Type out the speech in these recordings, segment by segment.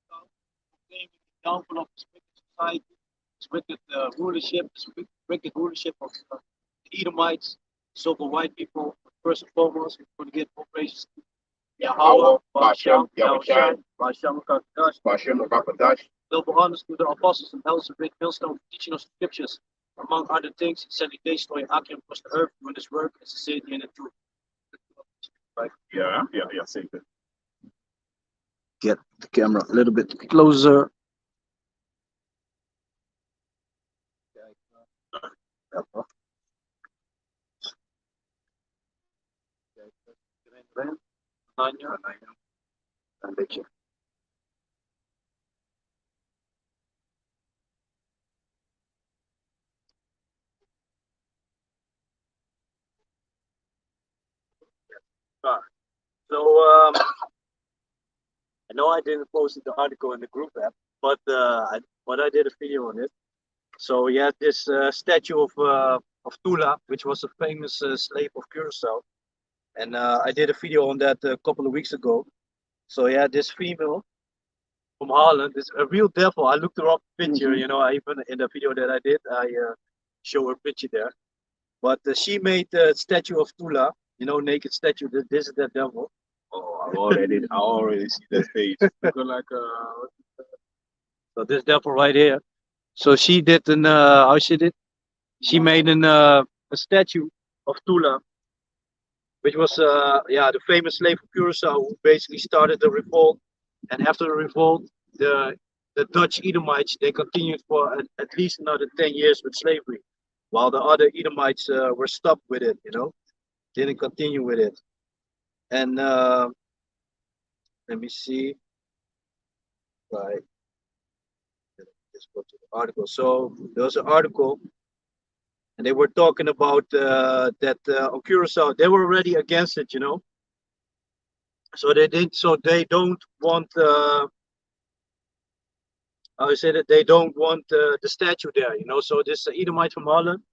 Proclaiming the downfall of this wicked society, this wicked rulership, this wicked rulership of the Edomites, so-called white people. First and foremost, we're going to get more praises to Yahweh, Bashem, Yahushai, Bashem, Kakadash, Bashem Rakadash. double honors to the apostles and elders of great millstone for teaching us scriptures. Among other things, sending days to Akim across the earth doing this work as a city and the truth. Right? Yeah, same thing. Get the camera a little bit closer. Een beetje. So I know I didn't post the article in the group app, but I did a video on it. So you had this statue of Tula, which was a famous slave of Curacao, and I did a video on that a couple of weeks ago. So yeah, this female from Holland is a real devil. I looked her up picture, you know. I even in the video that I did, I show her picture there. But she made the statue of Tula, you know, naked statue. This is that devil. Oh, I already see that face. Looking like So this devil right here. So she did an how she did? She made a statue of Tula, which was yeah, the famous slave of Curacao who basically started the revolt. And after the revolt, the Dutch Edomites they continued for at least another 10 years with slavery, while the other Edomites were stopped with it. You know, didn't continue with it. And let me see. Right. Let's go to the article. So there was an article, and they were talking about that on Curacao. They were already against it, you know. So they did. So they don't want. I said that they don't want the statue there, you know. So this Edomite from Holland,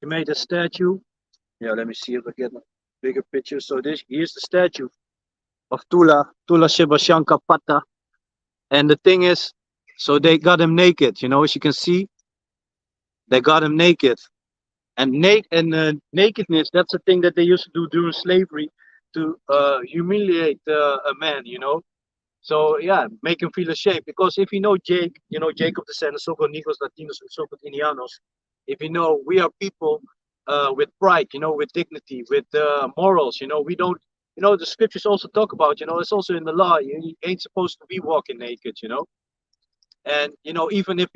he made a statue. Yeah, let me see if I get a bigger picture. So this here's the statue of Tula Shibashanka Pata. And the thing is, so they got him naked, you know, as you can see, they got him naked. And nakedness, that's a thing that they used to do during slavery to humiliate a man, you know. So yeah, make him feel ashamed. Because if you know Jake, you know Jacob the Descendants, so-called Negros, Latinos, and so-called Indianos. If you know, we are people with pride, you know, with dignity, with morals. You know, we don't. You know, the scriptures also talk about. You know, it's also in the law. You ain't supposed to be walking naked. You know, and you know, even if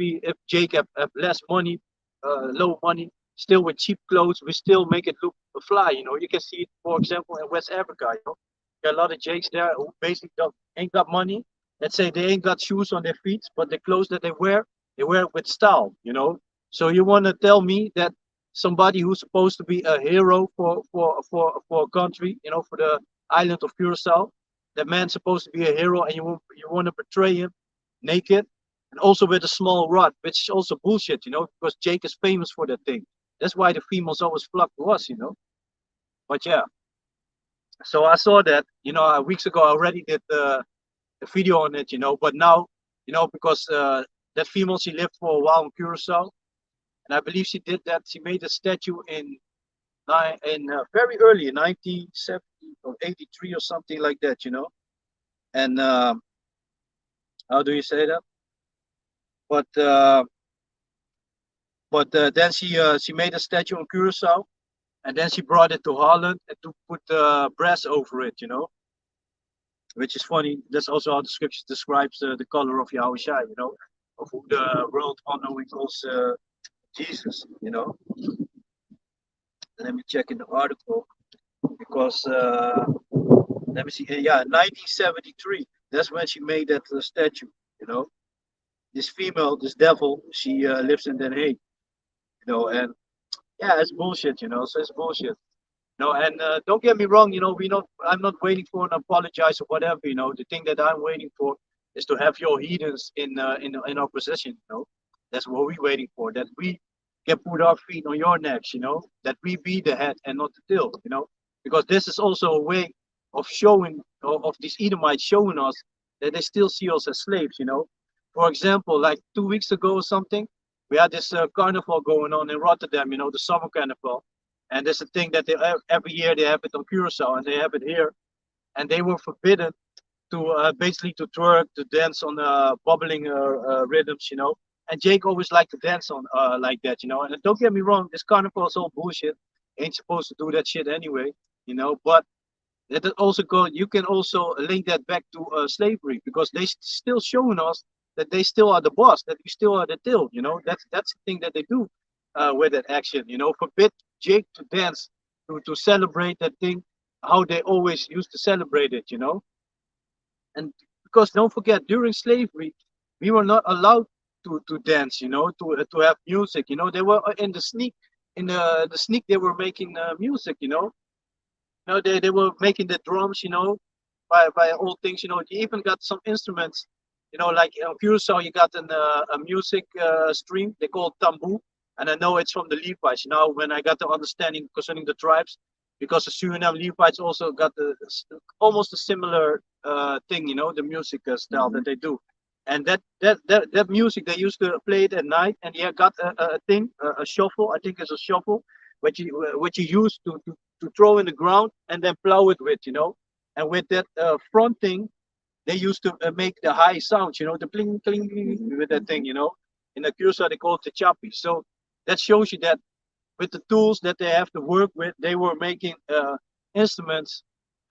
Jake have less money, low money, still with cheap clothes, we still make it look fly. You know, you can see it, for example, in West Africa. You know, there are a lot of Jakes there who basically ain't got money. Let's say they ain't got shoes on their feet, but the clothes that they wear it with style. You know, so you want to tell me that somebody who's supposed to be a hero for a country, you know, for the island of Curacao, that man's supposed to be a hero, and you want to betray him naked and also with a small rod, which is also bullshit, you know, because Jake is famous for that thing. That's why the females always flock to us, you know. But yeah, so I saw that, you know, weeks ago I already did a video on it, you know, but now, you know, because that female, she lived for a while in Curacao, and I believe she did that. She made a statue in very early, in 1970 or 83 or something like that, you know. And how do you say that? But then she made a statue in Curacao, and then she brought it to Holland and to put brass over it, you know, which is funny. That's also how the scripture describes the color of Yahushua, you know, of who the world unknowing calls Jesus, you know. Let me check in the article because let me see. Yeah, 1973. That's when she made that statue, you know. This female, this devil, she lives in Den Haag, you know, and yeah, it's bullshit, you know. So it's bullshit. No, and don't get me wrong, you know, we not. I'm not waiting for an apologize or whatever, you know. The thing that I'm waiting for is to have your heathens in our possession, you know. That's what we're waiting for. That we can put our feet on your necks, you know. That we be the head and not the tail, you know. Because this is also a way of showing of these Edomites showing us they still see us as slaves, you know. For example, like 2 weeks ago or something, we had this carnival going on in Rotterdam, you know, the summer carnival. And there's a thing that every year they have it on Curacao and they have it here. And they were forbidden to basically to twerk, to dance on bubbling rhythms, you know. And Jake always liked to dance on like that, you know. And don't get me wrong, this carnival is all bullshit. Ain't supposed to do that shit anyway, you know. But that also go. You can also link that back to slavery because they still showing us that they still are the boss, that we still are the till. You know, that's the thing that they do with that action. You know, forbid Jake to dance to celebrate that thing, how they always used to celebrate it. You know, and because don't forget during slavery, we were not allowed to dance. You know, to have music. You know, they were in the sneak. In the sneak, they were making music. You know, they were making the drums, you know, by old things. You know, you even got some instruments, you know, like in Curacao, you got a music stream they call tambu, and I know it's from the Levites. You know, when I got the understanding concerning the tribes, because the Suriname Levites also got almost a similar thing, you know, the music style that they do. And that music they used to play it at night, and you got a thing, a shuffle. I think it's a shuffle, which you use to throw in the ground and then plow it with, you know. And with that front thing, they used to make the high sounds, you know, the bling bling bling with that thing, you know. In the Curacao, they call it the chapi. So that shows you that with the tools that they have to work with, they were making instruments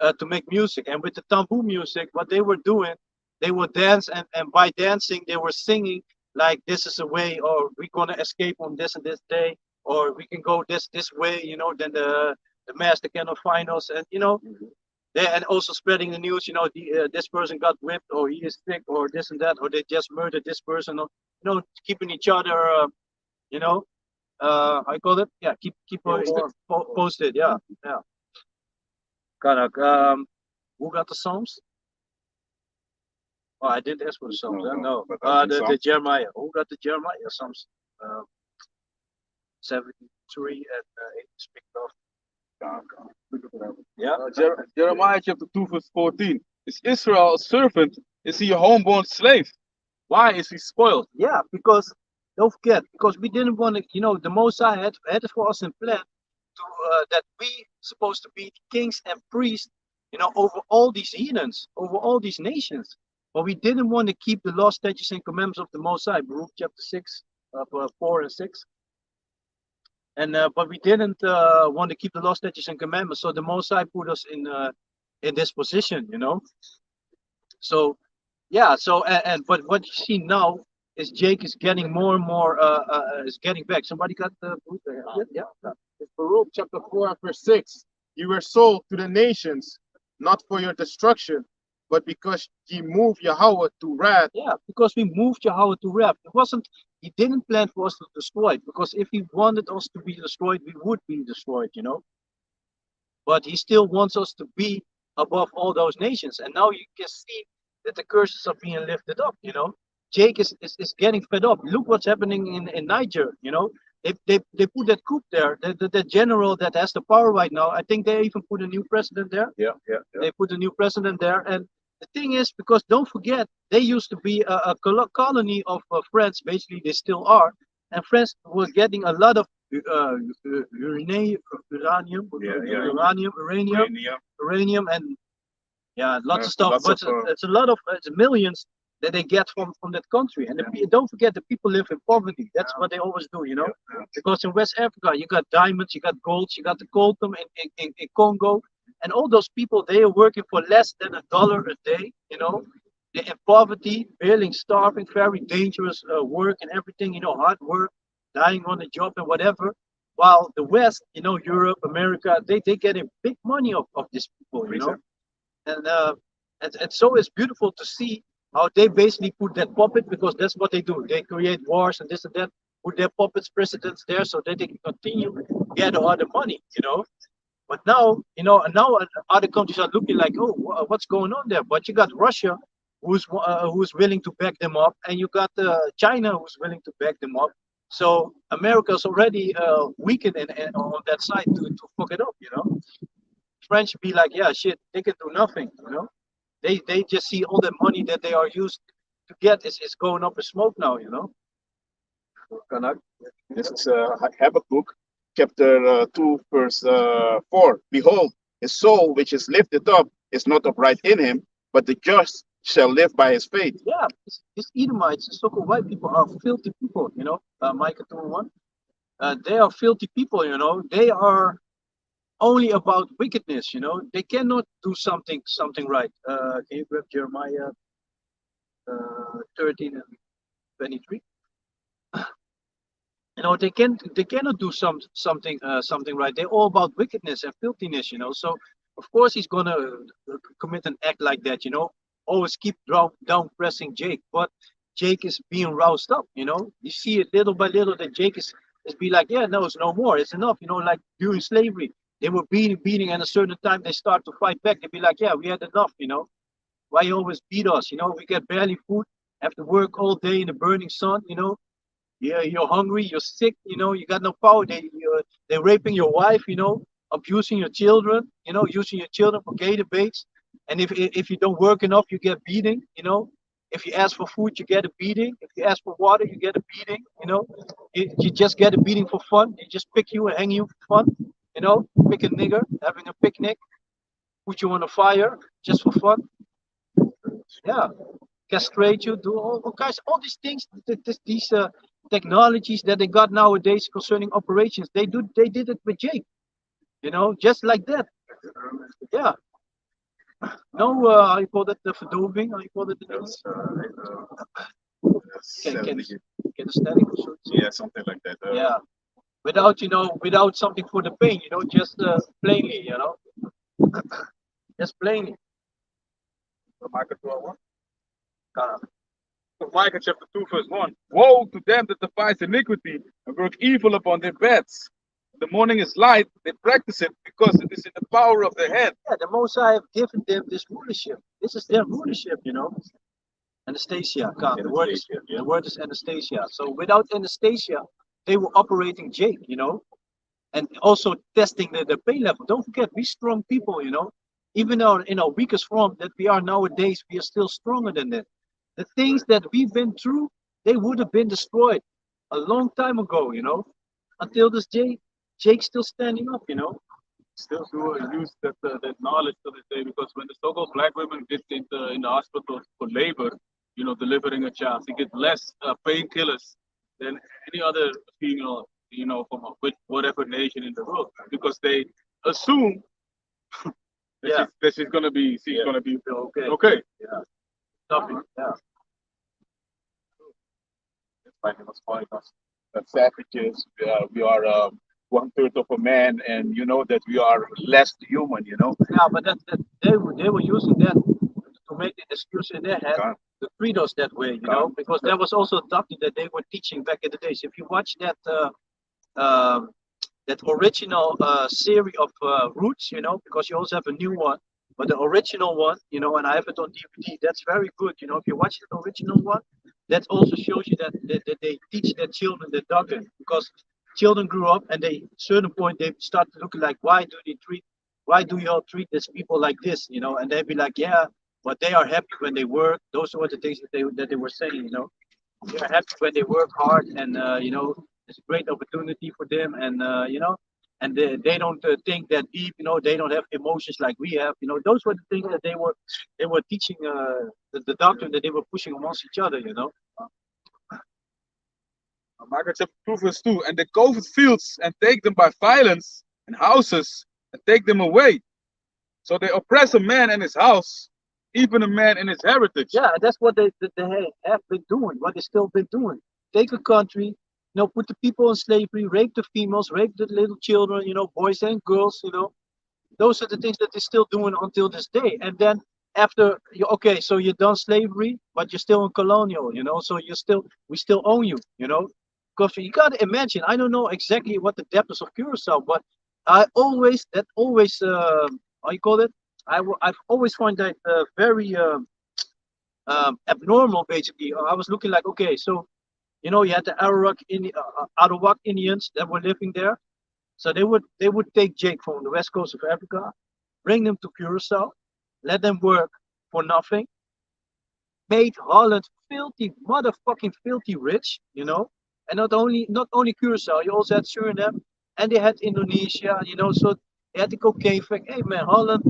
to make music. And with the tambour music, what they were doing, they would dance, and by dancing, they were singing like this is a way, or we're gonna escape on this and this day, or we can go this way, you know. Then the master cannot find us, and you know, they and also spreading the news, you know, this person got whipped, or he is sick, or this and that, or they just murdered this person, or you know, keeping each other, you know, I call it, yeah, keep posted, yeah, yeah. Kind of, who got the songs? Oh, I didn't ask for the songs. No, the Jeremiah. Who got the Jeremiah songs? Uh, 73 and 8 speak of. Yeah. Jeremiah chapter 2 verse 14. Is Israel a servant? Is he a homeborn slave? Why is he spoiled? Yeah, because don't forget, because we didn't want to, you know, the Mosai had it for us in plan to that we supposed to be kings and priests, you know, over all these heathens, over all these nations. But we didn't want to keep the law, statutes, and commandments of the Mosai, Baruch chapter 6, 4 and 6. And but we didn't want to keep the law, statutes, and commandments. So the Mosai put us in this position, you know. So yeah, so and but what you see now is Jake is getting more and more is getting back. Somebody got the book there? Yeah, yeah. Baruch chapter 4 and verse 6. You were sold to the nations, not for your destruction, but because ye moved Yahweh to wrath. Yeah, because we moved Yahweh to wrath. It wasn't. He didn't plan for us to destroy it, because if he wanted us to be destroyed, we would be destroyed, you know. But he still wants us to be above all those nations. And now you can see that the curses are being lifted up, you know. Jake is getting fed up. Look what's happening in Niger, you know. They put that coup there, the general that has the power right now. I think they even put a new president there. Yeah. They put a new president there. And the thing is, because don't forget, they used to be a colony of France. Basically, they still are. And France was getting a lot of uranium, and yeah, lots of stuff. But it's a lot of it's millions that they get from that country. And don't forget, the people live in poverty. That's what they always do, you know. Because in West Africa, you got diamonds, you got gold, you got the coltan in Congo, and all those people, they are working for less than $1 a day, you know. They're in poverty, barely starving, very dangerous work and everything, you know, hard work, dying on the job and whatever. While the West, you know, Europe, America, they get a big money of these people, you know. And so it's beautiful to see how they basically put that puppet, because that's what they do. They create wars and this and that, put their puppets, presidents there, so that they can continue gather all the money, you know. But now, you know, and now other countries are looking like, oh, what's going on there? But you got Russia, who's willing to back them up, and you got China, who's willing to back them up. So America's already weakened on that side to fuck it up, you know. French be like, yeah, shit, they can do nothing, you know. They just see all the money that they are used to get is going up in smoke now, you know. Kanak. This is Habakkuk, chapter 2, verse 4. Behold, his soul which is lifted up is not upright in him, but the just shall live by his faith. Yeah, these Edomites, the so-called white people, are filthy people, you know. Micah 2:1. They are filthy people, you know. They are only about wickedness, you know. They cannot do something right. Can you grab Jeremiah 13 and 23? You know, they cannot do something right. They're all about wickedness and filthiness, you know. So of course he's gonna commit an act like that, you know. Always keep down pressing Jake, but Jake is being roused up, you know. You see it little by little that Jake is be like, yeah, no, it's no more, it's enough, you know. Like during slavery, they were beating, and a certain time they start to fight back. They be like, yeah, we had enough, you know. Why you always beat us, you know? We get barely food, have to work all day in the burning sun, you know. Yeah, you're hungry, you're sick, you know, you got no power. They're raping your wife, you know, abusing your children, you know, using your children for gator baits. And if you don't work enough, you get beating, you know. If you ask for food, you get a beating. If you ask for water, you get a beating, you know. You just get a beating for fun. They just pick you and hang you for fun, you know. Pick a nigger, having a picnic, put you on a fire just for fun. Yeah, castrate you, do all kinds, all these things, these technologies that they got nowadays concerning operations. They did it with Jake, you know, just like that. Yeah. No, how you call that, the verdoving? How you call it? Can a static or something? Yeah, something like that. Yeah. Without, you know, without something for the pain, you know, just plainly, you know, just plainly. Micah 12:1. Uh, Micah chapter 2, verse 1. Woe to them that devise iniquity and work evil upon their beds. The morning is light, they practice it because it is in the power of their hand. yeah, the Most High have given them this rulership. This is their rulership, you know. Anastasia, the word is Anastasia. So without Anastasia, they were operating Jake, you know, and also testing the pain level. Don't forget, we strong people, you know, even in our weakest form that we are nowadays, we are still stronger than that. The things that we've been through, they would have been destroyed a long time ago, you know. Until this day, Jake's still standing up, you know. Still do use that knowledge to this day because when the so-called black women get in the hospital for labor, you know, delivering a child, they get less painkillers than any other female, you know, from whatever nation in the world because they assume that, Yeah. she's gonna be gonna be Okay. okay. Yeah. Nothing. Yeah. It's like it was calling us savages. We are 1/3 of a man, and you know that we are less human. You know. Yeah, but that they were using that to make the excuse in their head God. to treat us that way, you know, because that was also a doctrine that they were teaching back in the days. If you watch um, that original series of Roots, you know, because you also have a new one, but the original one, you know, and I have it on DVD. That's very good, you know. If you watch the original one, that also shows you that they teach their children the doctrine because children grew up and they certain point they start to look like why do you all treat these people like this, you know, and they'd be like, yeah, but they are happy when they work. Those were the things that they were saying, you know. They're happy when they work hard, and you know, it's a great opportunity for them, and you know, and they don't think that deep, you know. They don't have emotions like we have, you know. Those were the things that they were teaching the doctrine that they were pushing amongst each other, you know. Micah chapter 2, verse 2. And they covet fields and take them by violence, and houses and take them away. So they oppress a man and his house, even a man and his heritage. Yeah, that's what they have been doing, what they still been doing. Take a country, you know, put the people in slavery, rape the females, rape the little children, you know, boys and girls, you know. Those are the things that they're still doing until this day. And then after you, okay, so you're done slavery, but you're still in colonial, you know, so we still own you, you know. Because you gotta imagine, I don't know exactly what the depth is of Curacao, but how you call it? I've always find that very abnormal. Basically, I was looking like, okay, so you know, you had the Arawak Indians that were living there, so they would take Jake from the west coast of Africa, bring them to Curacao, let them work, for nothing, made Holland filthy, motherfucking filthy rich, you know. And not only Curacao, you also had Suriname, and they had Indonesia, you know. So they had the cocaine thing. Hey man, Holland,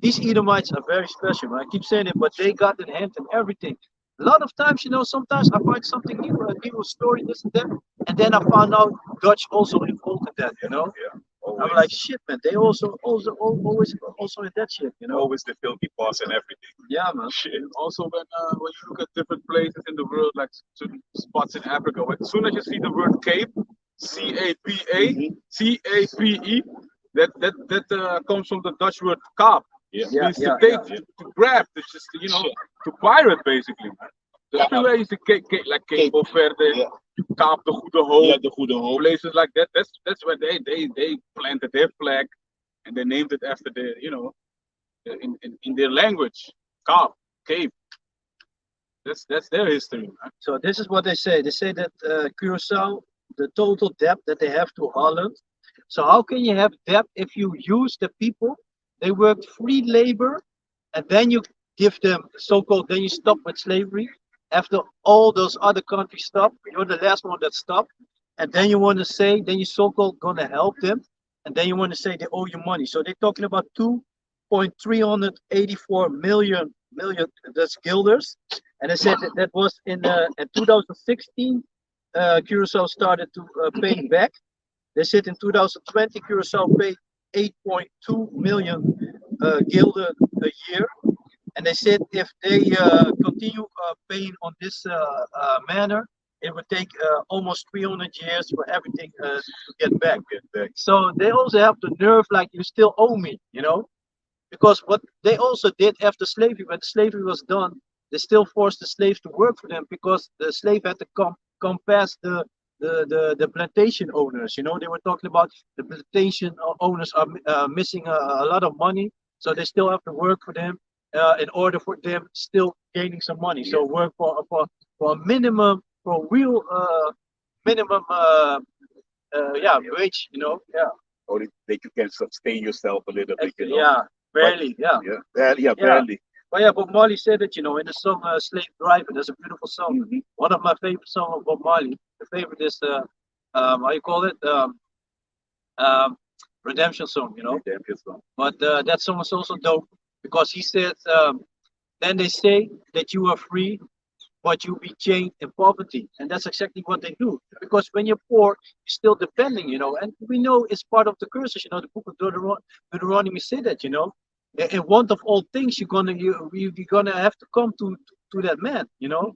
these Edomites are very special, man. I keep saying it, but they got in hand in everything. A lot of times, you know, sometimes I find something new, a new story, this and that, and then I found out Dutch also involved in that, you know. Yeah. I'm like, shit, man. They always also in that shit, you know. Always the filthy boss and everything. Yeah, man. Shit. And also, when you look at different places in the world, like certain spots in Africa, as soon as you see the word Cape, Cape, that comes from the Dutch word kaap. Yeah. Yeah, Means yeah, to yeah. take, to grab, to just, you know, to pirate basically. So everywhere you see like Cape of Verde, Yeah. Kaap de Goede Hoop, Yeah, the Goede Hoop. places like that. That's where they planted their flag, and they named it after their, you know, in their language, Kaap, Cape. That's their history, man. So this is what they say. They say that Curacao, the total debt that they have to Holland. So how can you have debt if you use the people? They worked free labor, and then you give them so-called. Then you stop with slavery. After all those other countries stop, you're the last one that stopped, and then you want to say, then you so-called gonna help them, and then you want to say they owe you money. So they're talking about 2.384 million. That's guilders, and they said that was in 2016. Curacao started to pay back. They said in 2020 Curacao paid 8.2 million gilden a year, and they said if they continue paying on this manner, it would take almost 300 years for everything to get back. So they also have the nerve, like you still owe me, you know, because what they also did after slavery, when slavery was done, they still forced the slaves to work for them because the slave had to come past the plantation owners. You know, they were talking about the plantation owners are missing a lot of money, so they still have to work for them in order for them still gaining some money. So work for a minimum, for a real minimum, yeah, wage. You know, yeah, Only that you can sustain yourself a little bit, you know. yeah, barely, yeah. Yeah, barely, yeah, Yeah. barely. But yeah, Bob Marley said it, you know, in the song "Slave Driver." There's a beautiful song. Mhm. One of my favorite songs of Bob Marley. The favorite is how you call it, um, redemption song, you know. Damn good song. But that song is also dope because he said, then they say that you are free, but you be chained in poverty, and that's exactly what they do. Because when you're poor, you're still depending, you know. And we know it's part of the curses, you know. The book of Deuteronomy say that, you know. In want of all things, you're gonna have to come to that man, you know,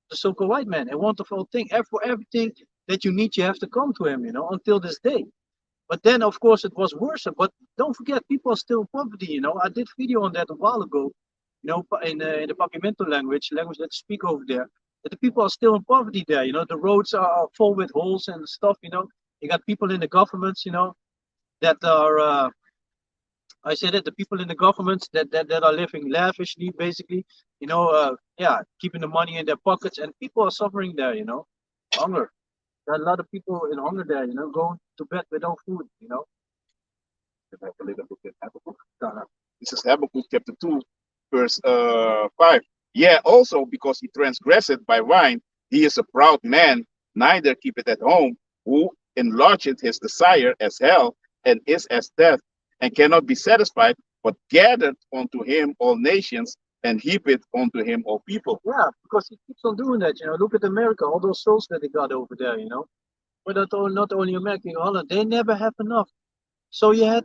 the so-called white man. In want of all things, for everything that you need, you have to come to him, you know, until this day. But then, of course, it was worse. But don't forget, people are still in poverty. You know, I did video on that a while ago. You know, in the Papiamento language that speak over there, that the people are still in poverty there. You know, the roads are full with holes and stuff. You know, you got people in the governments. You know, that are. I said that the people in the governments that are living lavishly, basically. You know, yeah, keeping the money in their pockets, and people are suffering there. You know, hunger. There are a lot of people in hunger there. You know, going to bed without food. You know. Have a little book in Habakkuk. Uh, This is Habakkuk chapter 2, verse 5. Yeah, also because he transgressed by wine, he is a proud man, neither keepeth at home, who enlargeth his desire as hell, and is as death, and cannot be satisfied, but gathered unto him all nations, and heapeth unto him all people. Yeah, because he keeps on doing that. You know, look at America, all those souls that they got over there. You know, but not only America, Holland, they never have enough. So you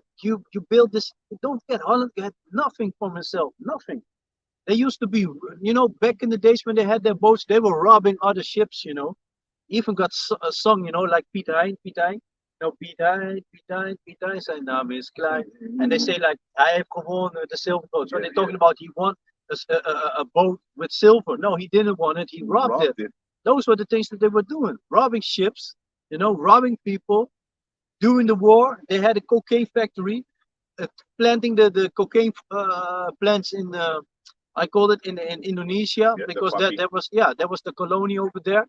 build this. Don't forget, Holland had nothing for himself, nothing. They used to be, you know, back in the days when they had their boats, they were robbing other ships. You know, even got a song, you know, like Piet Hein, Piet Hein. No, Piet Hein, Piet Hein, Piet Hein, zijn naam is klein. And they say like, hij heeft gewonnen the silver boat. So they're talking about he won a boat with silver. No, he didn't want it. He robbed it. Those were the things that they were doing, robbing ships, you know, robbing people. During the war, they had a cocaine factory, planting the cocaine plants in, I call it in Indonesia, Yeah, because the that poppy. that was that was the colony over there.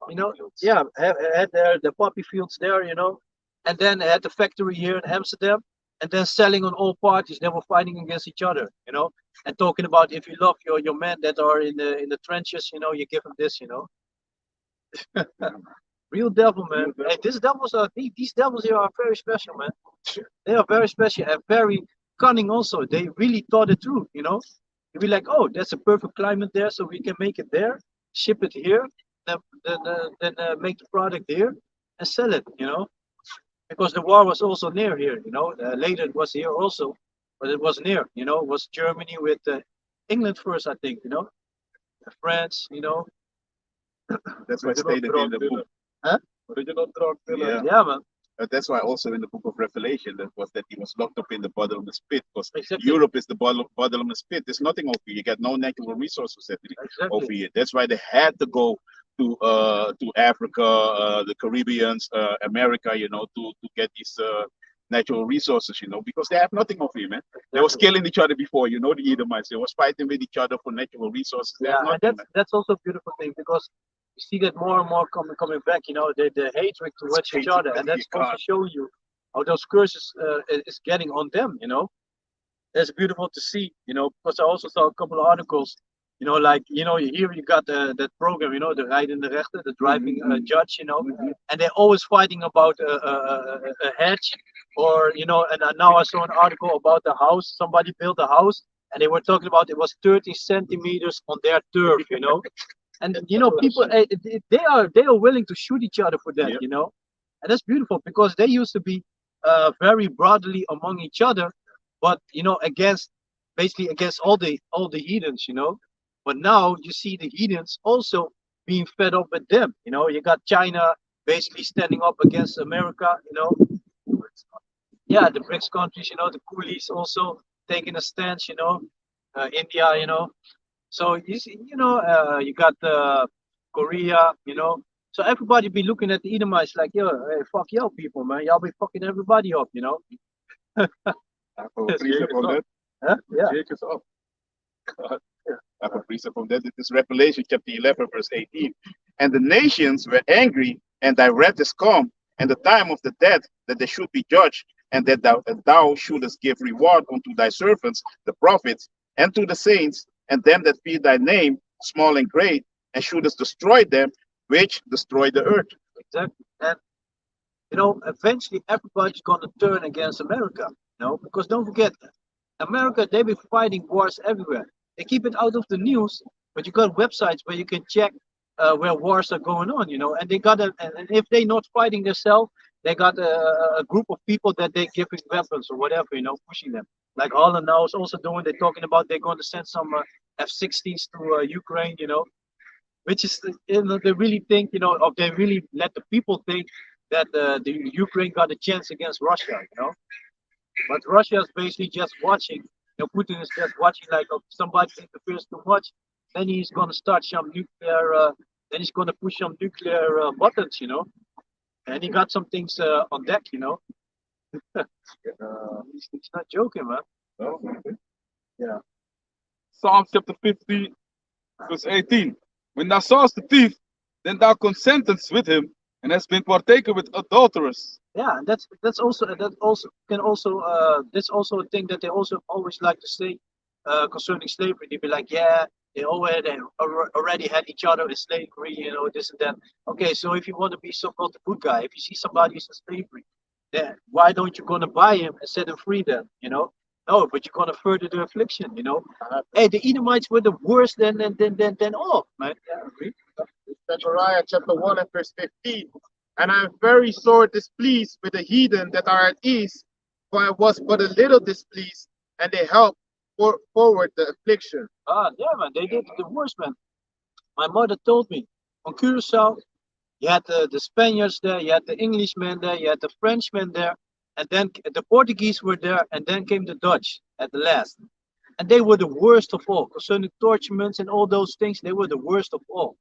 You know, Fields. yeah, had the poppy fields there, you know, and then had the factory here in Amsterdam. and then selling on all parties. They were fighting against each other, and talking about if you love your men that are in the trenches, you give them this, Real devil, man. Hey, these devils are these devils here are very special, man. They are very special and very cunning. Also, they really thought it through. You'd be like, oh, that's a perfect climate there, so we can make it there, ship it here, then make the product here and sell it. Because the war was also near here. Later it was here also, but it was near. It was Germany with England first, I think. France. That's why stated in the book. Huh? Original drug dealer. Yeah. Yeah, man. That's why also in the book of Revelation that he was locked up in the bottomless pit, because Exactly. Europe is the bottomless pit. There's nothing over here. You got no natural resources over Exactly. here. That's why they had to go to Africa, the Caribbeans, America, to get these natural resources, because they have nothing over here, man. They was killing each other before, the Edomites. They was fighting with each other for natural resources. They have Yeah, and nothing, that's also a beautiful thing because you see that more and more coming back. The hatred towards each other, and that's also showing you how those curses is getting on them. That's beautiful to see. Because I also saw a couple of articles. Like here you got that program. The rijdende rechter, the driving judge. And they're always fighting about a hedge, or And now I saw an article about the house. Somebody built a house, and they were talking about it was 30 centimeters on their turf. And people they are willing to shoot each other for that. Yep. And that's beautiful because they used to be very brotherly among each other, but basically against all the heathens. But now you see the heathens also being fed up with them. You got China basically standing up against America. Yeah, the BRICS countries. The coolies also taking a stance. India. So you see, you got Korea. So everybody be looking at the Edomites like, yo, hey, fuck y'all people, man. Y'all be fucking everybody up. I have a precept on that. Huh? Yeah. Jake is up. I have a precept on that. It is Revelation chapter 11, verse 18. And the nations were angry, and thy wrath is come, and the time of the dead, that they should be judged, and that thou shouldest give reward unto thy servants, the prophets, and to the saints, and them that fear thy name, small and great, and shouldest destroy them which destroy the earth. Exactly. And eventually everybody's gonna turn against America. Because don't forget, America, they be fighting wars everywhere. They keep it out of the news, but you got websites where you can check where wars are going on. And they got and if they're not fighting themselves, they got a group of people that they giving weapons or whatever, pushing them. Like Holland now is also doing. They're talking about they're going to send some F-16s to Ukraine. Which is they really think, or they really let the people think that the Ukraine got a chance against Russia. But Russia is basically just watching. Putin is just watching, like if somebody interferes too much, then he's gonna start some nuclear. Then he's gonna push some nuclear buttons. And he got some things on deck. He's not joking, man. No? Yeah. Psalm chapter 50, verse 18. When thou sawest the thief, then thou consentest with him, and hast been partaker with adulterers. Yeah, and that's also that's also a thing that they also always like to say concerning slavery. They be like, yeah, they already had each other in slavery, this and that. Okay, so if you want to be so-called the good guy, if you see somebody who's in slavery, then why don't you gonna buy him and set him free then? No, but you're gonna further the affliction. Hey, the Edomites were the worst than all, man. Yeah, Zechariah chapter 1 and verse 15. And I am very sore displeased with the heathen that are at ease, for I was but a little displeased, and they helped forward the affliction. yeah, man, they did the worst, man. My mother told me on Curacao, you had the Spaniards there, you had the Englishmen there, you had the Frenchmen there, and then the Portuguese were there, and then came the Dutch at the last. And they were the worst of all. Concerning torturements and all those things, they were the worst of all.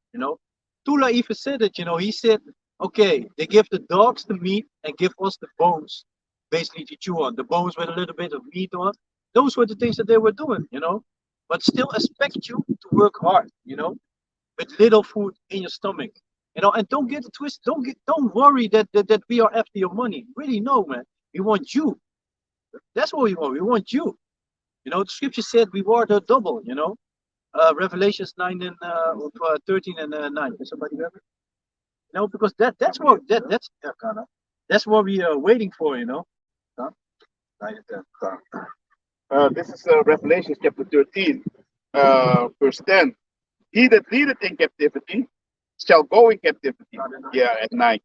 Tula even said it, he said, okay, they give the dogs the meat and give us the bones, basically to chew on. The bones with a little bit of meat on. Those were the things that they were doing, but still expect you to work hard, with little food in your stomach. And don't get it twisted. Don't worry that we are after your money. Really, no, man. We want you. That's what we want. We want you. You know, the scripture said we were the double. You know, Revelations 9 and 13 and 9. Can somebody grab it? You know, because that's what we are waiting for. You know. Huh? 9 and 10. This is Revelation chapter 13, verse 10. He that leadeth in captivity shall go in captivity. Yeah, at 9.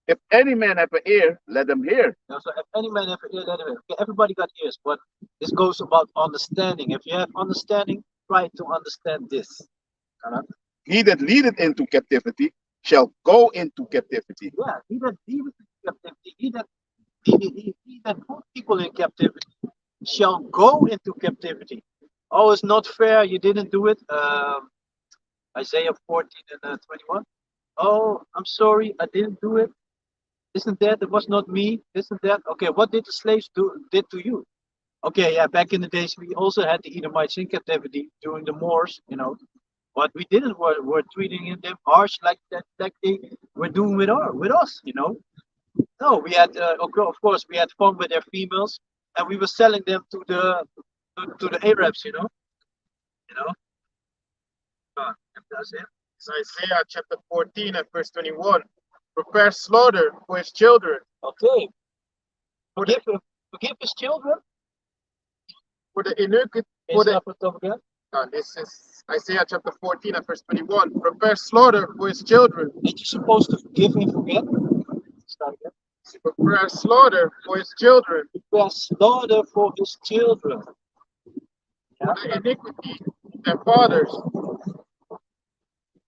If any man have an ear, let him hear. Now, so if any man have an ear, let him hear. Okay, everybody got ears, but this goes about understanding. If you have understanding, try to understand this. He that leadeth into captivity shall go into captivity. Yeah, he that leadeth in captivity, he that put people in captivity shall go into captivity. Oh, it's not fair. You didn't do it. Isaiah 14 and 21. Oh, I'm sorry, I didn't do it. Isn't that? It was not me. Isn't that? Okay, what did the slaves did to you? Okay, yeah, back in the days we also had the Edomites in captivity during the Moors, you know. But we didn't were treating them harsh like that, like they were doing with us, you know. No, we had of course we had fun with their females, and we were selling them to the Arabs, you know. You know. That's it. It's Isaiah chapter 14 and verse 21. Prepare slaughter for his children. Okay. Forgive his children. For the iniquity. This is Isaiah chapter 14 and verse 21. Prepare slaughter for his children. Ain't you supposed to forgive and forget? Start again. Prepare slaughter for his children. Prepare slaughter for his children. For the iniquity of their fathers,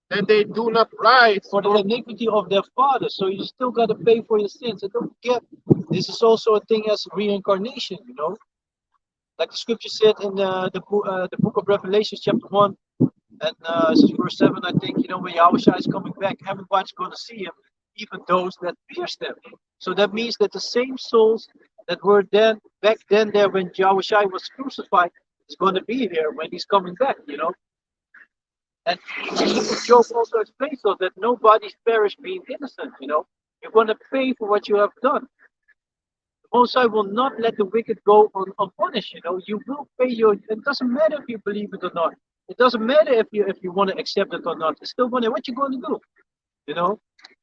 that they do not rise. For the iniquity of their fathers. So you still got to pay for your sins. And don't forget, this is also a thing as reincarnation, you know. Like the scripture said in the book of Revelation, chapter 1, and verse 7, I think, you know, when Yahushua is coming back, everybody's going to see him, even those that pierced him. So that means that the same souls that were then back then there when Yahushua was crucified is going to be here when he's coming back, you know. And Job also explains so that nobody's perished being innocent, you know. You're going to pay for what you have done. The Most High will not let the wicked go unpunished, you know. You will pay your, it doesn't matter if you believe it or not. It doesn't matter if you want to accept it or not. It's still going to, what you going to do, you know.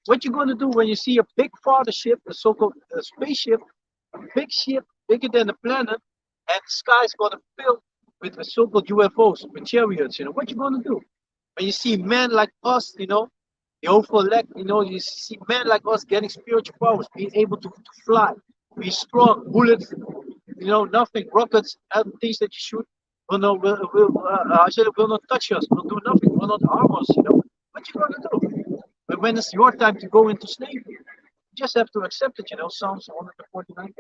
What you going to do when you see a big father ship, a so-called spaceship, a big ship, bigger than the planet, and the sky is going to fill with so-called UFOs, with chariots, you know. What you going to do? When you see men like us, you know, the hopeful elect, you know, you see men like us getting spiritual powers, being able to fly, be strong, bullets, you know, nothing, rockets, and things that you shoot will not touch us, will do nothing, will not harm us, you know. What you gonna do? But when it's your time to go into slavery, you just have to accept it, you know. Psalms 149.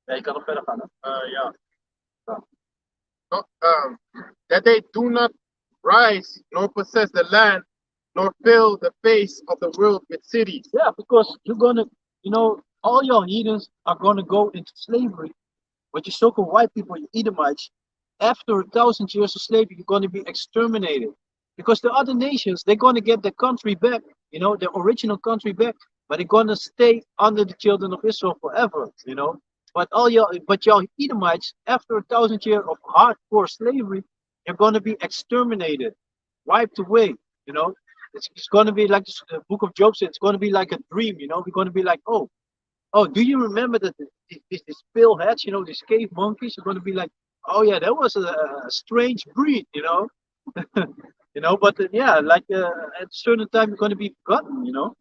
Ja, je kan nog verder gaan, hè? Ja. That they do not rise nor possess the land nor fill the face of the world with cities. Yeah, because you're gonna, you know, all your heathens are gonna go into slavery. But you so-called white people, you Edomites, after 1,000 years of slavery, you're gonna be exterminated. Because the other nations, they're gonna get their country back, you know, their original country back, but they're gonna stay under the children of Israel forever, you know. But your Edomites, after 1,000 years of hardcore slavery, you're going to be exterminated, wiped away. You know, it's going to be like the book of Job said. It's going to be like a dream. You know, we're going to be like, oh, do you remember that these pill heads? You know, these cave monkeys are going to be like, oh yeah, that was a strange breed. You know, you know. But yeah, like at a certain time, you're going to be forgotten. You know.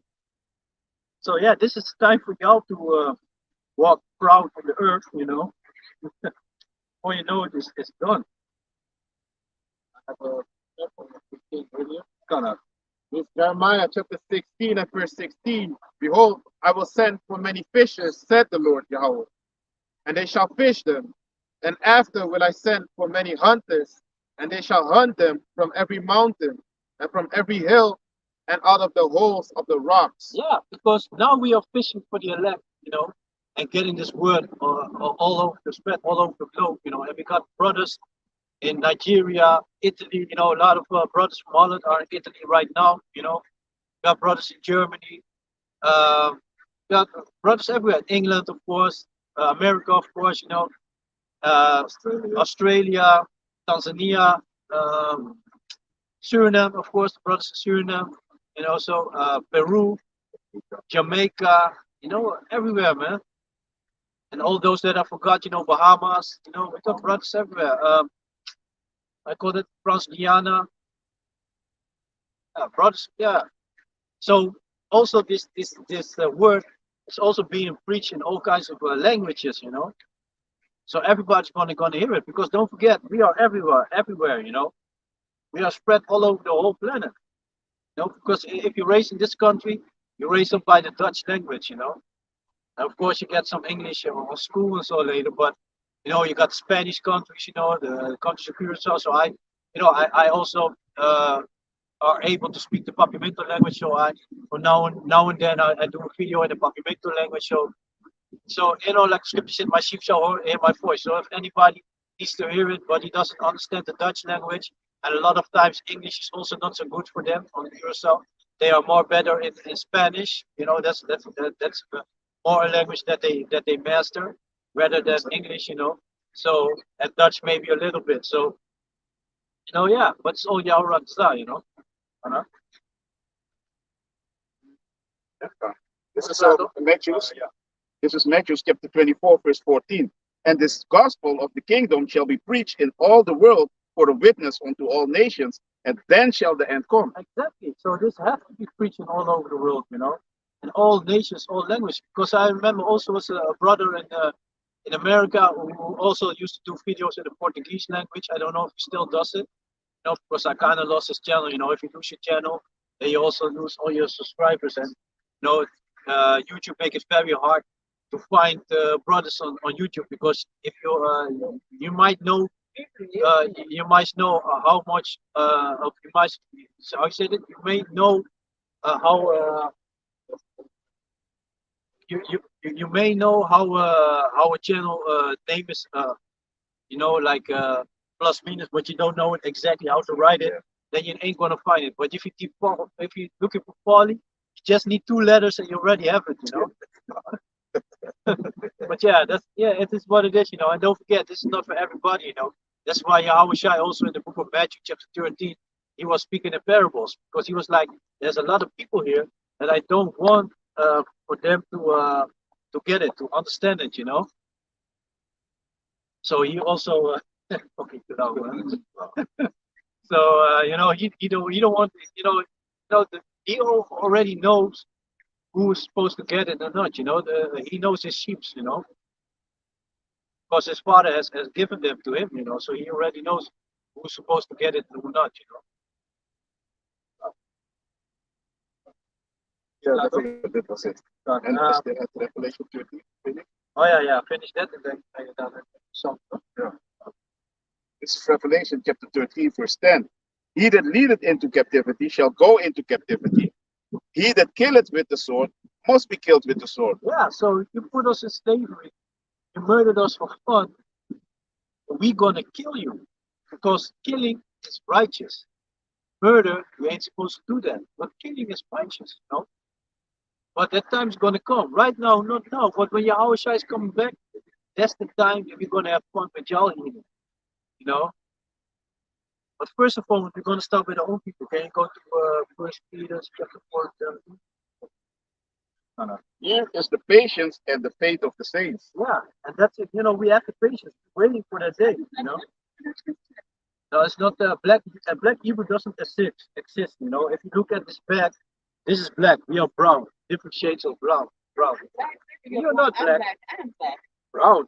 So yeah, this is time for y'all to. Walk proud on the earth, you know. Before you know it, it's done. I have a This Jeremiah chapter 16 and verse 16. Behold, I will send for many fishers, said the Lord Yahweh, and they shall fish them. And after will I send for many hunters, and they shall hunt them from every mountain and from every hill and out of the holes of the rocks. Yeah, because now we are fishing for the elect, you know, and getting this word all over the spread, all over the globe, you know. And we got brothers in Nigeria, Italy, you know, a lot of brothers from Holland are in Italy right now, you know. We got brothers in Germany, we got brothers everywhere, England, of course, America, of course, Australia, Tanzania, um, Suriname, of course, the brothers in Suriname, and also Peru, Jamaica, everywhere, man. And all those that I forgot, Bahamas, we got brothers everywhere. I call it France Guyana, brothers, yeah. So also this word is also being preached in all kinds of languages, So everybody's gonna hear it because don't forget we are everywhere, We are spread all over the whole planet, Because if you're raised in this country, you're raised up by the Dutch language. And of course you get some English on school and so later, but you got Spanish countries, the countries of Curacao. So I also are able to speak the Papiamento language. So for now and then I do a video in the Papiamento language. So like Scripture said, my sheep shall hear my voice. So if anybody needs to hear it, but he doesn't understand the Dutch language, and a lot of times English is also not so good for them on Curacao. They are more better in Spanish. That's more a language that they master rather than English. So and Dutch maybe a little bit. So yeah, but it's all Yahweh style. Uh-huh. This is Matthew. This is Matthew chapter 24, verse 14. And this gospel of the kingdom shall be preached in all the world for a witness unto all nations, and then shall the end come. Exactly. So this has to be preaching all over the world, in all nations, all languages. Because I remember also was a brother in America who also used to do videos in the Portuguese language. I don't know if he still does it. Because I kind of lost his channel. If you lose your channel, then you also lose all your subscribers, and YouTube make it very hard to find brothers on YouTube because if you might know how much of you might how you said it you may know how you may know how a channel name is like plus minus, but you don't know it exactly how to write it, then you ain't gonna find it. But if you're looking for Polly, you just need 2 letters and you already have it. But yeah, it is what it is. And don't forget, this is not for everybody. That's why Yahweh Shai also in the book of Matthew chapter 13, he was speaking in parables because he was like, there's a lot of people here that I don't want for them to get it, to understand it. So he also okay, so he don't want he already knows who is supposed to get it or not. He knows his sheep. Because his father has given them to him. So he already knows who's supposed to get it and who not. Yeah, that was it. And at Revelation 13. Oh yeah, finish that and then you're done. So yeah. This is Revelation chapter 13, verse 10. He that leadeth into captivity shall go into captivity. He that killeth with the sword must be killed with the sword. Yeah, so you put us in slavery, you murdered us for fun, we're gonna kill you. Because killing is righteous. Murder, you ain't supposed to do that. But killing is righteous. But that time's gonna come. Right now, not now. But when Yahweh Shai is coming back, that's the time that we're gonna have fun with y'all here. But first of all, we're gonna start with our own people. Can you go to First Peter chapter 4? Here is the patience and the faith of the saints. Yeah, and that's it. We have the patience, waiting for that day. No, it's not black. Black Hebrew doesn't exist. If you look at this bag, this is black. We are brown. Different shades of brown. Brown. You're not black. Brown.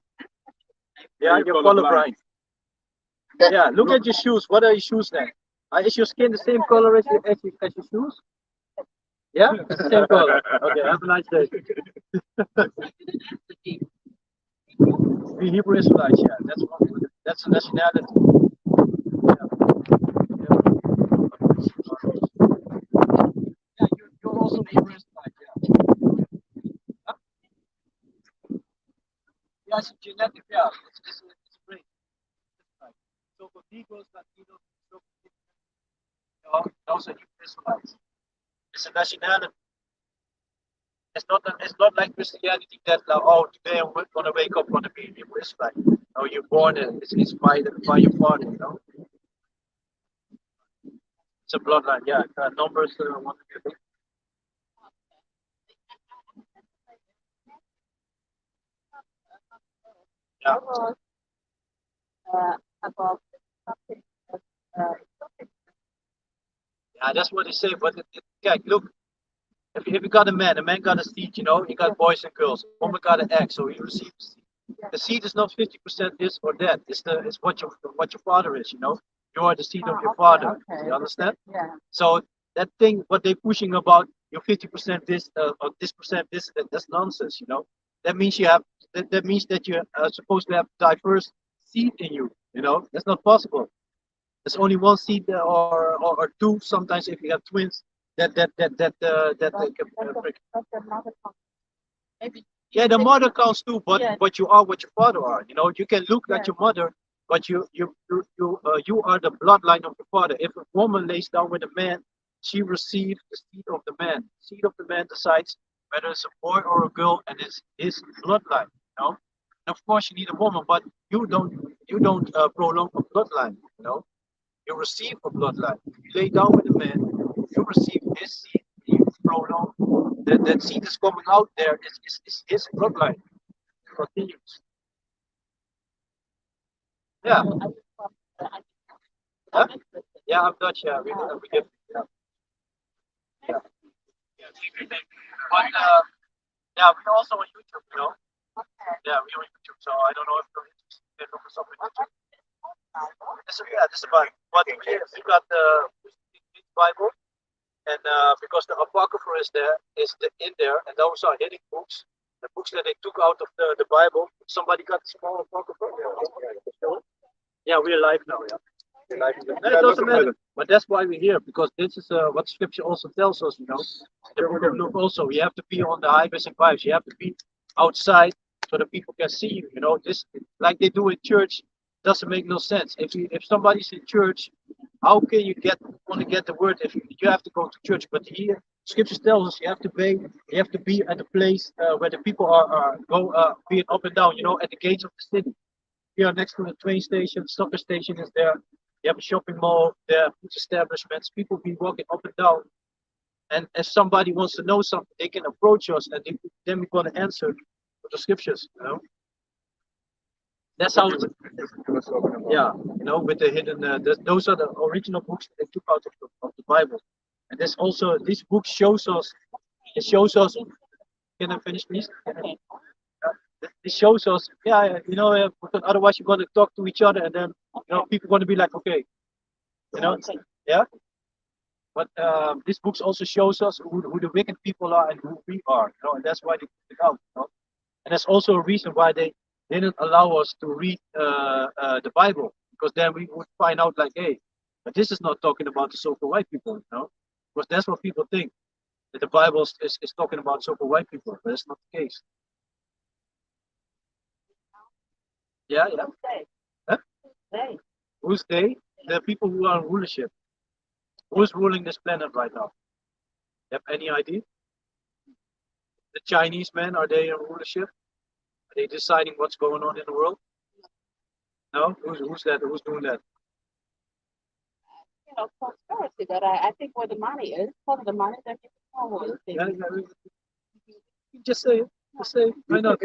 Yeah, you're colorblind. Yeah, look at your shoes. What are your shoes then? Is your skin the same color as your shoes? Yeah, it's the same color. Okay, have a nice day. We Hebrew Israelites, yeah. That's a nationality. Yeah, you're also Hebrew Israelite, yeah. Huh? Yeah, it's genetic, yeah. It's great. So for Negroes, Latinos, those are Hebrew Israelites. It's a nationality. It's not like Christianity that oh today I'm gonna wake up on a baby. It's like oh you're born and it's by your father. You know, it's a bloodline. Yeah, numbers. One, yeah, About something uh, yeah, that's what they say. But yeah, look, if you got a man got a seed. You know, you got boys and girls. Woman got an egg, so you receive the seed. The seed is not 50% this or that. It's what your father is. You know, you are the seed of your father. okay. You understand? Yeah. So that thing, what they're pushing about your 50% this or this percent this, that's nonsense. You know, that means that means that you're supposed to have diverse seed in you. You know, that's not possible. There's only one seed or two. Sometimes if you have twins, that they can break. But the mother maybe Yeah, the mother counts too, Yeah. but you are what your father are. You know, you can look like Yeah. your mother, but you are the bloodline of your father. If a woman lays down with a man, she receives the seed of the man. Seed of the man decides whether it's a boy or a girl, and it's his bloodline. You know, and of course you need a woman, but you don't prolong a bloodline. You know, you receive a bloodline. If you lay down with a man, you receive his seed. You prolong that seed is coming out there. Is his bloodline continues. Yeah, huh? Yeah, I'm Dutch. Yeah, we give. Yeah, yeah. But yeah, we're also on YouTube. You know. Yeah, we're on YouTube. So I don't know if you're interested in looking something on YouTube. This is about what we got the Bible, and because the Apocrypha in there, and those are hidden books, the books that they took out of the Bible. Somebody got the small Apocrypha. Yeah, we're live now. Yeah. Like, no, it doesn't matter. But that's why we're here, because this is what scripture also tells us, you know. The book of Luke also, you have to be on the highways and byways. You have to be outside so that people can see you, you know. This, like they do in church, doesn't make no sense. If somebody's in church, how can you want to get the word if you have to go to church? But here, scripture tells us you have to be at the place where the people are being up and down, you know, at the gates of the city. Here next to the train station, soccer station is there. You have a shopping mall, there are food establishments. People be walking up and down. And if somebody wants to know something, they can approach us, and then we're going to answer with the scriptures. You know, that's how. Yeah, you know, with the hidden. Those are the original books that they took out of the Bible. And this also this book shows us. It shows us. Can I finish, please? It shows us, yeah, you know, because otherwise you're going to talk to each other, and then you know people going to be like, okay, you know, yeah. But this book also shows us who the wicked people are and who we are, you know, and that's why they took it out, you know? And that's also a reason why they didn't allow us to read the Bible, because then we would find out like, hey, but this is not talking about the so-called white people, you know, because that's what people think, that the Bible is talking about so-called white people, but that's not the case. Yeah, yeah. Huh? Who's they? The people who are in rulership. Who's ruling this planet right now? You have any idea? The Chinese men, are they in rulership? Are they deciding what's going on in the world? No? Who's that? Who's doing that? You know, prosperity, but I think where the money is, for the money, then you can know what you think. Just say it. Just say it. Why not?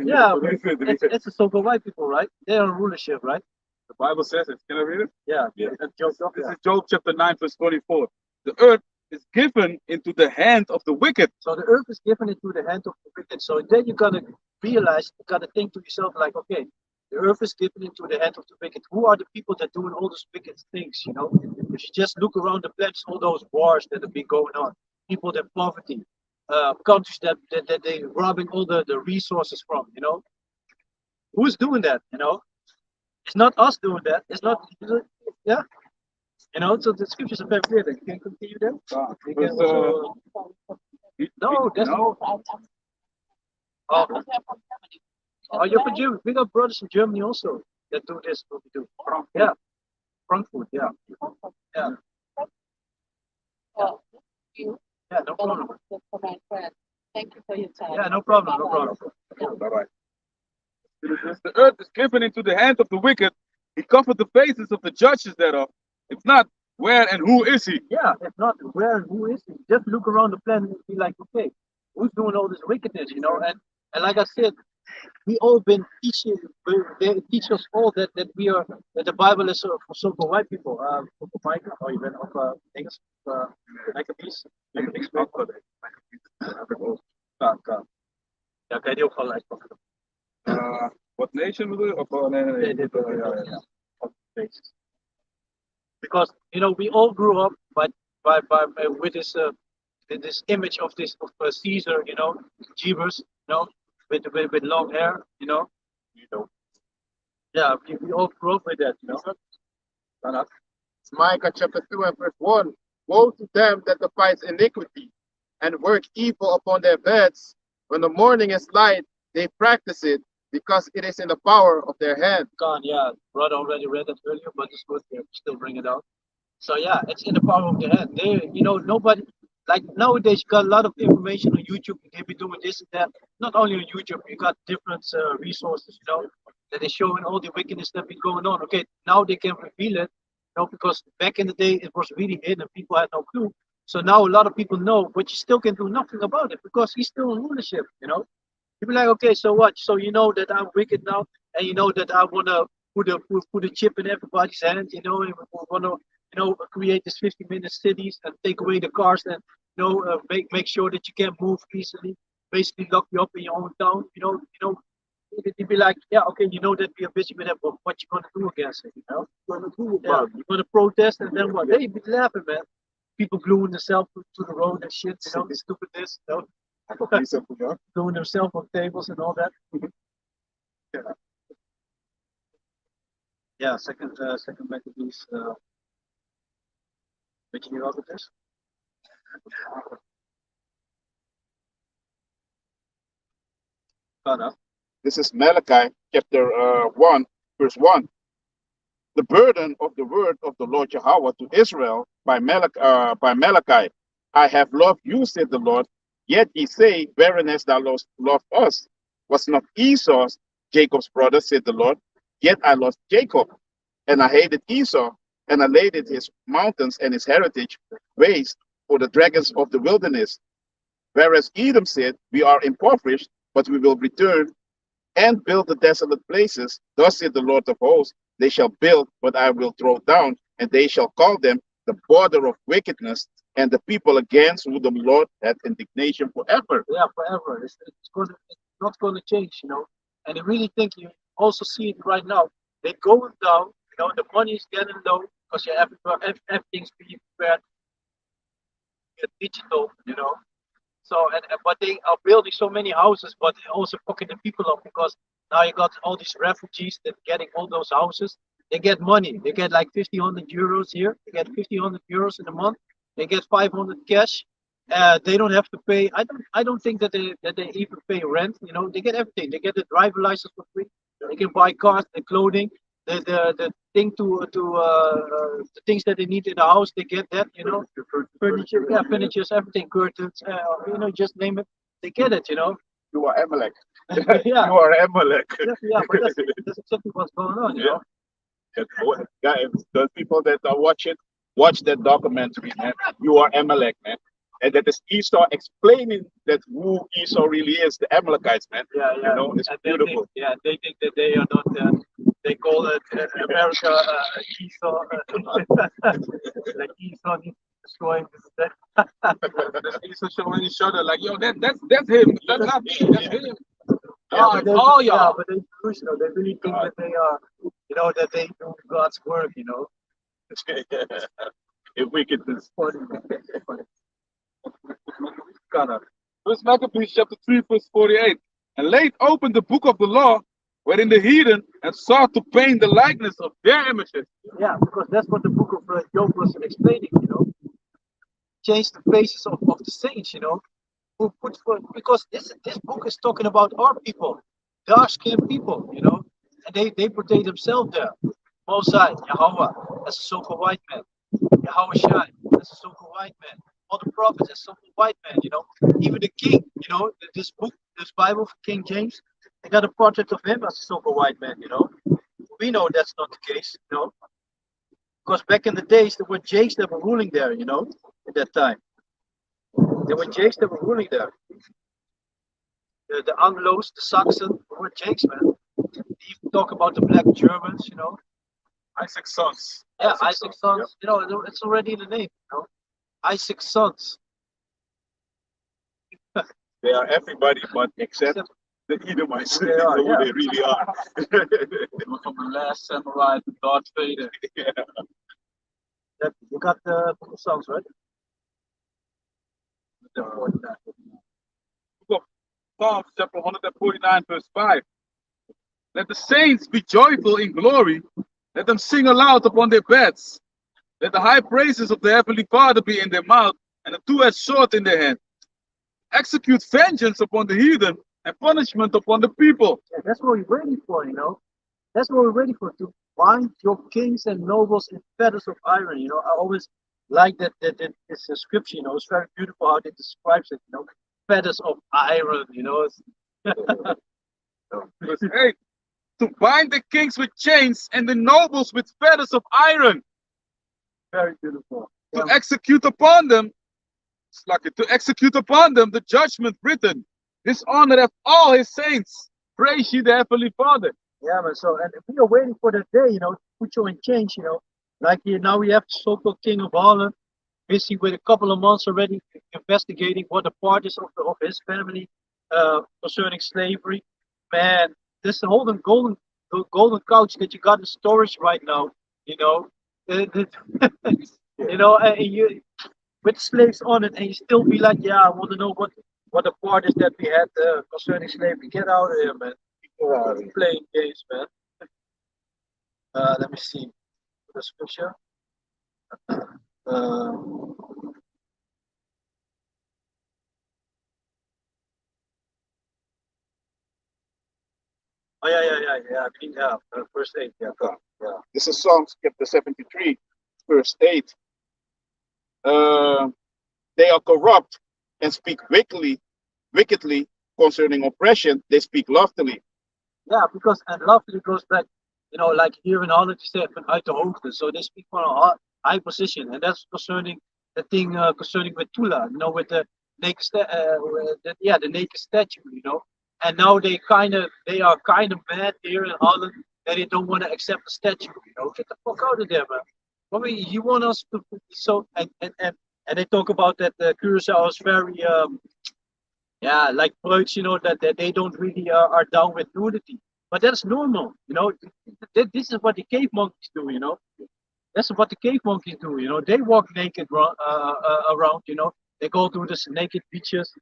Yeah, it's the so-called white people, right? They are in rulership, right? The Bible says it. Can I read it? Yeah. Yeah. Job, This is Job chapter 9, verse 24. The earth is given into the hand of the wicked. So the earth is given into the hand of the wicked. So then you gotta realize, you gotta think to yourself like, okay, the earth is given into the hand of the wicked. Who are the people that doing all those wicked things? You know, if you just look around the planet, all those wars that have been going on, people that poverty, countries that they robbing all the resources from. You know, who's doing that? You know, it's not us doing that. It's not. Yeah. You know, so the scriptures are very clear. That you can continue them. You can also, no, that's No. oh, oh, you're from Germany. We got brothers in Germany also that do this. What we do. Yeah, Frankfurt. Yeah, yeah. Well, you Yeah, no problem. For my friend. Thank you for your time. Yeah, no problem, no Bye-bye. problem. Bye bye. The earth is given into the hand of the wicked. He covered the faces of the judges thereof. If not, where and who is he? Yeah, if not, where and who is he? Just look around the planet and be like, okay, who's doing all this wickedness, you know? And like I said, we all been teaching, they teach us all that we are, that the Bible is for so-called white people. For Mike, oh, you bent of things, like a piece, like a piece. Ja, kan je die ook gewoon uitpakken? What nation bedoel je? Of, nee, nee, nee. Basis. Because you know we all grew up by with this image of Caesar, you know, Jeebus, you know, with long hair, you know. Yeah, we all grew up with that, you know. It's Micah chapter 2 and verse 1. Woe to them that devise iniquity and work evil upon their beds. When the morning is light, they practice it because it is in the power of their hand. Gone, yeah. Brother already read that earlier, but it's good to still bring it out. So yeah, it's in the power of the hand. They, you know, nobody like nowadays you got a lot of information on YouTube. They be doing this and that. Not only on YouTube, you got different resources, you know, that is showing all the wickedness that be going on. Okay, now they can reveal it, you know, because back in the day it was really hidden and people had no clue. So now a lot of people know, but you still can do nothing about it because he's still in rulership, you know. You be like, okay, so what? So you know that I'm wicked now, and you know that I wanna put a chip in everybody's hand, you know, and we wanna, you know, create these 50-minute cities and take away the cars and, you know, make sure that you can't move easily. Basically, lock you up in your own town. You know, you'd be like, yeah, okay, you know that we are busy with that, but what you gonna do against it? You know, yeah, you're gonna protest, and then what? They be laughing, man. People gluing themselves to the road and shit, you know, stupid this, you know. Doing themselves on tables and all that. Yeah, second Maccabees. Weet je niet wat het is? This is Malachi chapter 1, verse 1. The burden of the word of the Lord Jehovah to Israel by Malachi. I have loved you, said the Lord. Yet ye say, wherein hast thou loved us? Was not Esau Jacob's brother, said the Lord? Yet I loved Jacob, and I hated Esau, and I laid his mountains and his heritage waste for the dragons of the wilderness. Whereas Edom said, we are impoverished, but we will return and build the desolate places. Thus said the Lord of hosts, they shall build, but I will throw down, and they shall call them the border of wickedness, and the people against whom the Lord had indignation forever. Yeah, forever. It's not going to change, you know. And I really think you also see it right now. They're going down, you know, the money is getting low because everything's being prepared, digital, you know. So, but they are building so many houses, but they also fucking the people up because now you got all these refugees that are getting all those houses. They get money. They get like 1,500 euros here. They get 1,500 euros in a month. They get 500 cash. They don't have to pay. I don't think that they even pay rent. You know, they get everything. They get the driver license for free. They can buy cars, the clothing, the thing the things that they need in the house. They get that. You know, furniture, yeah, furniture, everything, curtains. You know, just name it. They get it. You know. You are Amalek. Yeah. You are Amalek. Yeah, but that's exactly what's going on. You know. Guys, those people that are watching, watch that documentary, man. You are Amalek, man. And that is Esau explaining that who Esau really is, the Amalekites, man. Yeah. You know, it's beautiful. They think that they are not. They call it America Esau. Like Esau needs destroying this. Esau showing each other like, yo, that's him. That's not me. That's him. But All y'all. but they delusional. They really think that they are, you know, that they do God's work, you know. In wickedness. First Maccabees chapter 3, verse 48. And laid open the book of the law, wherein the heathen and sought to paint the likeness of their images. Yeah, because that's what the book of Job was explaining, you know. Change the faces of the saints, you know. Because this book is talking about our people, dark-skinned people, you know, and they portray themselves there. Mosai, Yahweh, as a so-called white man. Yahweh Shai, as a so-called white man. All the prophets as so-called white man, you know. Even the king, you know, this book, this Bible, King James, they got a portrait of him as a so-called white man, you know. We know that's not the case, you know, because back in the days there were Jakes that were ruling there, you know, at that time. There were Jakes that were ruling there. The Anglo's, the Saxon, there were Jakes, man. They even talk about the black Germans, you know. Isaac's sons. Yeah, Isaac's sons, you know, it's already in the name, you know. Isaac's sons. They are everybody, but except the Edomites. They are, who yeah. they really are. From the last samurai to Darth Vader. That, you got the sons, right? Psalms chapter 149, verse 5. Let the saints be joyful in glory. Let them sing aloud upon their beds. Let the high praises of the Heavenly Father be in their mouth and a two-edged sword in their hand. Execute vengeance upon the heathen and punishment upon the people. Yeah, that's what we're waiting for, you know. That's what we're waiting for, to bind your kings and nobles in fetters of iron. You know, I always like that this description, you know, it's very beautiful how it describes it, you know. Fetters of iron, you know. Verse 8. To bind the kings with chains and the nobles with fetters of iron. Very beautiful. To execute upon them, to execute upon them the judgment written. Dishonor have all his saints. Praise ye the Heavenly Father. Yeah, man. So, and we are waiting for that day, you know, to put you in change, you know. Like here, now we have the so-called King of Holland, busy with a couple of months already investigating what the part is of his family concerning slavery. Man, this Holland golden couch that you got in storage right now, you know, you know, and you with slaves on it, and you still be like, yeah, I want to know what the part is that we had concerning slavery. Get out of here, man. People are playing games, man. Let me see the scripture. Oh yeah. I think verse 8. Yeah, yeah. This is Psalms chapter 73, verse 8. They are corrupt and speak wickedly concerning oppression. They speak loftily. Yeah, because and lovely goes back, you know, like here in Holland, you say uit de hoogte. So they speak from a high position, and that's concerning the thing concerning with Tula, you know, with the the naked statue, you know. And now they are kind of mad here in Holland that they don't want to accept the statue, you know. Get the fuck out of there, man. I mean, you want us to so and they talk about that Curacao is very yeah, like Preuts, you know, that they don't really are down with nudity. But that's normal, you know. This is what the cave monkeys do, you know. That's what the cave monkeys do, you know. They walk naked around, you know. They go to this naked beaches,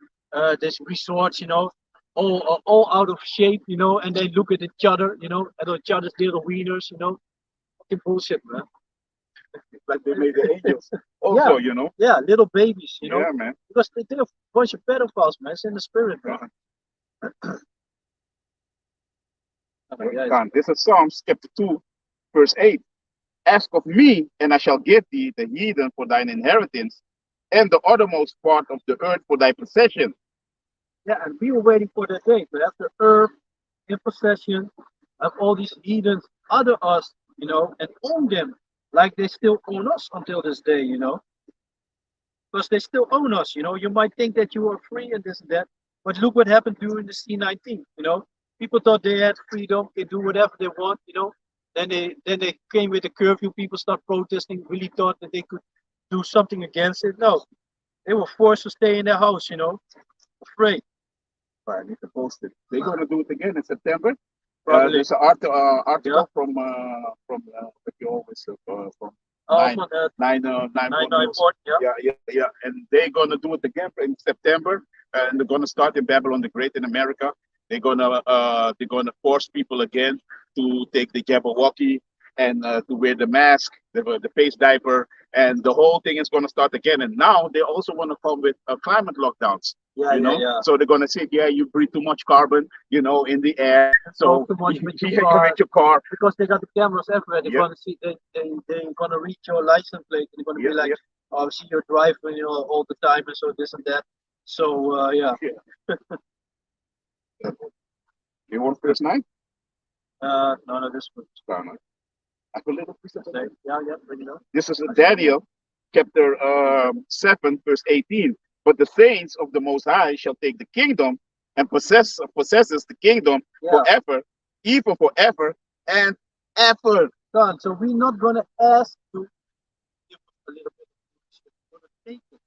this resorts, you know, all out of shape, you know, and they look at each other, you know, at each other's little wieners, you know. Fucking bullshit, man. Like they made the angels. Also, Yeah. you know. Yeah, little babies, you know. Yeah, man. Because they're a bunch of pedophiles, man. It's in the spirit, man. This is Psalms chapter 2, verse 8. Ask of me, and I shall give thee the heathen for thine inheritance, and the uttermost part of the earth for thy possession. Yeah, and we were waiting for that day to have the earth in possession of all these heathens under us, you know, and own them like they still own us until this day, you know. Because they still own us, you know. You might think that you are free and this and that, but look what happened during the C-19, you know. People thought they had freedom, they do whatever they want, you know. Then they came with the curfew, people start protesting, really thought that they could do something against it. No, they were forced to stay in their house, you know, afraid. I need to post it. They're going to do it again in September. Probably. There's an article from that you always from From nine report, yeah. yeah. And they're gonna do it again in September, and they're gonna start in Babylon the Great in America. They're gonna force people again to take the Jabberwocky and to wear the mask, the face diaper, and the whole thing is gonna start again. And now they also want to come with climate lockdowns. Yeah, you know, yeah. so they're gonna say, yeah, you breathe too much carbon, you know, in the air. So too much with yeah, your car. car. Because they got the cameras everywhere. They're Yep. gonna see they're gonna read your license plate and they're gonna be like, obviously you're driving, all the time and so this and that. So yeah, You want verse 9? no, no, this one. No, no. I have a little piece of it. Yeah, yeah, bring it up. This is Daniel chapter 7, verse 18. But the saints of the Most High shall take the kingdom and possesses the kingdom Yeah, forever, even forever and ever. done. So we're not gonna ask to give us a little bit of food. We're gonna take it.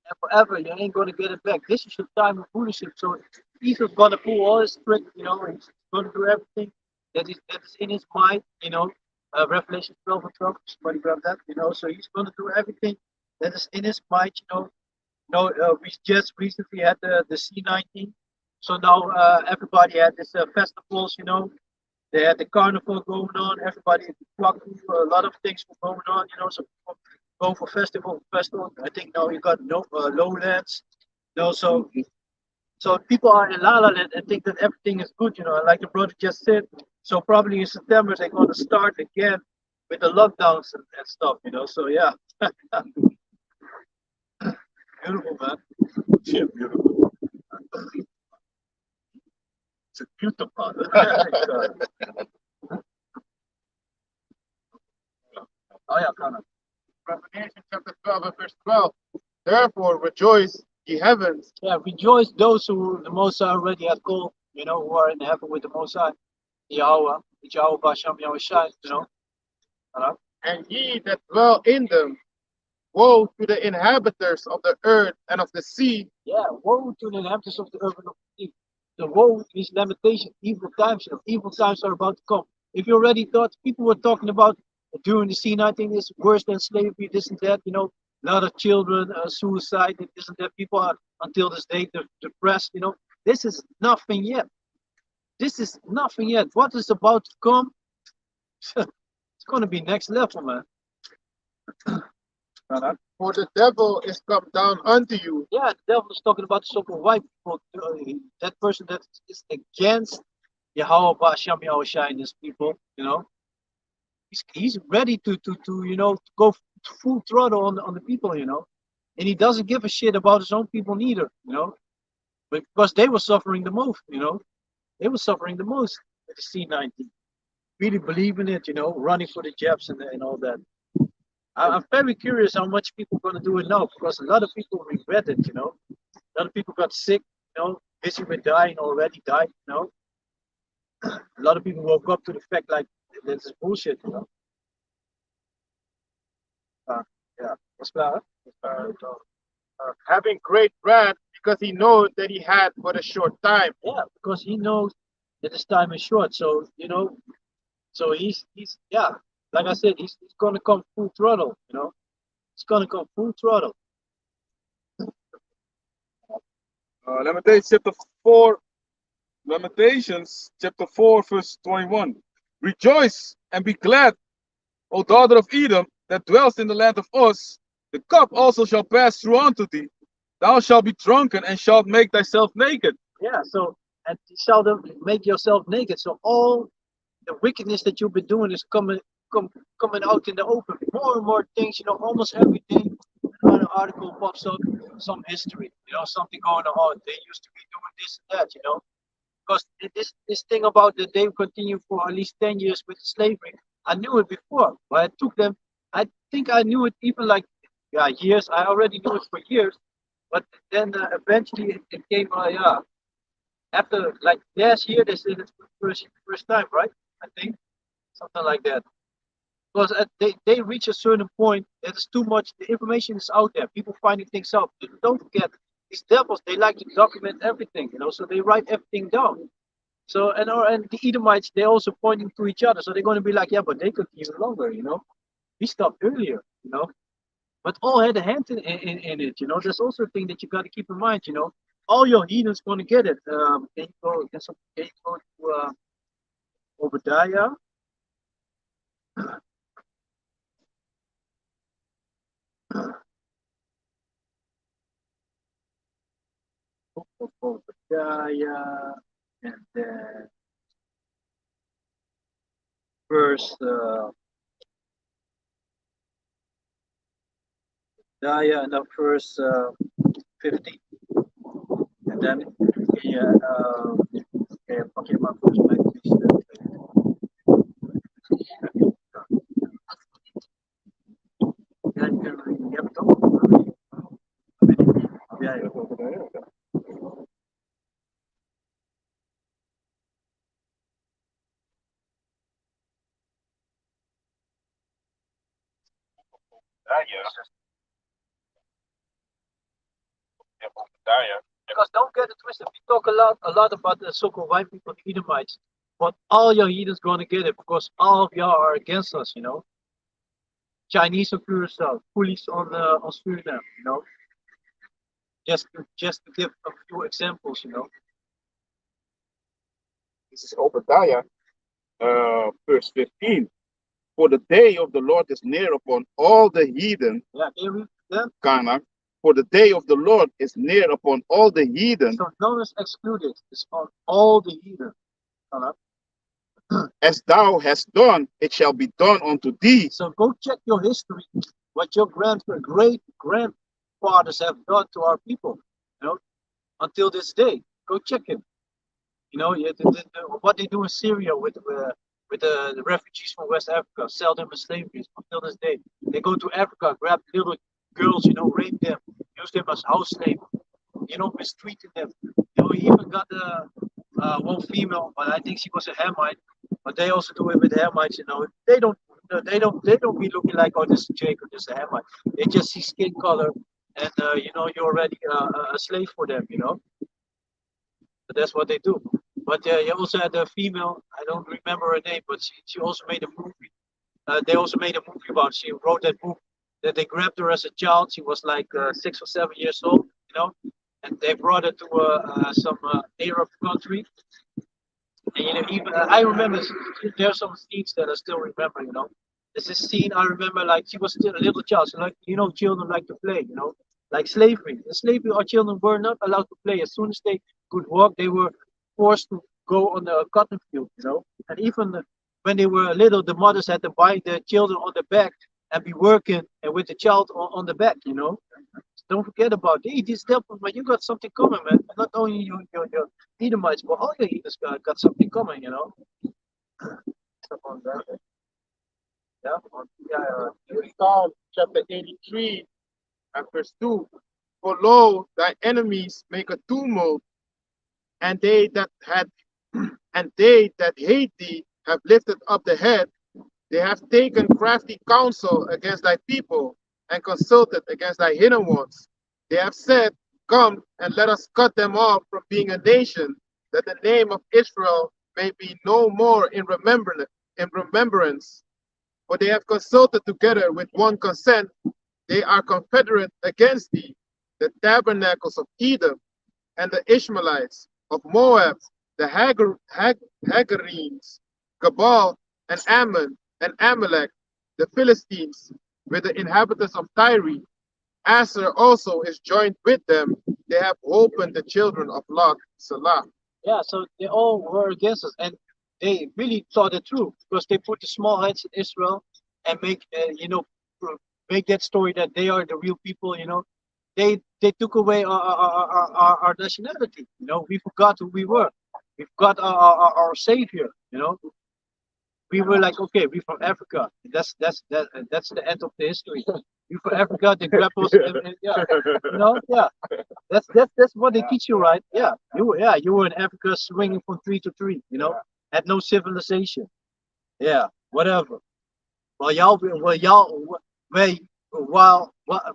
And forever, you ain't gonna get it back. This is your time of rulership. So Jesus gonna pull all his tricks, and he's gonna do everything that is in his mind, Revelation 12 and 12. Somebody grab that, So he's gonna do everything that is in his mind, we just recently had the C19. So now everybody had this festivals, They had the carnival going on. Everybody a lot of things were going on, So people go for festival. I think now you got no lowlands, so people are in La La Land and think that everything is good, Like the brother just said. So probably in September they're gonna start again with the lockdowns and stuff, So yeah, beautiful man. Yeah, beautiful. It's a beautiful. Oh yeah, Connor. Revelation chapter 12 and verse 12. Therefore rejoice, ye heavens, Yeah, rejoice those who the Most High already had called, who are in heaven with the Most High, Yahweh, Yahweh Basham Yahweh Shai, Alright? and ye that dwell in them. Woe to the inhabitants of the earth and of the sea. Yeah, woe to the inhabitants of the earth and of the sea. The woe is lamentation, evil times, evil times are about to come. If you already thought people were talking about during the C19 is worse than slavery, this and that, a lot of children, suicide, and this and that. People are until this day depressed, This is nothing yet. This is nothing yet. What is about to come? It's going to be next level, man. For the devil is come down unto you. Yeah, the devil is talking about the so-called white people. That person that is against Yahweh Basham Yahweh Shai and his people, he's ready to go full throttle on the people, and he doesn't give a shit about his own people neither, because they were suffering the most, they were suffering the most with the C19. Really believe in it, running for the jabs and all that. I'm very curious how much people are going to do it now, because a lot of people regret it, A lot of people got sick, busy with dying, already died, A lot of people woke up to the fact like this is bullshit, Yeah, what's that? Having great wrath, because he knows that he had but a short time. Yeah, because he knows that his time is short. So so he's yeah, like I said, he's gonna come full throttle. He's gonna come full throttle. Lamentations chapter 4, Lamentations chapter 4, verse 21. Rejoice and be glad, O daughter of Edom, that dwells in the land of Uz. The cup also shall pass through unto thee. Thou shalt be drunken and shalt make thyself naked. Yeah. So and you seldom make yourself naked. So all the wickedness that you've been doing is coming out in the open. More and more things. Almost every day an article pops up, some history. Something going on. Oh, they used to be doing this and that. Because this thing about that they continue for at least 10 years with slavery, I knew it before, but it took them. I think I knew it even like years. I already knew it for years, but then eventually it came. After like last year they said it for the first time, right? I think something like that. Because they reach a certain point that it's too much. The information is out there. People finding things out. Don't forget these devils. They like to document everything, So they write everything down. So and the Edomites, they're also pointing to each other. So they're going to be like, yeah, but they could even longer, We stopped earlier, But all had a hand in it, There's also a thing that you got to keep in mind, All your heathens going to get it. Can you go to Obadiah? Book of Obadiah, and then verse Yeah, in the first 50. And then, yeah, okay, I'm talking about first meditation. Yeah, you have to talk. Yeah, yeah. Because don't get it twisted. We talk a lot about the so-called white people, the Edomites, but all your heathens gonna get it because all of y'all are against us. Chinese of yourself, police on Suriname. Just to give a few examples. This is Obadiah, verse 15. For the day of the Lord is near upon all the heathen, Yeah, can you read that? Kana. For the day of the Lord is near upon all the heathen, So no one is excluded. It's on all the heathen. Uh, as thou hast done, it shall be done unto thee. So go check your history, what your great grandfathers have done to our people, until this day. Go check it. What they do in Syria with the refugees from West Africa, sell them as slavery until this day. They go to Africa, grab little girls, rape them, use them as house slaves, mistreating them. We even got one female, but I think she was a Hamite. But they also do it with Hamites. They don't be looking like, oh, this is Jacob, this is a Hamite. They just see skin color, and you're already a slave for them. But that's what they do. But you also had a female. I don't remember her name, but she also made a movie. They also made a movie about. She wrote that book that they grabbed her as a child. She was like 6 or 7 years old, and they brought her to some Arab country. And even I remember there's some scenes that I still remember. There's this scene I remember, like she was still a little child. So like children like to play. Like slavery. In slavery, our children were not allowed to play. As soon as they could walk, they were forced to go on the cotton field. And even when they were little, the mothers had to bind their children on the back and be working and with the child on the back. Don't forget about it. These devils, man, you got something coming, man. And not only your Edomites, but all your heathens got something coming. Stuff on that. Yeah, Psalm chapter 83 and verse 2. For lo, thy enemies make a tumult, and they that had and they that hate thee have lifted up the head. They have taken crafty counsel against thy people, and consulted against thy hidden ones. They have said, come and let us cut them off from being a nation, that the name of Israel may be no more in remembrance. For they have consulted together with one consent. They are confederate against thee, the tabernacles of Edom, and the Ishmaelites of Moab, the Hagarenes, Gabal, and Ammon, and Amalek, the Philistines, with the inhabitants of Tyre. Asher also is joined with them. They have opened the children of Lot, Salah. Yeah, so they all were against us, and they really thought it through because they put the small heads in Israel and make that story that they are the real people. They took away our nationality. We forgot who we were. We forgot our savior. We were like, okay, we're from Africa. That's the end of the history. We from Africa. They grabbed us. Yeah, yeah. That's what they teach you, right? Yeah, you were in Africa, swinging from tree to tree. Had no civilization. Yeah, whatever.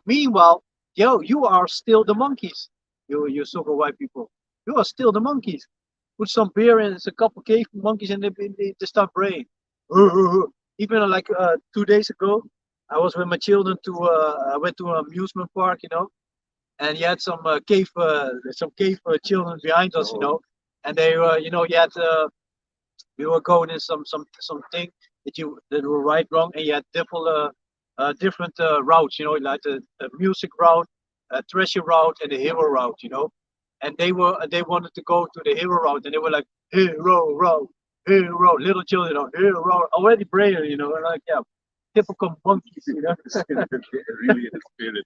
Meanwhile, you are still the monkeys. You super white people. You are still the monkeys. Put some beer in, it's a couple cave monkeys, and they start braying. Even like 2 days ago, I was with my children I went to an amusement park, and you had some cave children behind us, and they were, you had we were going in something that were right wrong, and you had different routes, like the music route, treasure route, and the hero route, and they wanted to go to the hero route, and they were like hero route, hero, little children, hero already praying, and like, yeah, typical monkeys, you know. Really in the spirit,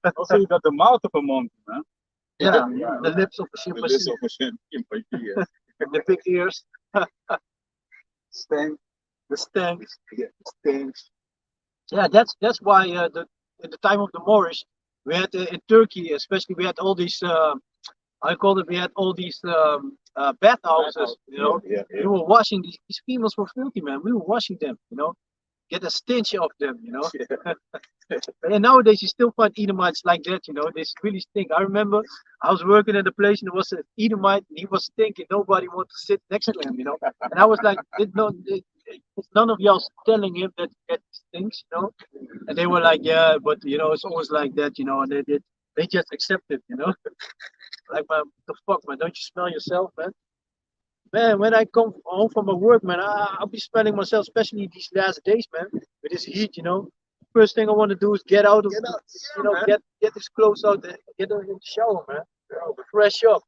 man. Also, you got the mouth of a monkey, man. Yeah, the lips of a The list chimpanzee, of a chimpanzee, yes. and the big ears, Stank, the stanks. yeah, stinks. Yeah, that's why in the time of the Moorish, we had in Turkey, especially, we had all these. I call it. We had all these bathhouses. You know, Yeah, we were washing these females were filthy, man. We were washing them. You know, get a stench of them. You know. And nowadays you still find Edomites like that, you know, they really stink. I remember I was working at a place and there was an Edomite and he was stinking. Nobody wanted to sit next to him, you know. And I was like, none of y'all telling him that stinks, you know. And they were like, yeah, but you know, it's always like that, you know, and they just accept it, you know. Like, man, what the fuck, man, don't you smell yourself, man? Man, when I come home from my work, man, I'll be smelling myself, especially these last days, man, with this heat, you know. First thing I want to do is get out of, you know, get this clothes out, and get in the shower, man. Fresh up.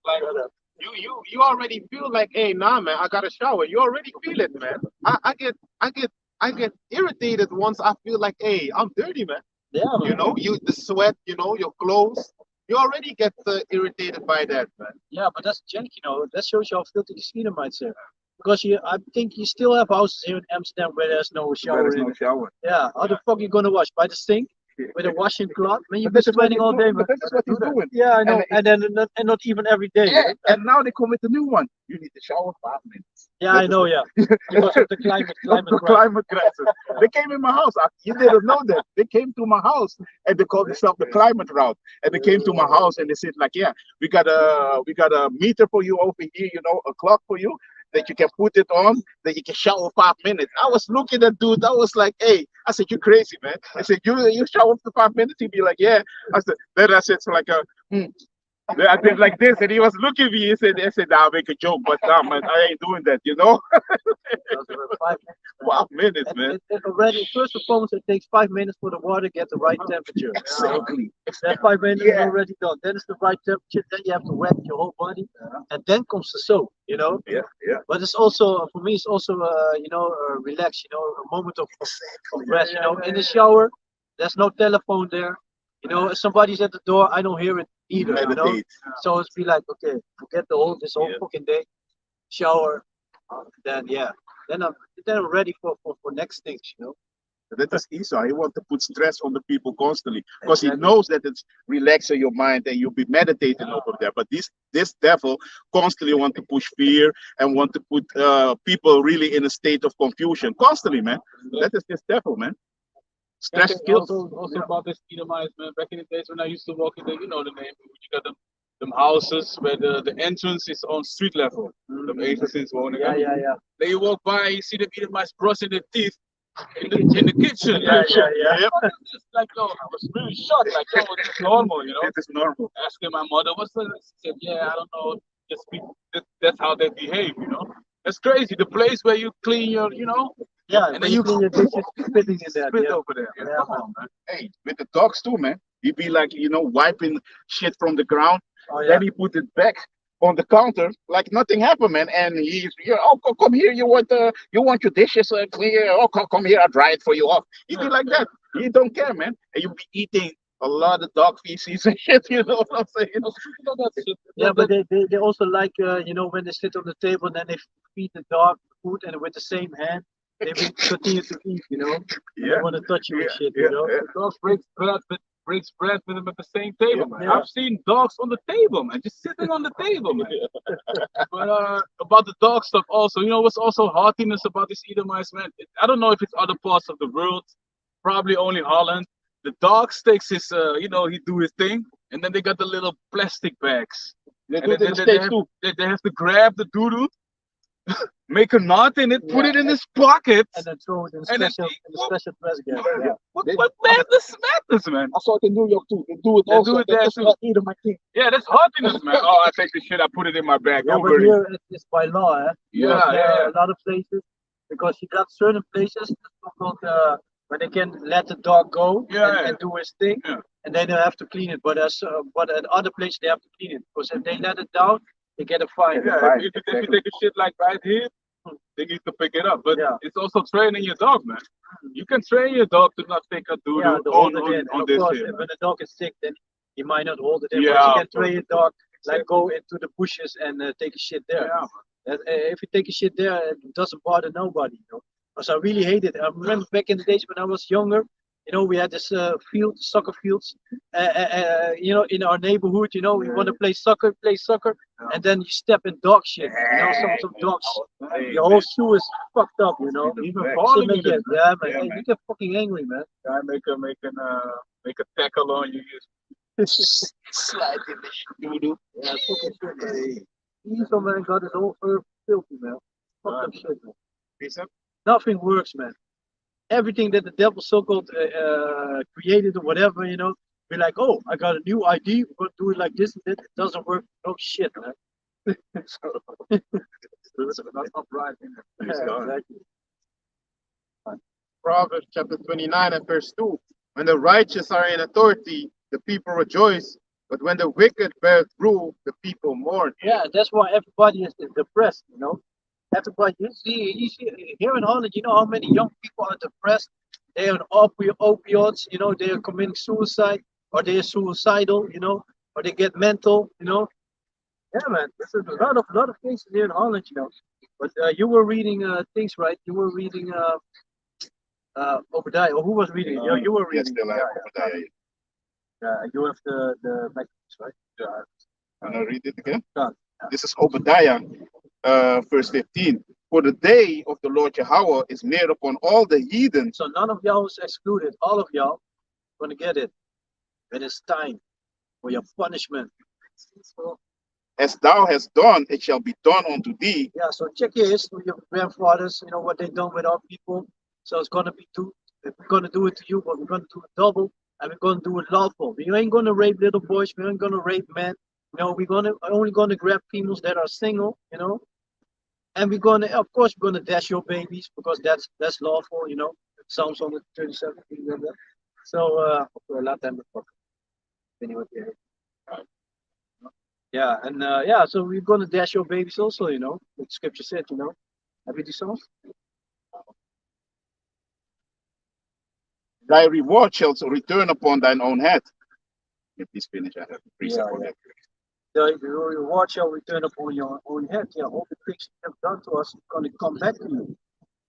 Like you already feel like, hey, nah, man, I got to shower. You already feel it, man. I get irritated once I feel like, hey, I'm dirty, man. Yeah, man. You know, the sweat, you know, your clothes. You already get irritated by that, man. Yeah, but that's jank, you know. That shows you how filthy the Edomites are. Because I think you still have houses here in Amsterdam where there's no shower There is in no it. shower. Yeah, how the fuck you gonna wash? By the sink? With a washing cloth? Man, you've But been that is what sweating he's all day, doing. man. But that is what he's doing. Yeah, I know. And And not even every day. Yeah, man. and now they come with a new one. You need to shower 5 minutes. Yeah, I know, yeah. Because of the climate The crisis. climate crisis. They came in my house. You didn't know that. They came to my house and they called themselves the climate route. And they came to my house and they said, like, yeah, we got a meter for you over here, you know, a clock for you that you can put it on, that you can shower 5 minutes. I was looking at dude, I was like, hey, I said, you crazy, man. I said, you shower for 5 minutes? He'd be like, yeah. I said, so like then I did like this, and he was looking at me. He said, "Nah, I'll make a joke, but nah, man, I ain't doing that, you know." 5 minutes, man. It already, first and foremost, it takes 5 minutes for the water to get the right temperature. Exactly. That 5 minutes Yeah. is already done. Then it's the right temperature. Then you have to wet your whole body, and then comes the soap. You know. Yeah, yeah. But it's also, for me, it's also you know, relax. You know, a moment of rest. You know, in the shower, there's no telephone there. You know, if somebody's at the door, I don't hear it either. You know. Meditate. So it's be like, okay, forget this whole fucking day. Shower, then yeah, then I'm ready for next things. You know. That is Esau. He wants to put stress on the people constantly because he knows that it's relaxing your mind and you'll be meditating over there. But this devil constantly want to push fear and want to put people really in a state of confusion constantly, man. That is this devil, man. Stress kills. Also about this Edomites, man. Back in the days when I used to walk in the, you know, the neighborhood, you got them houses where the entrance is on street level. Them agencies wonen. Yeah. Then you walk by, you see the Edomites brushing their teeth in the kitchen. Yeah. What is this? Like, yo, I was really shocked. Like, yo, it's normal, you know. It is normal. Asking my mother, what's this? She said, yeah, I don't know. Just that's how they behave, you know. That's crazy. The place where you clean your, you know. Yeah, And and then then you clean your dishes, spitting in there. spit Yeah. over there. Yeah, Come man. on, man. Hey, with the dogs too, man. He be like, you know, wiping shit from the ground. Oh, yeah. Then he put it back on the counter like nothing happened, man. And he's, come here, you want your dishes clear? Oh, come here, I'll dry it for you off. He be like that. He don't care, man. And you be eating a lot of dog feces and shit. You know what I'm saying? Yeah, but they also like you know, when they sit on the table and then they feed the dog food and with the same hand they will continue to eat. You know, Yeah. they want to touch you and shit. Yeah, You know. yeah. Dogs breaks bread with them at the same table, man. Yeah. I've seen dogs on the table, man, just sitting on the table, man. But about the dog stuff also, you know what's also haughtiness about this Edomites, man? I don't know if it's other parts of the world, probably only Holland. The dog takes his, you know, he do his thing, and then they got the little plastic bags. They And do it then in the they States have, too. they have to grab the doo-doo, make a knot in it, put Yeah. it in his pocket. And then throw it in And then- the special press again. Yeah. What madness, man? I saw it in New York too. They do it They also. do it there That's too. not either my thing. Yeah, that's haughtiness, man. Oh, I take the shit, I put it in my bag. Yeah, Don't but worry. here it's by law, eh? Yeah, Because there yeah. are a lot of places because you got certain places called where they can let the dog go Yeah. and do his thing, Yeah. and they don't have to clean it. But at other places they have to clean it because if they let it down, they get a fine. Yeah, Fine, if you exactly. take a shit like right here, they need to pick it up. But Yeah. it's also training your dog, man. You can train your dog to not take a doo Yeah, to hold it in. And on of this course, here. when the dog is sick, then you might not hold it in. But Yeah, you of can train your dog, like go into the bushes and take a shit there. Yeah, If you take a shit there, it doesn't bother nobody, you know. Because I really hate it. I remember back in the days when I was younger, you know, we had this field, soccer fields, you know, in our neighborhood, you know, we want to play soccer, and then you step in dog shit, you know, some dogs, your whole shoe is fucked up, you know. even So falling make in it, it. yeah, man, Yeah, hey, man. you get fucking angry, man. Guy make a tackle on you. Slide in the doo-doo. Yeah, fucking shit, man. He's man got his whole earth filthy, man. Fucked up shit, man. Precept? Nothing works, man. Everything that the devil so-called created or whatever, you know, be like, oh, I got a new ID, we're gonna do it like this and that. It doesn't work. No shit, man. That's upright. Yeah, exactly. Proverbs chapter 29 and verse 2. When the righteous are in authority, the people rejoice. But when the wicked bear rule, the people mourn. Yeah, that's why everybody is depressed, you know. Everybody, you see, here in Holland, you know how many young people are depressed? They're on opioids, you know, they are committing suicide, or they are suicidal, you know, or they get mental, you know. Yeah, man, there's a lot of cases here in Holland, you know. But you were reading things, right? You were reading Obadiah, or who was reading it? You were Yes, reading. still have Obadiah. You have the messages, right? Yeah. Can I read it again? Yeah. This is Obadiah, verse 15. For the day of the Lord Yahweh is near upon all the heathen. So none of y'all is excluded. All of y'all gonna get it when it's time for your punishment. As thou hast done, it shall be done unto thee. Yeah, so check your history, your grandfathers, you know what they done with our people. So it's gonna be if we're gonna do it to you, but we're gonna do it double, and we're gonna do it lawful. We ain't gonna rape little boys, we ain't gonna rape men. You know, we're only gonna grab females that are single, you know. And we're gonna, of course, we're gonna dash your babies because that's lawful, you know. Psalms 137, remember? So anyway, yeah, and yeah, so we're gonna dash your babies also, you know. What scripture said, you know. Have you these songs? Thy reward shall return upon thine own head. If this finish, I have a precept Yeah, for yeah. that. The reward shall return upon your own head. Yeah, all the things you have done to us is gonna come back to you.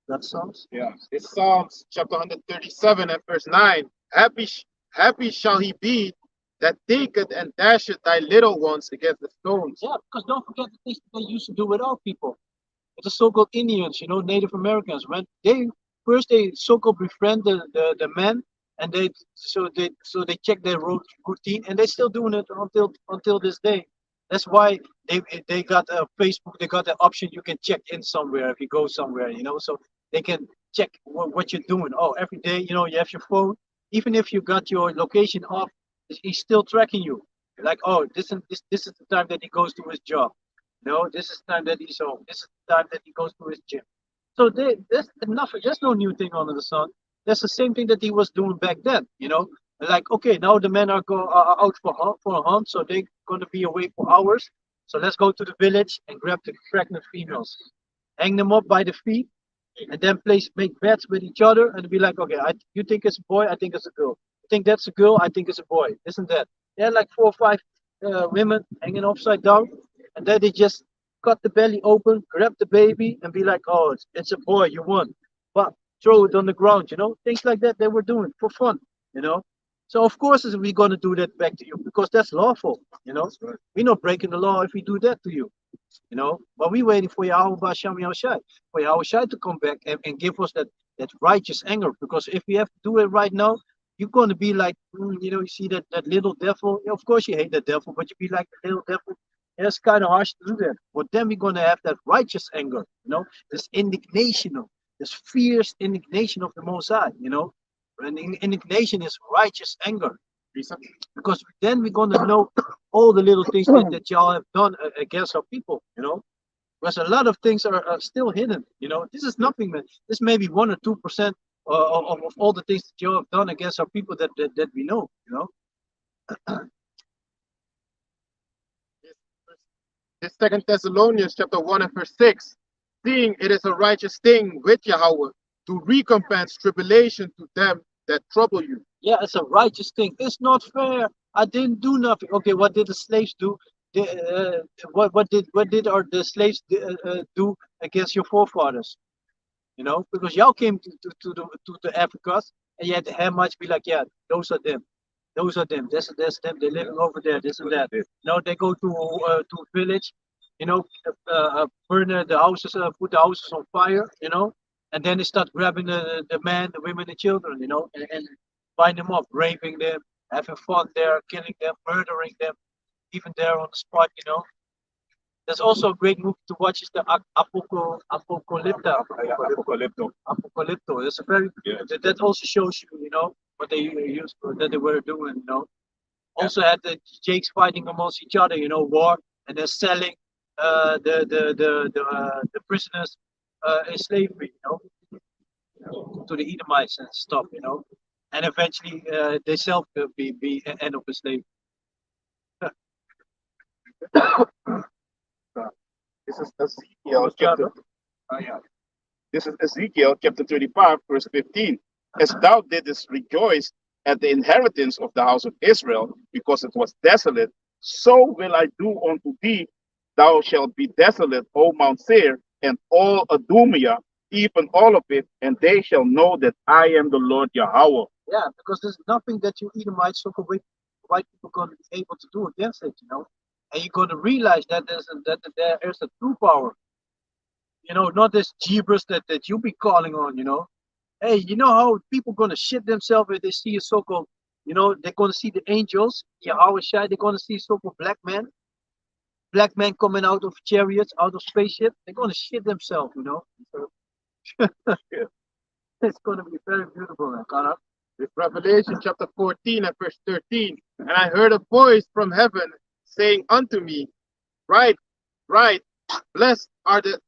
That sounds. Yeah. It's Psalms chapter 137 and verse 9. Happy shall he be that taketh and dasheth thy little ones against the stones. Yeah, because don't forget the things that they used to do with our people. With the so-called Indians, you know, Native Americans. When they so-called befriend the men, and they check their routine, and they're still doing it until this day. That's why they got a Facebook. They got the option you can check in somewhere if you go somewhere, you know, so they can check what you're doing. Oh, every day, you know, you have your phone. Even if you got your location off, he's still tracking you. Like, oh, this is the time that he goes to his job. No, this is the time that he's home. This is the time that he goes to his gym. So there's enough. There's no new thing under the sun. That's the same thing that he was doing back then. You know, like okay, now the men are out for a hunt, so they're gonna be away for hours. So let's go to the village and grab the pregnant females, hang them up by the feet, and then make bets with each other and be like, okay, you think it's a boy, I think it's a girl. You think that's a girl, I think it's a boy. Isn't that? They had like 4 or 5 women hanging upside down, and then they just cut the belly open, grab the baby, and be like, oh, it's a boy, you won. But throw it on the ground, you know, things like that they were doing for fun, you know. So of course we're gonna do that back to you because that's lawful, you know. Right. We're not breaking the law if we do that to you, you know. But we're waiting for Yahweh Basham Yahushai, for Yahushai to come back and give us that righteous anger. Because if we have to do it right now, you're gonna be like, you know, you see that little devil. Of course you hate the devil, but you be like the little devil. Yeah, it's kind of harsh to do that. But then we're gonna have that righteous anger, you know, this indignation, this fierce indignation of the Most High, you know. And indignation is righteous anger. Because then we're gonna know all the little things that y'all have done against our people, you know. Because a lot of things are still hidden, you know. This is nothing, man. This may be 1 or 2% of all the things that you have done against our people that we know, you know. This Second Thessalonians chapter 1 and verse 6. seeing it is a righteous thing with Yahweh to recompense tribulation to them that trouble you. Yeah, it's a righteous thing. It's not fair. I didn't do nothing. Okay, what did the slaves do? What did the slaves do against your forefathers? You know, because y'all came to the Africas, and you had the Hamites be like, yeah, those are them. Those are them. That's them. They're living over there. This and that. You know, they go to a village, you know, burn the houses, put the houses on fire, you know, and then they start grabbing the men, the women, the children, you know, and bind them up, raping them, having fun there, killing them, murdering them, even there on the spot, you know. There's also a great movie to watch is the Apocalypta. Apocalypto. Apocalypto. It's a very that also shows you, you know, what they used that they were doing, you know. Also had the Jakes fighting amongst each other, you know, war, and they're selling the prisoners in slavery, you know, to the Edomites and stuff, you know, and eventually they self be end up a slave. This is Ezekiel What's that, chapter. This is Ezekiel chapter 35, verse 15. As thou didst rejoice at the inheritance of the house of Israel, because it was desolate, so will I do unto thee. Thou shalt be desolate, O Mount Seir, and all Adumia, even all of it, and they shall know that I am the Lord Yahweh. Yeah, because there's nothing that you Edomites or white people going to be able to do against it, you know. And you're going to realize that there is a true power, you know, not this gibberish that you be calling on, you know. Hey, you know how people going to shit themselves if they see a so-called, you know, they're going to see the angels, Yahweh Shai, they're going to see so-called black men coming out of chariots, out of spaceship. They're going to shit themselves, you know. So, it's going to be very beautiful, man, Connor. With Revelation chapter 14 and verse 13. And I heard a voice from heaven saying unto me, Write, write, blessed are the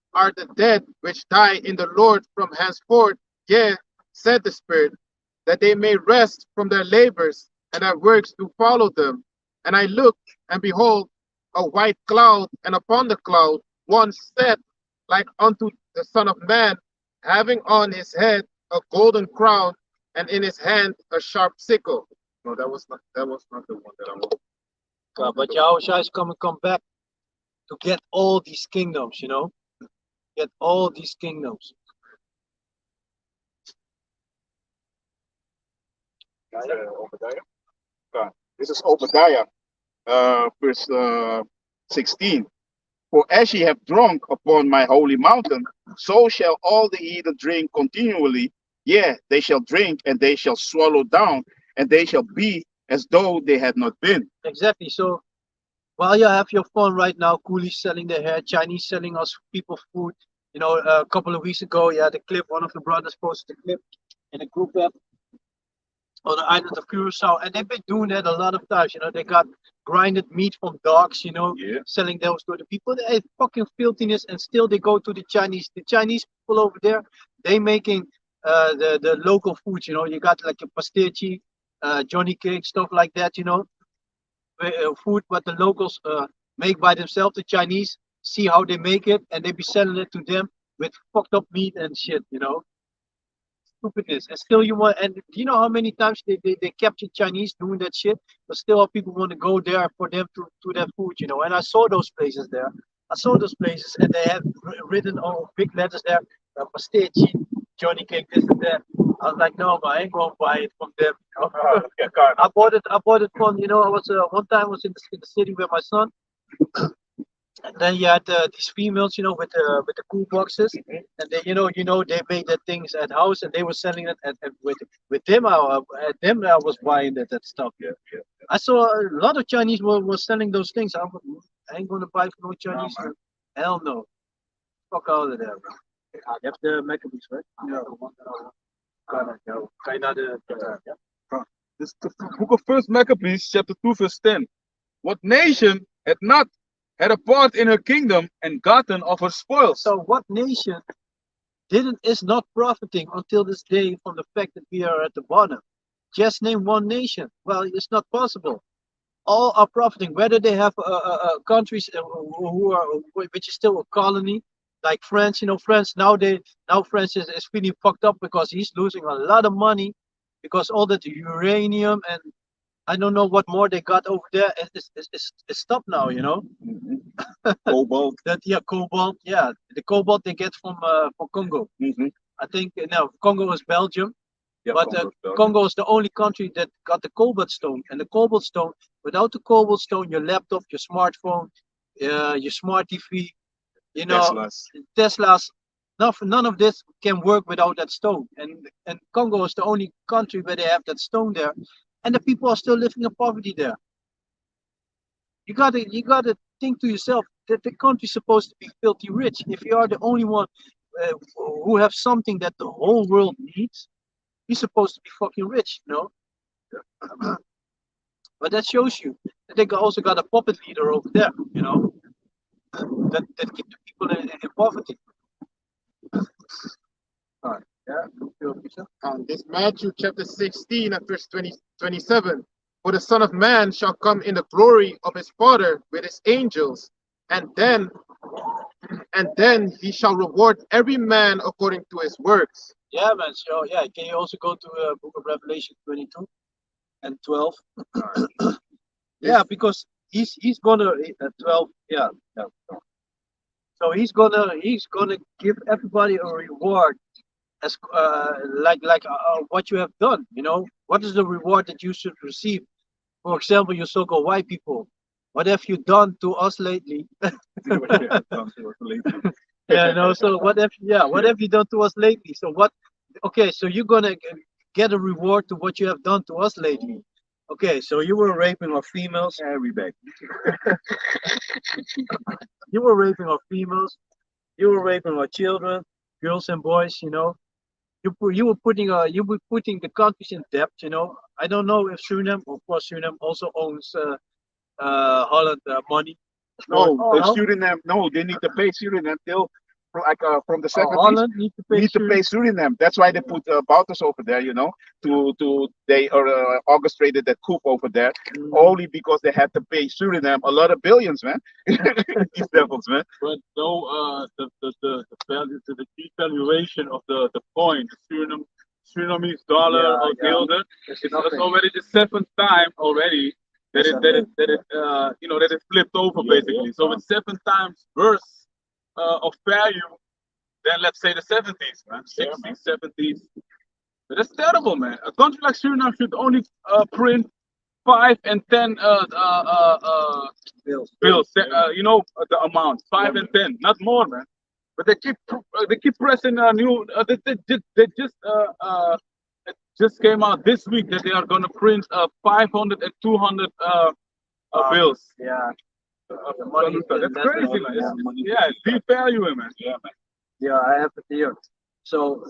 dead which die in the Lord from henceforth. Yea, said the Spirit, that they may rest from their labors, and their works do follow them. And I looked, and behold, a white cloud, and upon the cloud one sat like unto the Son of Man, having on his head a golden crown, and in his hand a sharp sickle. No, that was not the one that I want. But Yahweh Shai is come back to get all these kingdoms, you know, get all these kingdoms. Obadiah. This is Obadiah, verse 16. For as ye have drunk upon my holy mountain, so shall all the heathen drink continually. Yeah, they shall drink, and they shall swallow down, and they shall be as though they had not been. Exactly. So while you have your fun right now, coolies selling their hair, Chinese selling us people food. You know, a couple of weeks ago, yeah, the clip, one of the brothers posted a clip in a group app on the island of Curacao, and they've been doing that a lot of times. You know, they got grinded meat from dogs, you know, selling those to the people. They fucking filthiness, and still they go to the Chinese. The Chinese people over there, they making the local food. You know, you got like a pastici, Johnny cake, stuff like that. You know, food what the locals make by themselves. The Chinese see how they make it, and they be selling it to them with fucked up meat and shit. You know. Stupidness, and still you want, and you know how many times they capture Chinese doing that shit, but still people want to go there for them to their food, you know. And I saw those places there. I saw those places, and they have written on big letters there, pastici, Johnny cake, this and that. I was like, no, but I ain't gonna buy it from them. You know? I bought it from, you know, I was one time I was in the city with my son. And then you had these females, you know, with the cool boxes, and they, you know, they made the things at house, and they were selling it. And with them, I was buying that stuff. Yeah. I saw a lot of Chinese were selling those things. I ain't gonna buy from no Chinese. No, hell no. Fuck out of there, bro. You have the Maccabees, right? Yeah. The one that I know. This is the book of First Maccabees, chapter 2, verse 10. What nation had not had a part in her kingdom and gotten of her spoils? So what nation is not profiting until this day from the fact that we are at the bottom? Just name one nation. Well, it's not possible. All are profiting, whether they have countries which is still a colony, like France, France now France is feeling fucked up because he's losing a lot of money because all that uranium and I don't know what more they got over there is stopped now. Mhm. Cobalt. That cobalt, the cobalt they get from Congo. Mhm. I think now Congo is Belgium, Yeah, but Congo, Belgium. Congo is the only country that got the cobalt stone. And the cobalt stone, without the cobalt stone, your laptop, your smartphone, your smart TV, Teslas. Teslas, none of this can work without that stone. And Congo is the only country where they have that stone there, and the people are still living in poverty there. You gotta think to yourself that the country's supposed to be filthy rich. If you are the only one who have something that the whole world needs, you're supposed to be fucking rich. But that shows you that they also got a puppet leader over there, that keep the people in poverty. Alright, yeah, feel Peter? This Matthew chapter 16 and verse 27. For the Son of Man shall come in the glory of his Father with his angels, and then he shall reward every man according to his works. Yeah, man. So yeah, can you also go to Book of Revelation 22 and 12? Yeah, because he's gonna 12. Yeah, yeah. So he's gonna give everybody a reward as what you have done. What is the reward that you should receive? For example, you so-called white people. What have you done to us lately? Yeah, no. So what have you done to us lately? So what? Okay, so you're gonna get a reward to what you have done to us lately. Okay, so you were raping our females. We back. You were raping our females. You were raping our children, girls and boys. You were putting the countries in debt. I don't know if Suriname, of course, Suriname also owns Holland money. No, Oh, no? Suriname. No, they need to pay Suriname till from the Oh, 70s. Holland need to pay Need to pay Suriname. Suriname. That's why they put Bouter's over there, they orchestrated that coup over there only because they had to pay Suriname a lot of billions, man. These devils, man. But no, the value to the devaluation of the coin, the Surinamese dollar Yeah, or yeah. guilder, It's it's nothing. already the seventh time already that Yes, that it flipped over Yeah, basically. yeah. So it's 7 times worse of value than let's say the 70s, man, 60s, 70s. But that's terrible, man. A country like Suriname should only print 5 and 10 bills. bills. The amount 5 and 10, not more, man. But they keep pressing new. It just came out this week that they are gonna print 500 and 200 bills. Yeah. The money is That's less crazy, than- man. yeah. It's devaluing, man. Yeah, man. Yeah, I have it here. So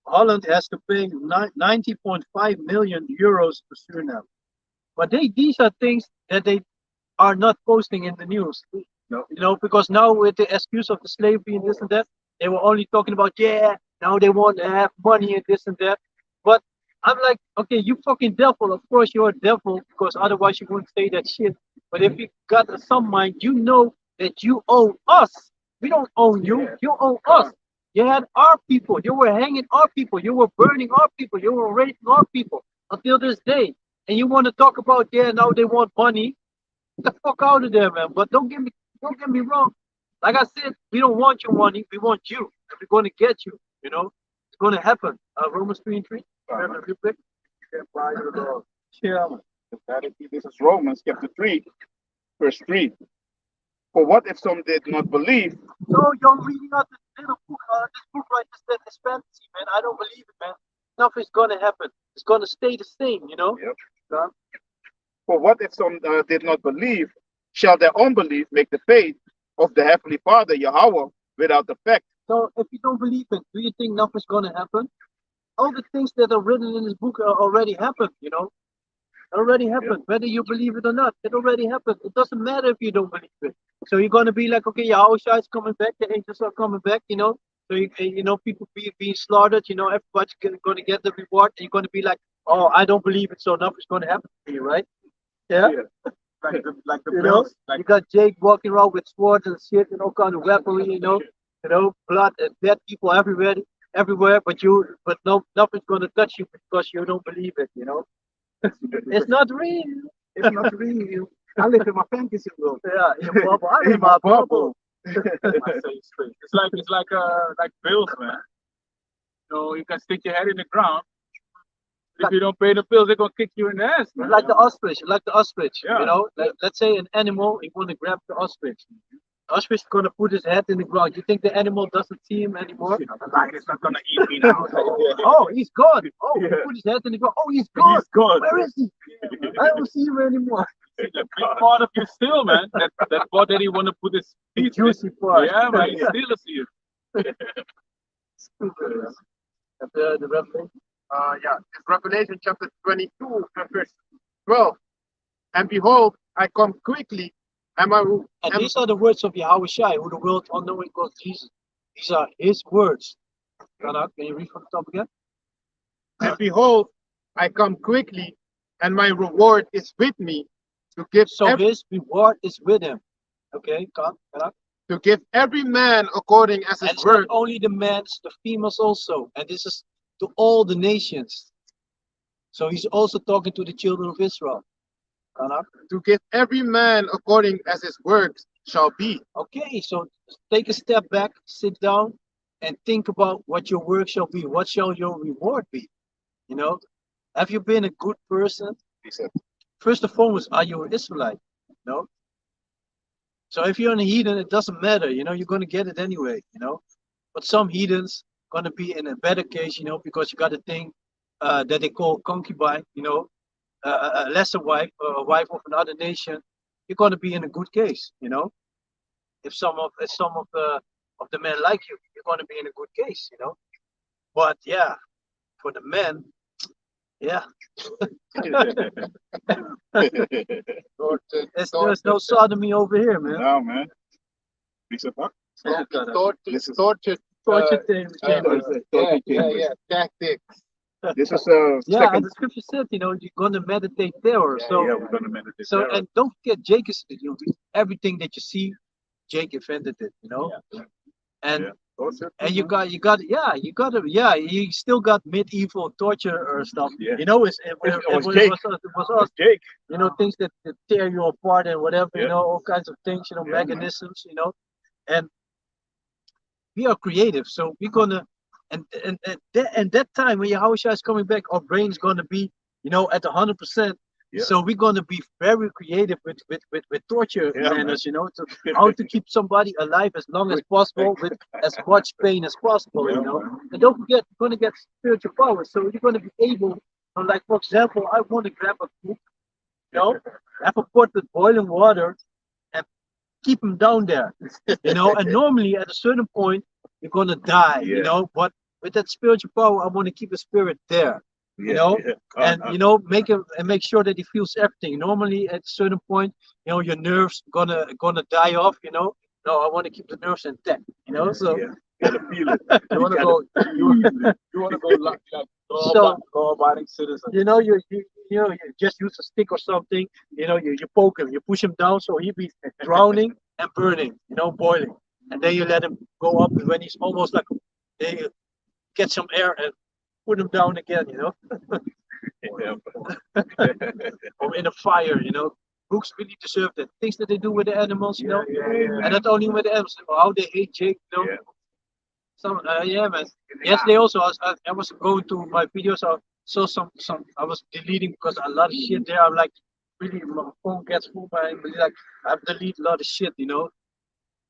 Holland has to pay 90.5 million euros to Suriname. But these are things that they are not posting in the news. No. Because now with the excuse of the slavery and this and that, they were only talking about, now they want to have money and this and that. But I'm like, okay, you fucking devil. Of course you're a devil because otherwise you wouldn't say that shit. But if you got some mind, you know that you own us. We don't own you. Yeah. You own us. You had our people. You were hanging our people. You were burning our people. You were raping our people until this day. And you want to talk about, now they want money. Get the fuck out of there, man. But don't get me wrong. Like I said, we don't want your money. We want you. And we're going to get you. It's going to happen. Romans 3 and 3. Real quick. Yeah, man. This is Romans chapter 3, verse 3. For what if some did not believe? So you're reading out this little book. This book right there is fantasy, man. I don't believe it, man. Nothing's going to happen. It's going to stay the same. Yep. Yeah. For what if some did not believe? Shall their unbelief make the faith of the Heavenly Father, Yahweh, without effect? So if you don't believe it, do you think nothing's going to happen? All the things that are written in this book are already happened, already happened. Whether you believe it or not, it already happened. It doesn't matter if you don't believe it. So you're going to be like, okay, Yahushua is coming back, the angels are coming back, So people being slaughtered, everybody's going to get the reward. And you're going to be like, oh, I don't believe it, so nothing's going to happen to you, right? Yeah. Like the You bills. Like got Jake walking around with swords and shit and all kind of weaponry, you know, blood and dead people everywhere, but nothing's gonna touch you because you don't believe it, you know. It's not real. It's not real. I live in my fantasy world. Yeah, in your bubble. I'm In my bubble. It's like bills, man. So you can stick your head in the ground. If you don't pay the bills, they're gonna kick you in the ass, man. Like the ostrich, Yeah. you know. Let's say an animal, you want to grab the ostrich. The ostrich is gonna put his head in the ground. You think the animal doesn't see him anymore? The lion's not gonna eat me now. Oh, he's gone. Oh, he Yeah. put his head in the ground. Oh, he's gone. He's gone. Where is he? I don't see him anymore. The big part of you still, man. That part that he wanna put his The teeth juicy in. part. Yeah, man. He still is you. The revelation. Yeah, it's Revelation chapter 22 and verse 12. And behold, I come quickly, and my And these are the words of Yahweh Shai, who the world unknowing calls Jesus. These are his words. Can you read from the top again? and behold, I come quickly, and my reward is with me to give So his reward is with him. Okay, come. to give every man according as And his it's not work. only the men, it's the females also. And this is to all the nations. So he's also talking to the children of Israel. Kanak? To give every man according as his works shall be. Okay, so take a step back, sit down, and think about what your work shall be. What shall your reward be? You know, have you been a good person? He said, First and foremost, are you an Israelite? No. So if you're a heathen, it doesn't matter. You know, you're gonna get it anyway. You know, but some heathens gonna be in a better case. You know, because you got a thing that they call concubine. You know, a lesser wife, a wife of another nation. You're gonna be in a good case. You know, if some of the men like you, you're gonna be in a good case. You know, but yeah, for the men, yeah, there's no sodomy over here, man. no, man. He said, huh? This is Torture, Torture chambers. tactics. This is Yeah, second. and the scripture said, you know, you're gonna meditate terror. Yeah, So, Yeah, we're gonna meditate. so, there. and don't forget, Jake is, you know, everything that you see, Jake invented it, you know, and Yeah. you still got medieval torture or stuff. Yeah. You know, It was Jake. it was us. Jake. You know, things that tear you apart and whatever. You Yeah. know, all kinds of things. You know, Yeah, man. mechanisms. You know, and we are creative, so we're gonna and that time when Yahushua is coming back, our brain's gonna be, you know, at 100%. Yeah. So we're gonna be very creative with torture Yeah, manners, you know, to how to keep somebody alive as long as possible with as much pain as possible, Yeah, you know. man. And don't forget, you're gonna get spiritual power. So you're gonna be able, like for example, I want to grab a cook, you know, have a pot with boiling water and keep him down there, you know. And normally at a certain point you're gonna die, you Yeah. know. But with that spiritual power, I want to keep the spirit there, Yeah, know, yeah. and you know, make him and make sure that he feels everything. Normally at a certain point, you know, your nerves gonna die off, you know. No, I want to keep the nerves intact, you know. So Yeah. Gotta feel it. You wanna gotta go? feel it. You wanna go like So- law-abiding citizen? you know, you know, you just use a stick or something, you know, you poke him, you push him down, so he be drowning and burning, you know, boiling, and then you let him go up, and when he's almost like, they get some air and put him down again, you know, Yeah. or in a fire, you know. Books really deserve that. Things that they do with the animals, you know, Yeah. and not only with the animals, how they hate Jake, you know. Yeah. Some, yeah, man. Yesterday also, I was going to my videos. I saw some. I was deleting because a lot of shit there. I'm like, really, my phone gets full, but I'm really like, I've deleted a lot of shit, you know,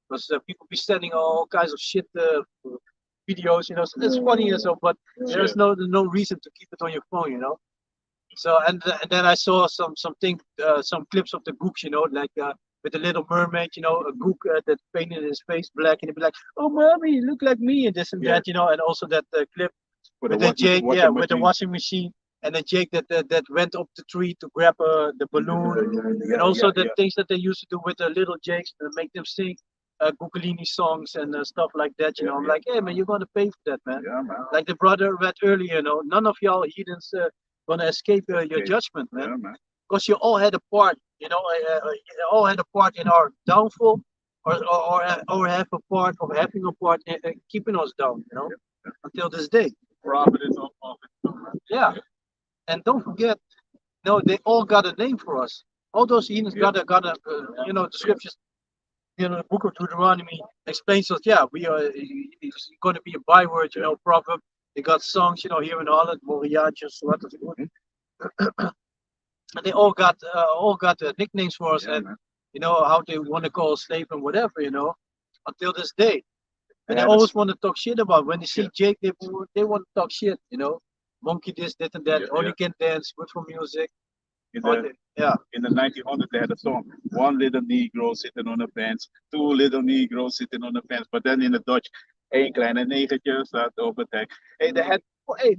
because people be sending all kinds of shit videos, you know. So it's funny and so, but there's no reason to keep it on your phone, you know. So and then I saw some clips of the gooks, you know, like with the Little Mermaid, you know, a gook that painted his face black, and he'd be like, "Oh, mommy, you look like me," and this and that, you know, and also that clip with the Jake, yeah, with the washing machine, and the Jake that went up the tree to grab the balloon, and also the things that they used to do with the little Jakes to make them sing Gukulini songs and stuff like that, you know. I'm like, hey man, you're gonna pay for that, man. Yeah, man. Like the brother read earlier, you know, none of y'all heathens gonna escape your Okay. judgment, man. Yeah, man. Because you all had a part, you know, you all had a part in our downfall, or have a part of having a part in keeping us down, until this day. Providence of office. Yeah, and don't forget, no, they all got a name for us. All those heathens the scriptures, the book of Deuteronomy explains us. Yeah, we are. It's going to be a byword, proverb. They got songs, here in Holland, Moriaatjes, what is it? And they all got nicknames for us, Yeah, and man. how they want to call a slave and whatever, until this day. And they Yeah, always want to talk shit about when they see Yeah. Jake, they want to talk shit, Monkey this, that, and that. Yeah, Only yeah. can dance, good for music. in Oh, the yeah, in the 1900s they had a song, one little Negro sitting on the fence, two little Negroes sitting on the fence. But then in the Dutch, één kleine negertje staat op het hek. Hey, they had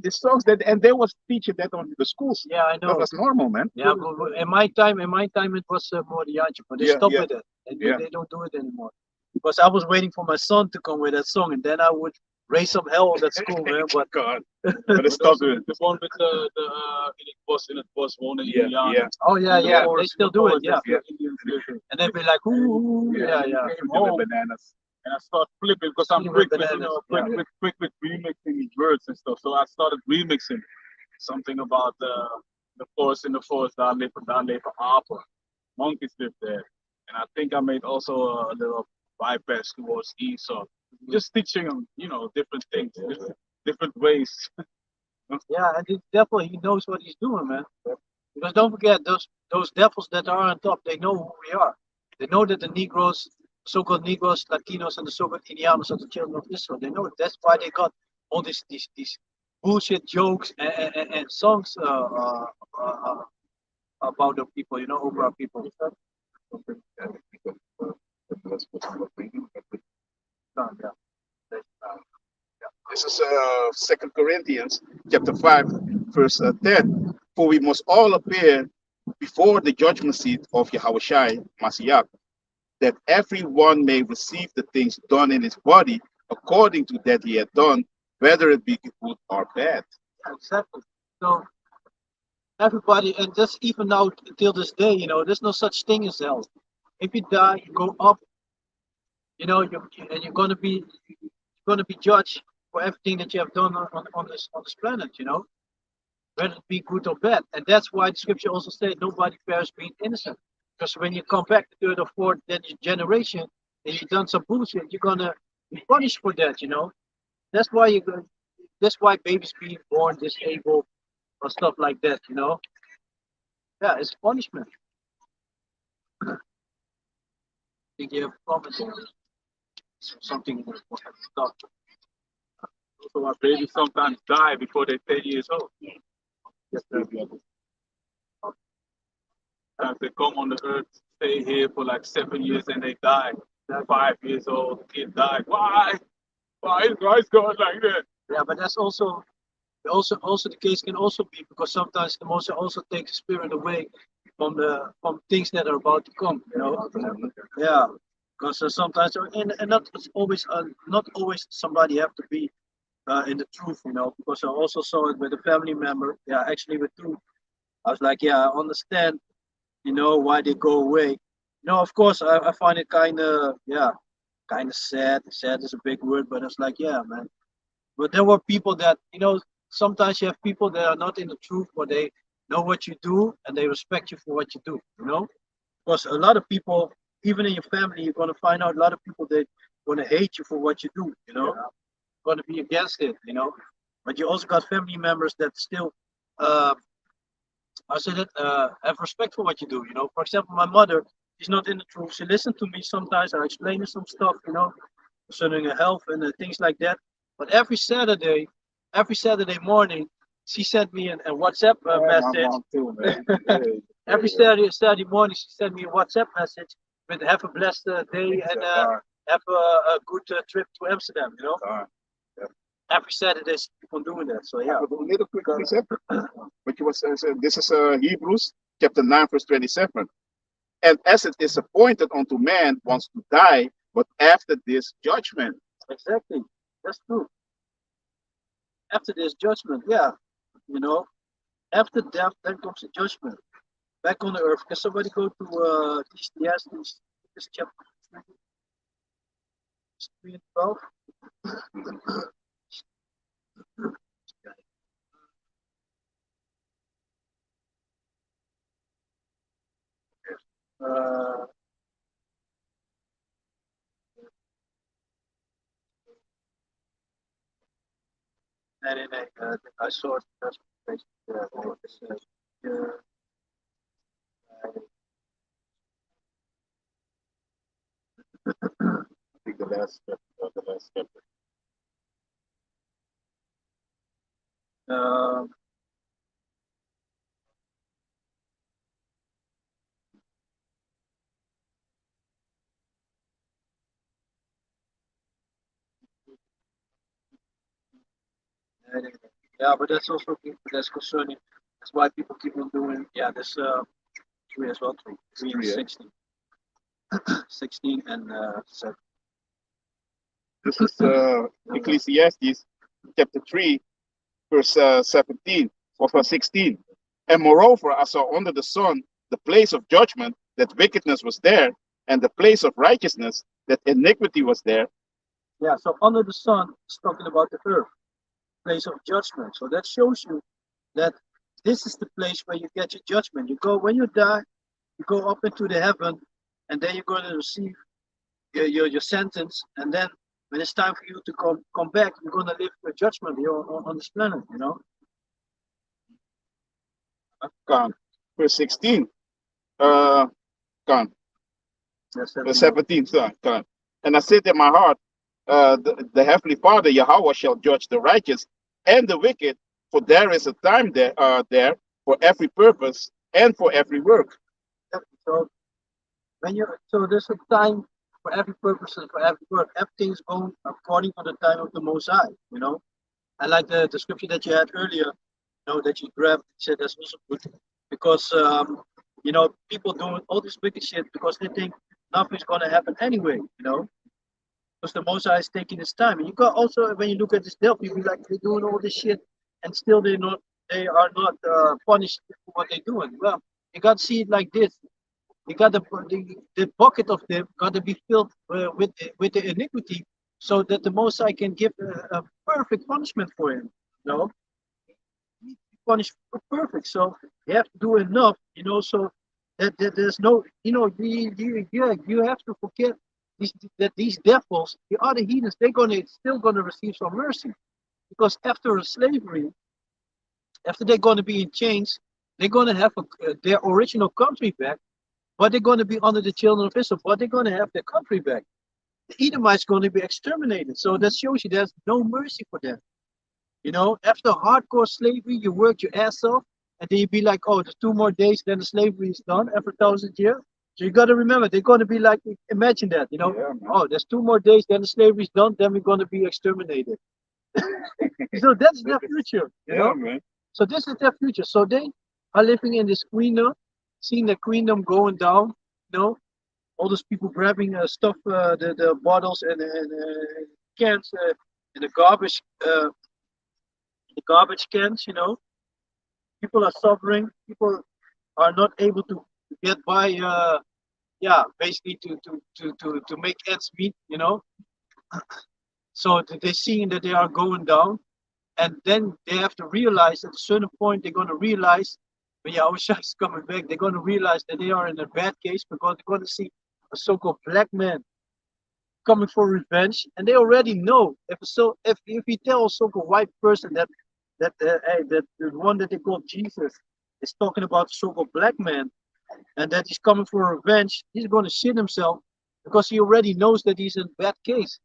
the songs that, and they was teaching that on the schools. yeah, I That know. was normal, man. Yeah, but in my time, it was Moriachi, but they Yeah, stopped yeah, with it. yeah. They don't do it anymore. Because I was waiting for my son to come with that song, and then I would raise some hell at school, man. But God, but But it stopped also with the one with the in it was one yeah, Indian. yeah, oh yeah, In the yeah, they forest, still do it, yeah. there's still Indians living. And they'd be like, ooh, yeah, And yeah. I came with home bananas. and I started flipping because I'm Flipping quick with with bananas, quick with remixing these words and stuff. So I started remixing something about the forest, daar leven apen. Monkeys live there. And I think I made also a little bypass towards Esau. Just teaching them, different things, different ways. Yeah, and he knows what he's doing, man. Because don't forget, those devils that are on top, they know who we are. They know that the Negroes, so-called Negroes, Latinos, and the so-called Indianos are the children of Israel. They know it. That's why they got all these bullshit jokes and songs about the people, over our people. Yeah. This is Second Corinthians chapter 5, verse 10. For we must all appear before the judgment seat of Yahushua Mashiach, that everyone may receive the things done in his body according to that he had done, whether it be good or bad. Exactly. So everybody, and just even now until this day, there's no such thing as hell. If you die, you go up, and you're gonna be judged for everything that you have done on this planet, whether it be good or bad. And that's why the scripture also says nobody perishes being innocent. Because when you come back to third or fourth generation and you've done some bullshit, you're gonna be punished for that, That's why that's why babies being born disabled or stuff like that, Yeah, it's punishment. I think you have comments on something stuff. So our babies sometimes die before they're 10 years old. Yes, Sometimes they come on the earth, stay here for like 7 years and they die. They're 5 years old, kid died. Why? Why is God like that? yeah, but that's also the case can also be because sometimes the Most High also takes the spirit away from things that are about to come, Yeah, because sometimes and not always somebody have to be in the truth, because I also saw it with a family member. Yeah, actually with two. I was like, yeah, I understand, why they go away. Of course, I find it kind of sad. Sad is a big word, but it's like, yeah, man. But there were people that, sometimes you have people that are not in the truth, but they know what you do and they respect you for what you do, Because a lot of people, even in your family, you're going to find out a lot of people that going to hate you for what you do, Going to be against it, But you also got family members that still, I said that, have respect for what you do, For example, my mother, she's not in the truth. She listens to me sometimes. I explain her some stuff, concerning her health and things like that. But every Saturday morning, she sent me a WhatsApp My message. mom too, man. Hey, Every Saturday morning, she sent me a WhatsApp message with "Have a blessed day and have a good trip to Amsterdam." Every Saturday, she keep on doing that. So yeah. A little quick precept, which was this is Hebrews chapter 9, verse 27. And as it is appointed unto man once to die, but after this judgment. Exactly. That's true. After this judgment, yeah, after death, then comes the judgment back on the earth. Can somebody go to Ecclesiastes, this chapter 3? 3 and 12. Uh, nee. I saw it first page. I think the last step, the last step. uh, nee. Yeah, but that's also that's concerning. That's why people keep on doing. Yeah, there's 3 as well. 3 and Three, yeah. 16. 16 and 7. This is Ecclesiastes chapter 3, verse 17 or verse 16. And moreover, I saw under the sun the place of judgment, that wickedness was there, and the place of righteousness, that iniquity was there. Yeah, so under the sun is talking about the earth, place of judgment. So that shows you that this is the place where you get your judgment. You go when you die, you go up into the heaven, and then you're going to receive your sentence. And then when it's time for you to come back, you're going to live your judgment here on this planet. You know. Gone. Verse 16. Gone. That's Verse 17. Gone. And I said in my heart, the Heavenly Father, Yahweh, shall judge the righteous and the wicked, for there is a time there for every purpose and for every work. So so there's a time for every purpose and for every work. Everything's going according to the time of the Most High. You know. I like the scripture that you had earlier. You know that you grabbed. Said that's also good because people doing all this wicked shit because they think nothing's gonna happen anyway. You know. Because the Most High is taking his time. And you got also when you look at this devil, you be like they're doing all this shit, and still they are not punished for what they're doing. Well, you got to see it like this. You got the bucket of them got to be filled with the iniquity, so that the Most High can give a perfect punishment for him. You know, punished perfect. So you have to do enough. You know, so that there's no. You know, you have to forget that these devils, the other heathens, they're still gonna receive some mercy, because after slavery, after they're gonna be in chains, they're gonna have their original country back, but they're gonna be under the children of Israel, but they're gonna have their country back. The Edomites going to be exterminated, so that shows you there's no mercy for them. You know, after hardcore slavery, you work your ass off, and then you be like, oh, there's 2 more days, then the slavery is done after 1,000 years. So you got to remember, they're going to be like, imagine that, you know, Yeah, oh, there's 2 more days, then the slavery is done, then we're going to be exterminated. So that's their future, you know. man. So this is their future. So they are living in this queendom, seeing the queendom going down, you know, all those people grabbing stuff, the bottles and cans in the garbage cans, you know. People are suffering. People are not able to get by. Basically to make ends meet, you know. So they're seeing that they are going down, and then they have to realize at a certain point they're going to realize when Yahushua is coming back, they're going to realize that they are in a bad case because they're going to see a so-called black man coming for revenge, and they already know. If you tell a so-called white person that the one that they call Jesus is talking about the so-called black man, and that he's coming for revenge, he's going to shit himself because he already knows that he's in bad case.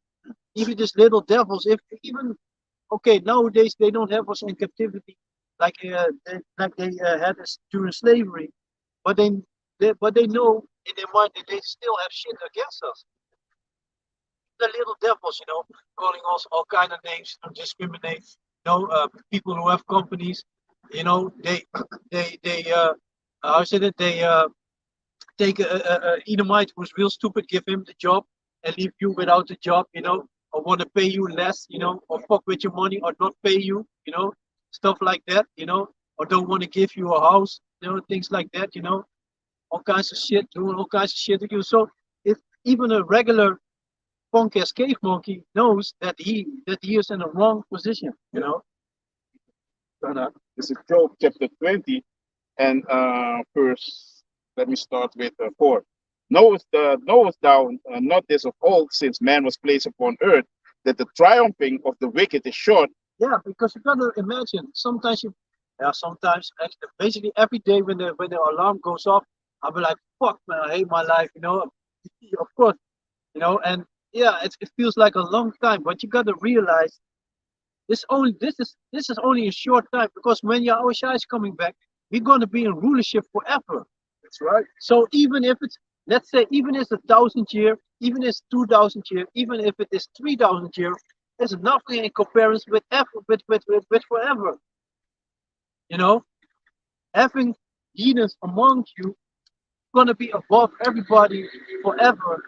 Even these little devils, if even okay, nowadays they don't have us in captivity like they had us during slavery, but they know in their mind that they still have shit against us. The little devils, you know, calling us all kind of names to discriminate. You know, people who have companies, you know, they how said it? They take a Edomite who's real stupid, give him the job, and leave you without the job, you know, or want to pay you less, you know, or fuck with your money, or not pay you, you know, stuff like that, you know, or don't want to give you a house, you know, things like that, you know, all kinds of shit, doing all kinds of shit to you. So if even a regular punk ass cave monkey knows that he is in the wrong position. You know. This is Job chapter 20 and verse. Let me start with 4. Knowest thou not this of old, since man was placed upon earth, that the triumphing of the wicked is short? Yeah, because you gotta imagine. Sometimes, actually, basically every day when the alarm goes off, I'll be like, "Fuck, man, I hate my life." You know, of course, you know, and yeah, it feels like a long time, but you gotta realize this is only a short time because when Yahweh is coming back, we're gonna be in rulership forever. That's right. So even if it's, let's say, even if it's 1,000 year, even if it's 2,000 year, even if it is 3,000 year, it's nothing in comparison with ever, with forever. You know, having heathens among you gonna be above everybody forever.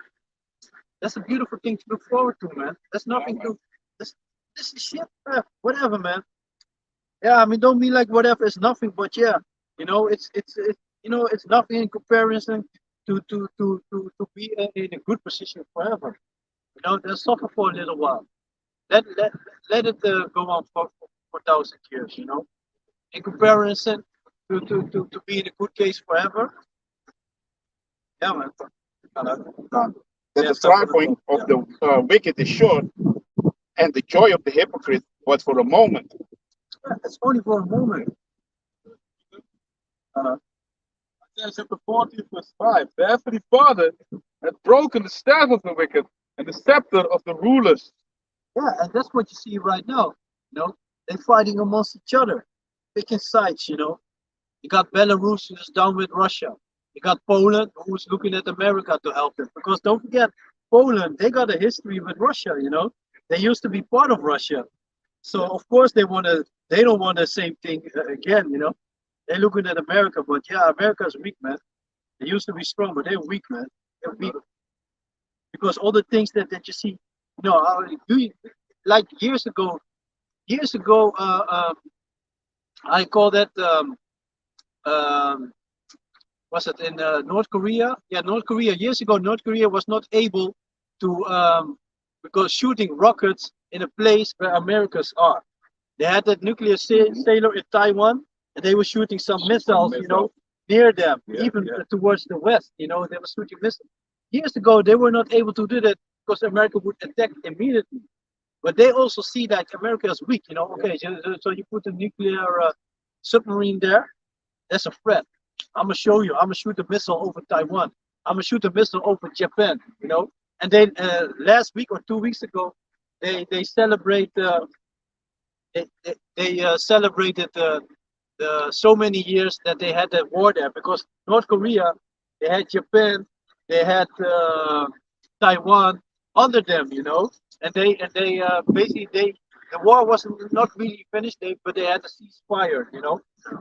That's a beautiful thing to look forward to, man. That's nothing to. This is shit, man. Whatever, man. Yeah, I mean, don't mean like whatever is nothing, but yeah, you know, it's nothing in comparison to be in a good position forever. You know, they'll suffer for a little while. Let let let it go on for 1,000 years. You know, in comparison to be in a good case forever. Yeah, man. That Yeah, the suffer triumphing yeah. of the wicked is short, and the joy of the hypocrite but for a moment. Yeah, it's only for a moment. Uh, Isaiah chapter 40, verse 5. The heavenly Father had broken the staff of the wicked and the scepter of the rulers. yeah, and that's what you see right now. You know, they're fighting amongst each other, picking sides. You know, you got Belarus who's down with Russia. You got Poland who's looking at America to help them. Because don't forget, Poland, they got a history with Russia, you know. They used to be part of Russia. So of course they don't want the same thing again, you know. They're looking at America, but yeah, America's weak, man. They used to be strong, but they're weak, man. They're weak. Because all the things that you see, you know, like years ago, I call that um, was it in North Korea? Yeah, North Korea. Years ago, North Korea was not able to because shooting rockets in a place where Americans are. They had that nuclear sailor in Taiwan, and they were shooting some missiles, you know, near them, even towards the west. You know, they were shooting missiles. Years ago, they were not able to do that because America would attack immediately. But they also see that America is weak. You know, okay, so you put a nuclear submarine there, that's a threat. I'm gonna show you. I'm gonna shoot a missile over Taiwan. I'm gonna shoot a missile over Japan. You know. And then last week or 2 weeks ago, they celebrate. They celebrated the so many years that they had that war there because North Korea, they had Japan, they had Taiwan under them. You know. And they basically the war wasn't not really finished, but they had a ceasefire. You know.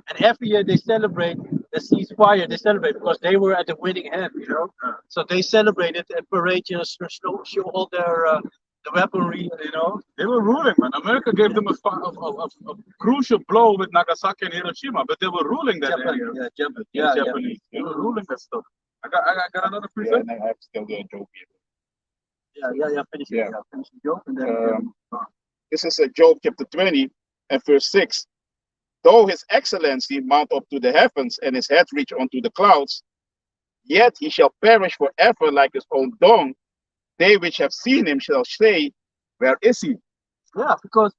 And every year they celebrate the ceasefire. They celebrate because they were at the winning hand, you know. So they celebrated and parade, you know, show all their the weaponry, you know. They were ruling, man. America gave them a crucial blow with Nagasaki and Hiroshima, but they were ruling that area. Yeah, Japan. The Yeah, Japanese. They were ruling that stuff. I got another Yeah, present. and I have still the joke here. yeah. Finish it. Yeah. Yeah, finish the joke and then. This is Job chapter 20 and verse 6. Though his excellency mount up to the heavens and his head reach unto the clouds, yet he shall perish forever like his own dung. They which have seen him shall say, where is he? Yeah, because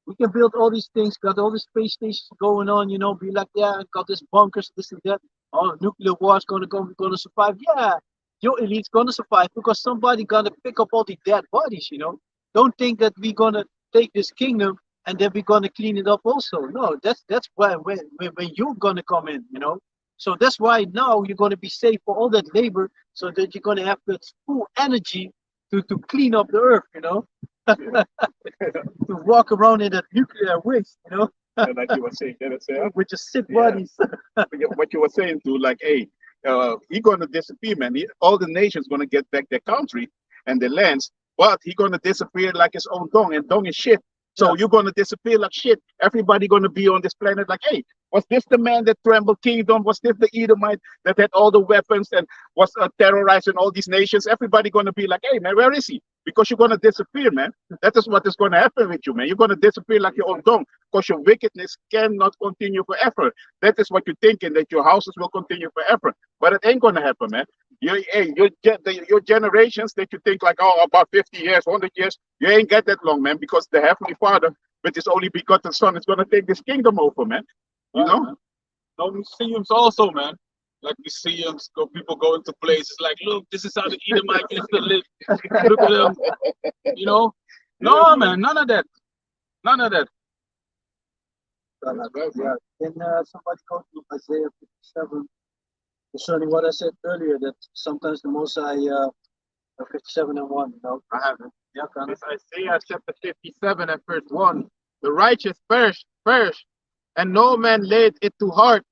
we can build all these things, got all these space stations going on, you know, be like, yeah, got this bunkers, this and that. Oh, nuclear war is gonna go, we're gonna survive. Yeah, your elite's gonna survive because somebody gonna pick up all the dead bodies, you know. Don't think that we're gonna take this kingdom and then we're gonna clean it up also. No, that's why when you're gonna come in, you know. So that's why now you're gonna be safe for all that labor so that you're gonna have that full energy to clean up the earth, you know. To walk around in that nuclear waste, you know, Like you were saying, with your sick Yeah. bodies. what you were saying to like, hey, he gonna disappear, man. All the nations gonna get back their country and their lands, but he gonna disappear like his own dung, and dung is shit. So Yeah. you're gonna disappear like shit. Everybody gonna be on this planet like, hey, Was this the man that trembled kingdom? Was this the Edomite that had all the weapons and was terrorizing all these nations? Everybody going to be like, hey, man, where is he? Because you're going to disappear, man. That is what is going to happen with you, man. You're going to disappear like your own dung because your wickedness cannot continue forever. That is what you're thinking, that your houses will continue forever. But it ain't going to happen, man. Your generations that you think like, oh, about 50 years, 100 years, you ain't get that long, man, because the Heavenly Father with his only begotten Son is going to take this kingdom over, man. You know? No museums also, man. Like museums, people go into places like, look, this is how the Edomite used to live. Look at them. You know? No, man, none of that. None of that. Yeah. Can somebody go to Isaiah 57 concerning what I said earlier, that sometimes the Most High 57 and 1, you know? I have it. Yeah, kind of. It's Isaiah chapter 57 and verse 1. The righteous perish, and no man laid it to heart,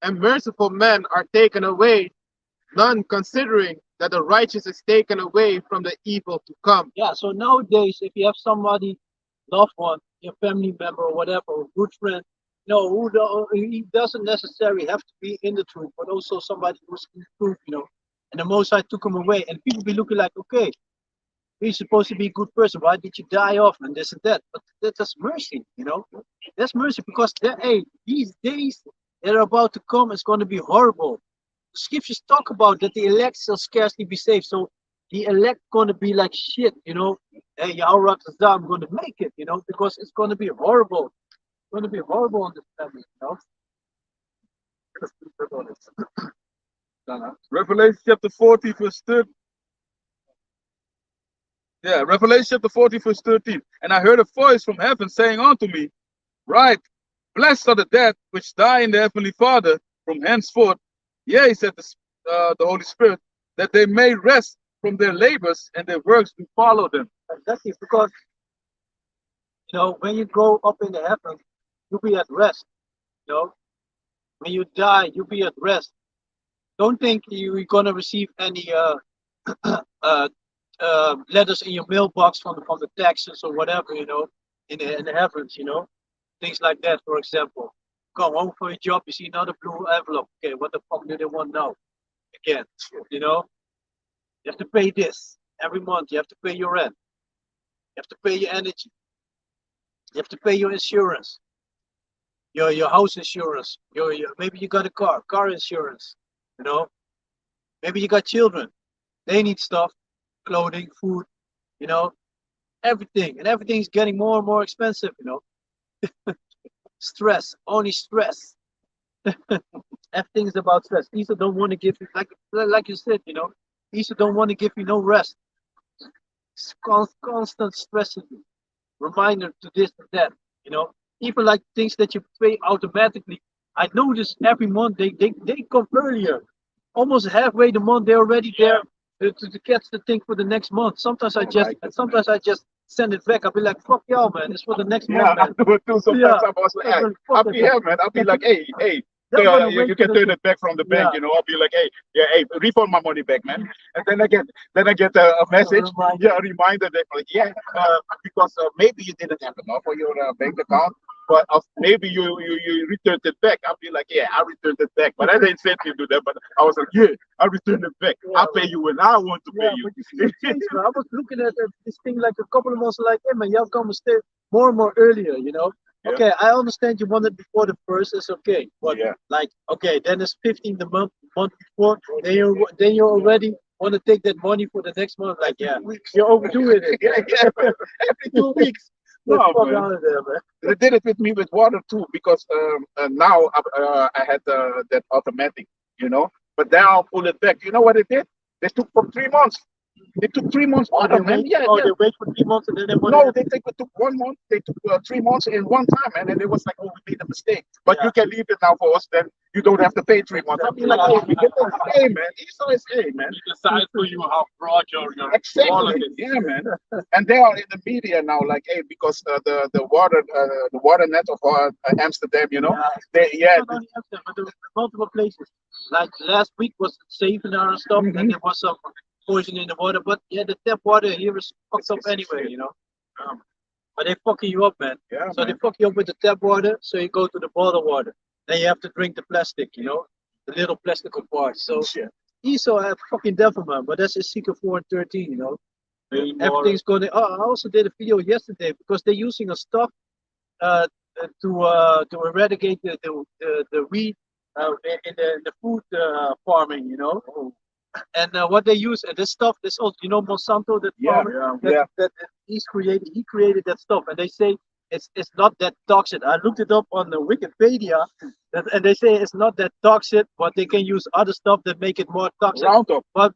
and merciful men are taken away, none considering that the righteous is taken away from the evil to come. Yeah, so nowadays, if you have somebody, loved one, your family member or whatever, a good friend, he doesn't necessarily have to be in the truth, but also somebody who's in the truth, you know. And the Most High took him away, and people be looking like, okay, he's supposed to be a good person. Why did you die off and this and that? But that's mercy, you know. That's mercy because these days that are about to come is going to be horrible. The scriptures talk about that the elect shall scarcely be saved. So the elect going to be like shit, you know. Hey, Yahweh, I'm going to make it, you know, because it's going to be horrible. It's going to be horrible on this family, you know. Revelation chapter 40, verse 13. Yeah, Revelation chapter 40, verse 13. And I heard a voice from heaven saying unto me, Right, blessed are the dead which die in the heavenly Father from henceforth. Yea, said the Holy Spirit, that they may rest from their labors and their works to follow them. Exactly, because you know when you go up in the heavens, you'll be at rest. You know, when you die, you'll be at rest. Don't think you're gonna receive any letters in your mailbox from the taxes or whatever, you know, in the heavens, you know, things like that. For example, come home for your job, you see another blue envelope. Okay, what the fuck do they want now? Again, you know, you have to pay this every month. You have to pay your rent. You have to pay your energy. You have to pay your insurance, your house insurance. Your maybe you got a car insurance. You know, maybe you got children. They need stuff, clothing, food. You know, everything, and everything's getting more and more expensive. You know, stress, only stress. Everything's about stress. Esau don't want to give you, like you said, you know, Esau don't want to give you no rest. It's constant stressing you. Reminder to this and that, you know. Even like things that you pay automatically. I notice every month they come earlier. Almost halfway the month they're already there to catch the thing for the next month. Sometimes I just send it back. I'll be like, fuck y'all, man. It's for the next month, man. I do it too. Sometimes I was like, I'll be here, man. I'll be like, hey. You can turn it back from the bank, you know. I'll be like, hey, refund my money back, man. And then I get a message, a reminder that like, because maybe you didn't have enough for your bank account, but maybe you returned it back. I'll be like, I returned it back, but I didn't say to do that. But I was like, I returned it back. I'll pay you when I want to pay you. But you see the change, man. I was looking at this thing like a couple of months, like, hey, man, y'all come and stay more and more earlier, you know. Okay, I understand you want it before the first. It's okay, but like, okay, then it's 15 the month before. Then you already want to take that money for the next month. Like, you're overdoing it. Every 2 weeks. No, man. They did it with me with water too, because now I had that automatic, you know. But then I'll pull it back. You know what it did? They took for 3 months. They took 3 months water, man. They wait for 3 months and then they took 1 month. They took 3 months in one time, man, and it was like, oh, we made a mistake. But you can leave it now for us. Then you don't have to pay 3 months. I'll be like, hey, man, Esau is man. He decides for you how broad your exactly, man. And they are in the media now, like, hey, because the water net of Amsterdam, you know, not only Amsterdam, but there were multiple places. Like last week was Zevenaar and stuff, and there was some poison in the water, but the tap water here is fucked up anyway, you know. But they fucking you up, man. So they fuck you up with the tap water, so you go to the bottled water. Then you have to drink the plastic, the little plastic parts. So Yeah. he's so a fucking devil, man. But that's Ezekiel 4 and 13. Paying more. Everything's going. Oh, I also did a video yesterday because they're using a stuff to eradicate the weed in the food farming. And what they use, and this stuff, this old, Monsanto, that Yeah, farmer, Yeah. that he created that stuff, and they say it's not that toxic. I looked it up on the Wikipedia, and they say it's not that toxic, but they can use other stuff that make it more toxic. Roundup. But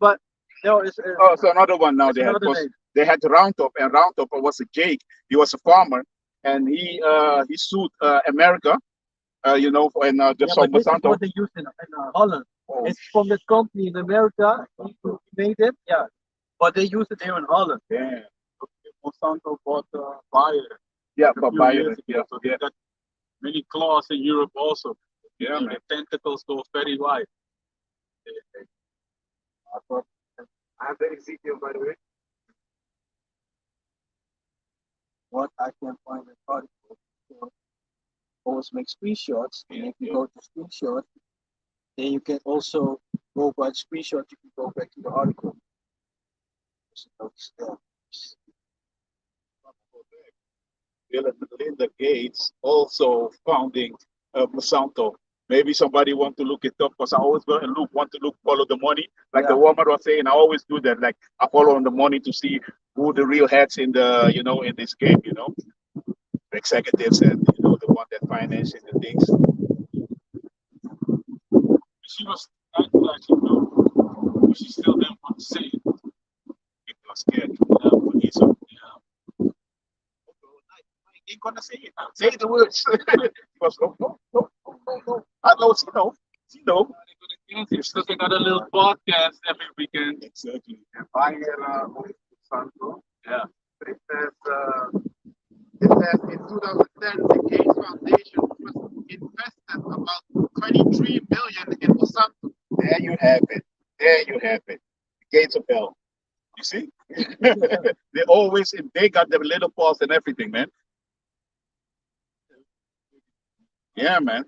no, Oh, so another one now it's they had another because name. they had Roundup, and Roundup was a Jake. He was a farmer, and he sued America. Yeah, so but this is Monsanto. what they use in Holland. Oh, It's from that company in America. He made it, yeah, but they use it here in Holland. yeah, Monsanto bought Bayer yeah, a but few Bayer, years ago, yeah, so they yeah, got many claws in Europe also. yeah, And man. the tentacles go very wide. I have the Ezekiel, by the way. What I can find in article. So always make screenshots, and if you go to screenshot, then you can also go by the screenshot. You can go back to the article. So notice that. Bill and Melinda Gates also founding Monsanto. Maybe somebody want to look it up because I always go and follow the money. Like the Yeah. woman was saying, I always do that. Like I follow on the money to see who the real heads in in this game, the executives and the one that finances the things. She was actually no, but she still didn't want to say it. People are scared. Yeah, but he's a, yeah. He ain't gonna say it. Say the words. He was no. I know she know. She know. You're still got a little podcast every weekend. Exactly. And Bayer Monsanto. Yeah. It says in 2010, the Gates Foundation invested about 23 million in Monsanto. There you have it. There you have it. Gates of hell. You see? They got the little paws and everything, man. Yeah, man.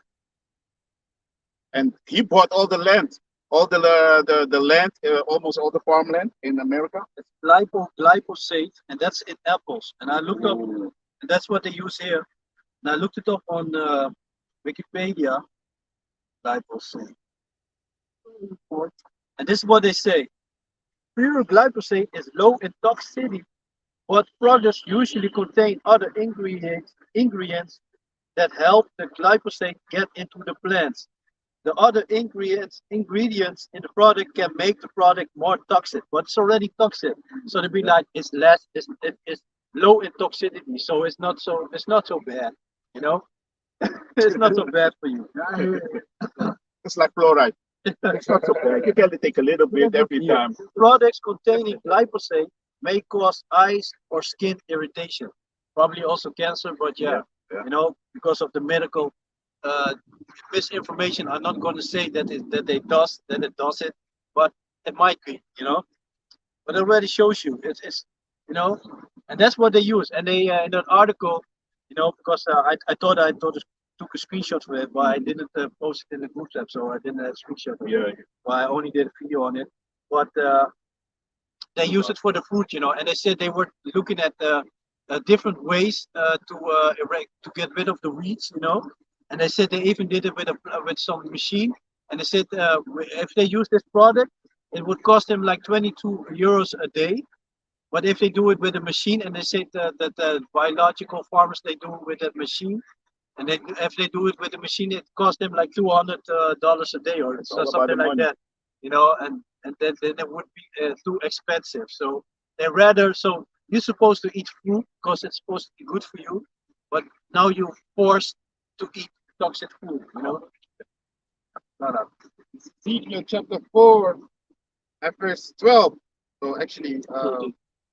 And he bought all the land, all the land, almost all the farmland in America. It's glyphosate, and that's in apples. And I looked up, and that's what they use here. And I looked it up on Wikipedia. Glyphosate. And this is what they say. Pure glyphosate is low in toxicity, but products usually contain other ingredients that help the glyphosate get into the plants. The other ingredients in the product can make the product more toxic, but it's already toxic. So to be like it's low in toxicity, so it's not so bad, you know. It's not so bad for you. It's like fluoride. It's not so bad. You can only take a little bit every time. Products containing glyphosate may cause eyes or skin irritation, probably also cancer. But yeah, because of the medical misinformation, I'm not going to say that it does it, but it might be, But it already shows you and that's what they use. And they in an article, because I thought I took a screenshot for it, but I didn't post it in the group chat, so I didn't have a screenshot. Yeah. Well, I only did a video on it, but they use it for the food, and they said they were looking at different ways to get rid of the weeds, and they said they even did it with some machine, and they said if they use this product, it would cost them like 22 euros a day. But if they do it with a machine, and they said that the biological farmers, they do it with that machine, and if they do it with a machine, it costs them like $200 a day or something like that, and then it would be too expensive. So so you're supposed to eat fruit because it's supposed to be good for you, but now you're forced to eat toxic food, Ezekiel chapter 4 and verse 12. So actually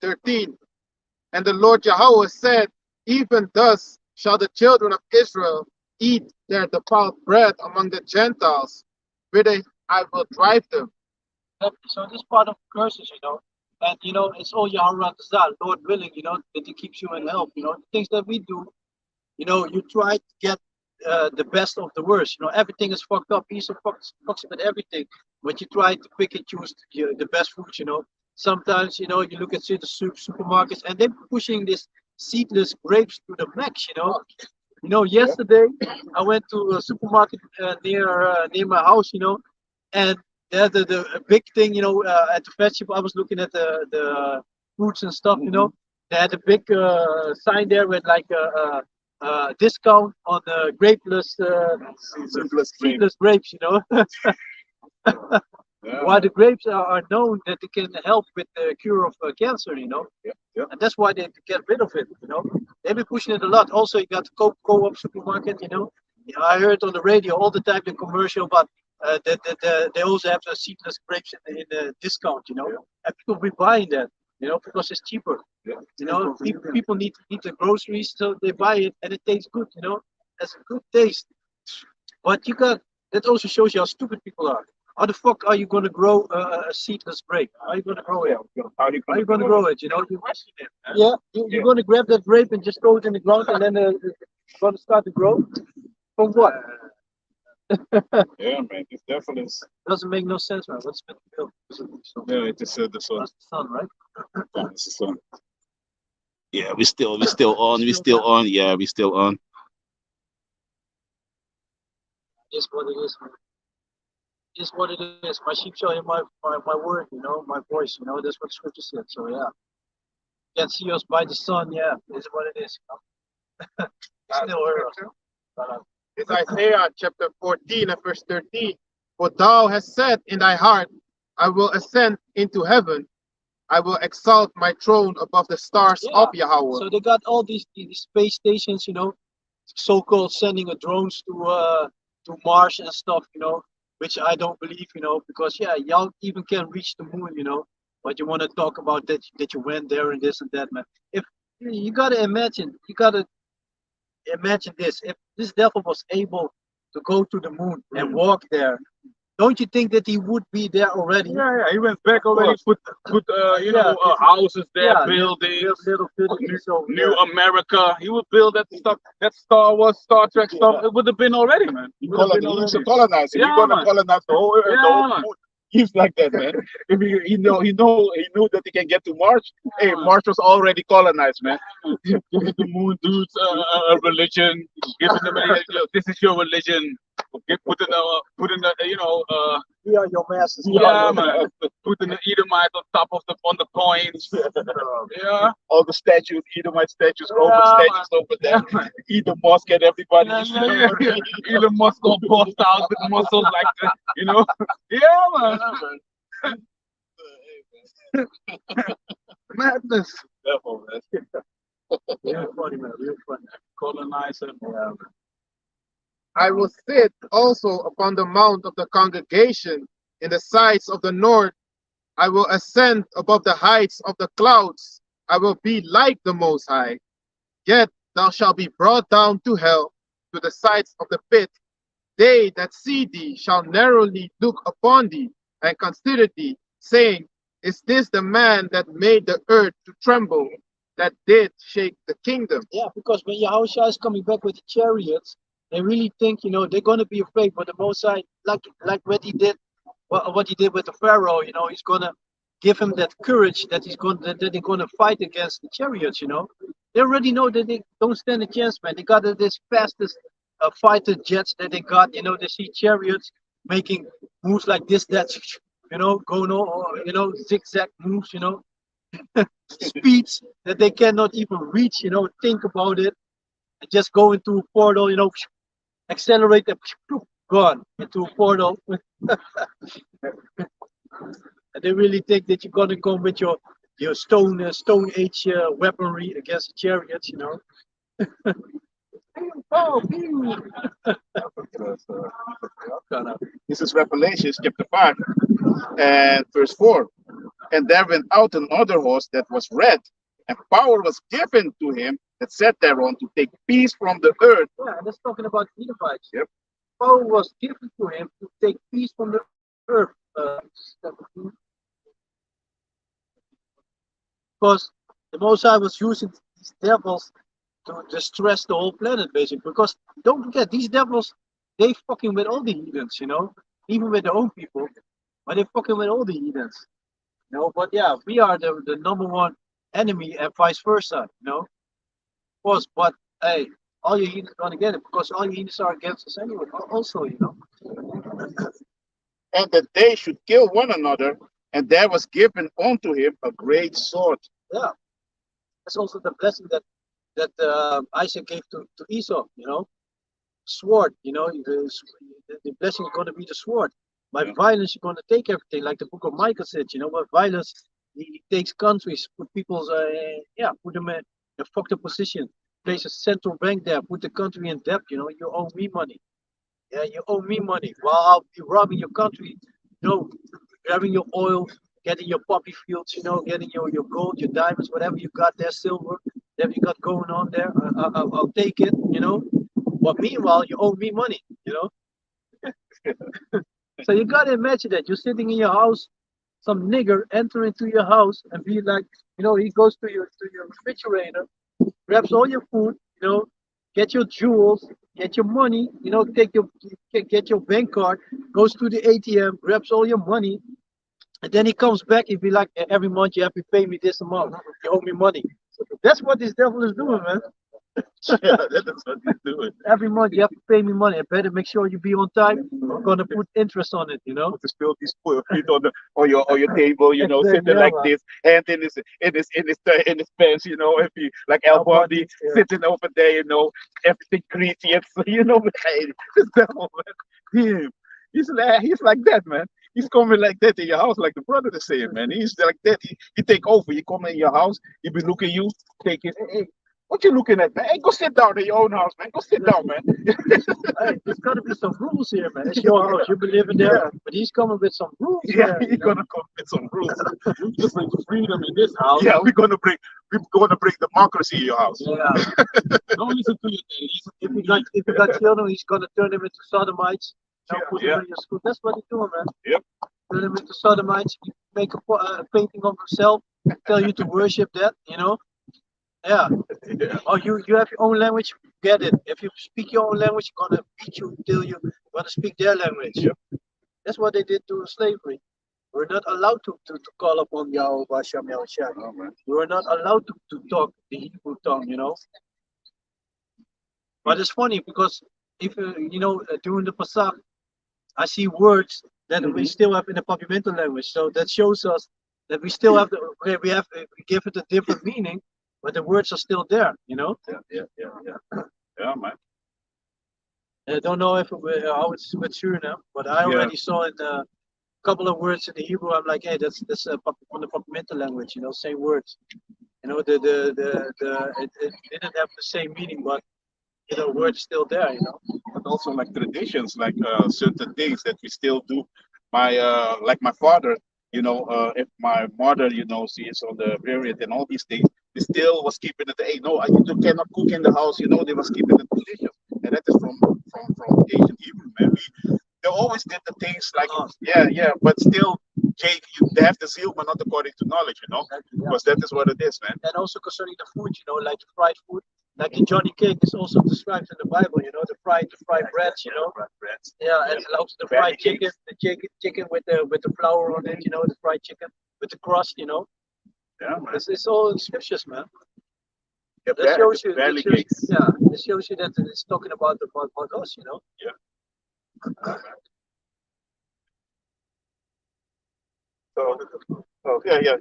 13. And the Lord Yahweh said, even thus shall the children of Israel eat their defiled bread among the Gentiles, whither I will drive them. So this part of curses, and it's all Yahweh Razal, Lord willing, that He keeps you in health. The things that we do, you try to get the best of the worst. You know, everything is fucked up. He's so fucks up with everything. But you try to pick and choose the best foods. You know, sometimes you know you look at the supermarkets and they're pushing this seedless grapes to the max. You know, yesterday I went to a supermarket near my house. You know, and the big thing. You know, at the vegetable I was looking at the fruits and stuff. You know, they had a big sign there with like a discount on the seedless grapes. You know, Yeah. while the grapes are known that they can help with the cure of cancer. You know, Yeah. and that's why they get rid of it. You know, they've been pushing it a lot. Also, you got the co-op supermarket. You know, I heard on the radio all the time the commercial about that they also have the seedless grapes in the discount. You know, and people be buying that. You know, because it's cheaper. Yeah. You know, people need the groceries, so they buy it, and it tastes good. You know, has a good taste. But that also shows you how stupid people are. How the fuck are you gonna grow a seedless grape? How are you gonna grow it? How are you How are you gonna gonna grow it? You know, you're gonna grab that grape and just throw it in the ground, and then it's gonna start to grow. From what? Yeah, man, it's definitely. Doesn't make no sense, man. What's with the milk? Yeah, it is the sun. That's the sun, right? It's the sun. Yeah, we still on. We still on. Yeah, we still on. Is what it is, man. Is what it is. My sheep shall hear my word, you know, my voice, you know, that's what scripture said. So yeah. You can see us by the sun, yeah, is what it is. You know? Still hear us. It's Isaiah chapter 14 and verse 13. For thou hast said in thy heart, I will ascend into heaven. I will exalt my throne above the stars Yeah. of Yahweh. So they got all these space stations, you know, so-called sending a drones to Mars and stuff, you know, which I don't believe, you know, because yeah, y'all even can reach the moon, you know, but you want to talk about that you went there and this and that, man. If you gotta imagine this, if this devil was able to go to the moon and walk there, don't you think that he would be there already? Yeah, he went back already. Put you Yeah. know, houses there, Yeah, buildings, little villages over New there. America. He would build that stuff, that Star Wars, Star Trek stuff. It would have been already, man. He's Would have been a already. colonizer. Yeah, He's gonna man. colonize the whole earth. Yeah, the whole man. moon. He's like that, man. If he knew that he can get to Mars. Hey, man. Mars was already colonized, man. Giving the moon dudes a religion. Giving them this is your religion. Putting you know We are your masters. yeah, man. Putting the Edomite on top of on the coins. Yeah. All the statues, Edomite statues, Roman Yeah, statues over there. Yeah, man. Elon Musk and everybody. Elon Musk got bust out with muscles like that, you know? Yeah, man. Madness. Devil, man. Real funny, man. Real funny. Colonizer. Yeah. I will sit also upon the mount of the congregation in the sides of the north. I will ascend above the heights of the clouds. I will be like the Most High. Yet thou shalt be brought down to hell, to the sides of the pit. They that see thee shall narrowly look upon thee and consider thee, saying, Is this the man that made the earth to tremble, that did shake the kingdom? Yeah, because when Yahushua is coming back with the chariots, they really think, you know, they're gonna be afraid. But the Most High, like what he did with the Pharaoh, you know, he's gonna give him that courage that they're gonna fight against the chariots. You know, they already know that they don't stand a chance, man. They got this fastest fighter jets that they got. You know, they see chariots making moves like this, that, you know, going on, you know, zigzag moves, you know, speeds that they cannot even reach. You know, think about it. And just go into a portal, you know, accelerate and gone into a portal. And they really think that you're gonna come with your stone age weaponry against the chariots, you know. Oh, This is Revelation chapter 5 and verse 4. And there went out another horse that was red, and power was given to him that sat thereon to take peace from the earth. yeah, and that's talking about the Levites. Yep. Power was given to him to take peace from the earth. Because the Most High was using these devils to distress the whole planet, basically. Because don't forget, these devils, they fucking with all the heathens, you know, even with their own people, but they fucking with all the heathens, you know. But yeah, we are the number one enemy and vice versa, you know. Of course, but hey, all your heathens gonna get it because all your heathens are against us anyway. Also, you know. And that they should kill one another, and there was given unto him a great sword. Yeah, that's also the blessing that Isaac gave to Esau, you know. Sword, you know, the blessing is going to be the sword. By Yeah. violence, you're going to take everything, like the book of Micah said, you know, by violence, he takes countries, put people's, yeah, put them in a fucked up position, place a central bank there, put the country in debt, you know, you owe me money. Yeah, you owe me money while I'll be robbing your country, you know, grabbing your oil, getting your poppy fields, you know, getting your gold, your diamonds, whatever you got there, silver, whatever you got going on there, I'll take it, you know. But meanwhile, you owe me money, you know. So you gotta imagine that you're sitting in your house, some nigger enter into your house and be like, you know, he goes to your refrigerator, grabs all your food, you know, get your jewels, get your money, you know, get your bank card, goes to the ATM, grabs all your money, and then he comes back. He'd be like, every month you have to pay me this amount. You owe me money. That's what this devil is doing, man. Yeah, that is what he's doing. Every month you have to pay me money. I better make sure you be on time. I'm gonna put interest on it, you know. To spill his feet on your table, you know, Exactly, sitting yeah, like man. this, and in his pants, you know, if he like Al Bundy Yeah. sitting over there, you know, everything greasy and so, you know, hey, this devil, man, him, he's like that, man. He's coming like that in your house, like the brother is saying, man. He's like that. He take over. He come in your house. He be looking you, take it. Hey, what you looking at, man? Hey, go sit down in your own house, man. Go sit down, man. Hey, there's gotta be some rules here, man. It's your house. You be living there, Yeah. but he's coming with some rules. Yeah, there, he's you know? gonna come with some rules. You just bring freedom in this house. Yeah, we're gonna bring democracy in your house. Yeah. Don't listen to your daddy. Listen to If you got children, he's gonna turn them into sodomites. Now put them Yeah. in your school. That's what he's doing, man. Yep. Turn them into sodomites. You make a painting of himself. Tell you to worship that. You know. Yeah. Yeah. Oh, you have your own language. Get it. If you speak your own language, you're gonna beat you until you gonna speak their language. Yep. That's what they did to slavery. We're not allowed to call upon Yahweh Shem Yahushua. Oh, man. We were not allowed to talk the Hebrew tongue, you know. But it's funny because if you know during the Pasach, I see words that we still have in the Papiamental language. So that shows us that we still have okay, we give it a different meaning, but the words are still there, you know. Yeah. Yeah, man. I don't know if how it's with Suriname, but I already saw it a couple of words in the Hebrew. I'm like, hey, that's from the Papiamental language, you know, same words. You know, it didn't have the same meaning, but you know, words still there, you know. But also like traditions, like certain things that we still do. Like my father, you know, if my mother, you know, she is on the period and all these things, they still was keeping it. Hey, no, you cannot cook in the house. You know, they was keeping the tradition, and that is from ancient Hebrew, man. They always did the things like yeah, but still, Jake, they have the zeal, but not according to knowledge, you know, Exactly, yeah. because that is what it is, man. And also concerning the food, you know, like the fried food, like the Johnny cake is also described in the Bible, you know, the fried breads, you know. Breads. Yeah, and also the fried chicken, chicken with the flour on it, you know, the fried chicken with the crust, you know. Yeah, man. It's all in scriptures, man. The That shows you, belly that shows, cakes. yeah, it shows you that it's talking about us, you know. So yeah.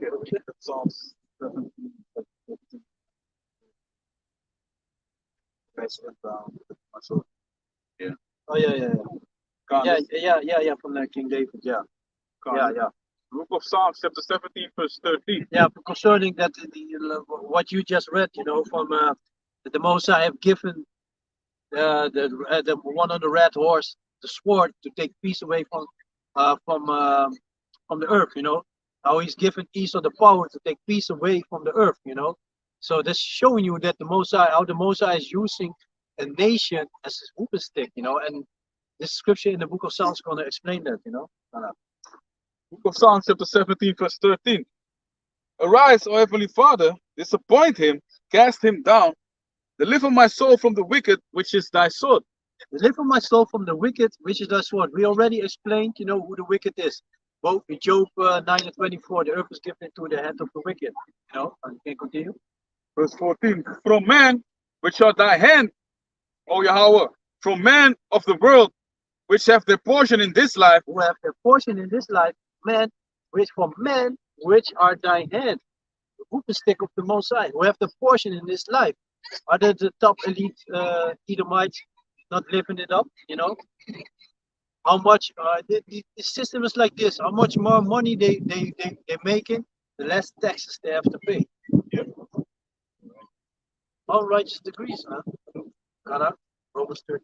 Psalms 17. Oh yeah, from King David, yeah. Book of Psalms, chapter 17, verse 13. Yeah, concerning that what you just read, you know, from the Most I have given the one on the red horse the sword to take peace away from the earth, you know. How he's given Esau the power to take peace away from the earth, you know. So that's showing you that how the Most High is using a nation as his whooping stick, you know. And this scripture in the book of Psalms is going to explain that, you know. Book of Psalms, chapter 17, verse 13. Arise, O Heavenly Father, disappoint him, cast him down, Deliver my soul from the wicked, which is thy sword. Deliver my soul from the wicked, which is thy sword. We already explained, you know, who the wicked is. Both in Job 9:24, the earth is given into the hand of the wicked. You know, and you can continue. Verse 14. From man, which are thy hand, O Yahweh, from man of the world, which have their portion in this life, Who have their portion in this life, man, which for men, which are thy hand, the whooping stick of the Most High, who have the portion in this life. Are the top elite Edomites not living it up? You know, how much the system is like this. How much more money they're making, the less taxes they have to pay. All righteous degrees, huh? Got Romans 13.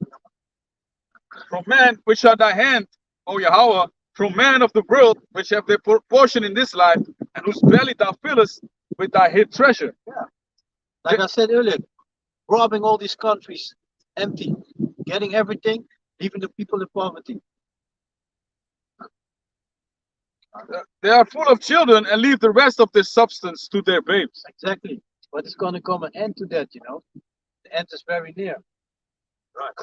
from man, which are thy hand, O Yahweh, from man of the world, which have their portion in this life, and whose belly thou fillest with thy hid treasure. Like I said earlier, robbing all these countries empty, getting everything, leaving the people in poverty. They are full of children and leave the rest of their substance to their babes. Exactly. But it's going to come an end to that, you know. The end is very near. Right.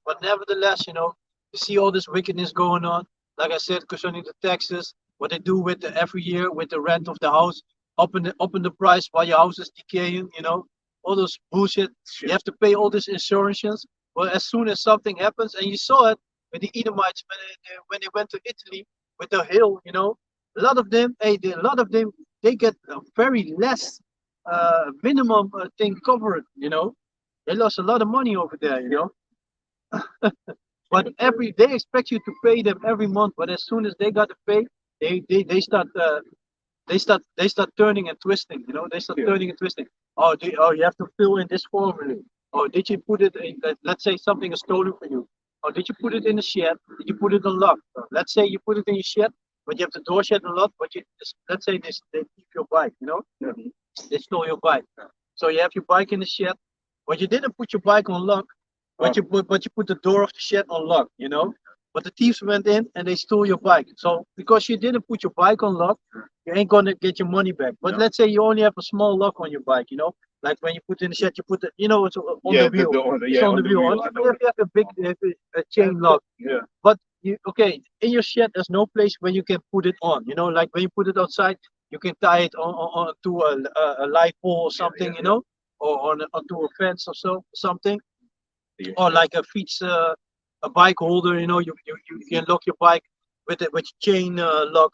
But nevertheless, you know, you see all this wickedness going on. Like I said, concerning the taxes, what they do with every year with the rent of the house, up in the price while your house is decaying, you know, all those bullshit. You have to pay all these insurances. Well, as soon as something happens, and you saw it with the Edomites when they went to Italy with the hill, you know, a lot of them, they get a very less minimum thing covered, you know. They lost a lot of money over there, you know. But they expect you to pay them every month, but as soon as they got to pay, they start turning and twisting, you know. They start turning and twisting. Oh, you have to fill in this formula. Oh, did you put it in? Let's say something is stolen from you. Oh, did you put it in the shed? Did you put it on lock? Let's say you put it in your shed, but you have the door shed unlocked. But let's say they keep your bike, you know. They stole your bike. So you have your bike in the shed, but you didn't put your bike on lock. But you put the door of the shed on lock, you know. But the thieves went in and they stole your bike. So because you didn't put your bike on lock, you ain't gonna get your money back. But let's say you only have a small lock on your bike, you know, like when you put in the shed, you put the, you know, it's on the wheel. It's on the wheel. If you have a big a chain lock. Yeah. But in your shed, there's no place where you can put it on. You know, like when you put it outside, you can tie it on to a light pole or something, you know, or onto a fence or something. Or like a bike holder, you know, you can lock your bike with chain lock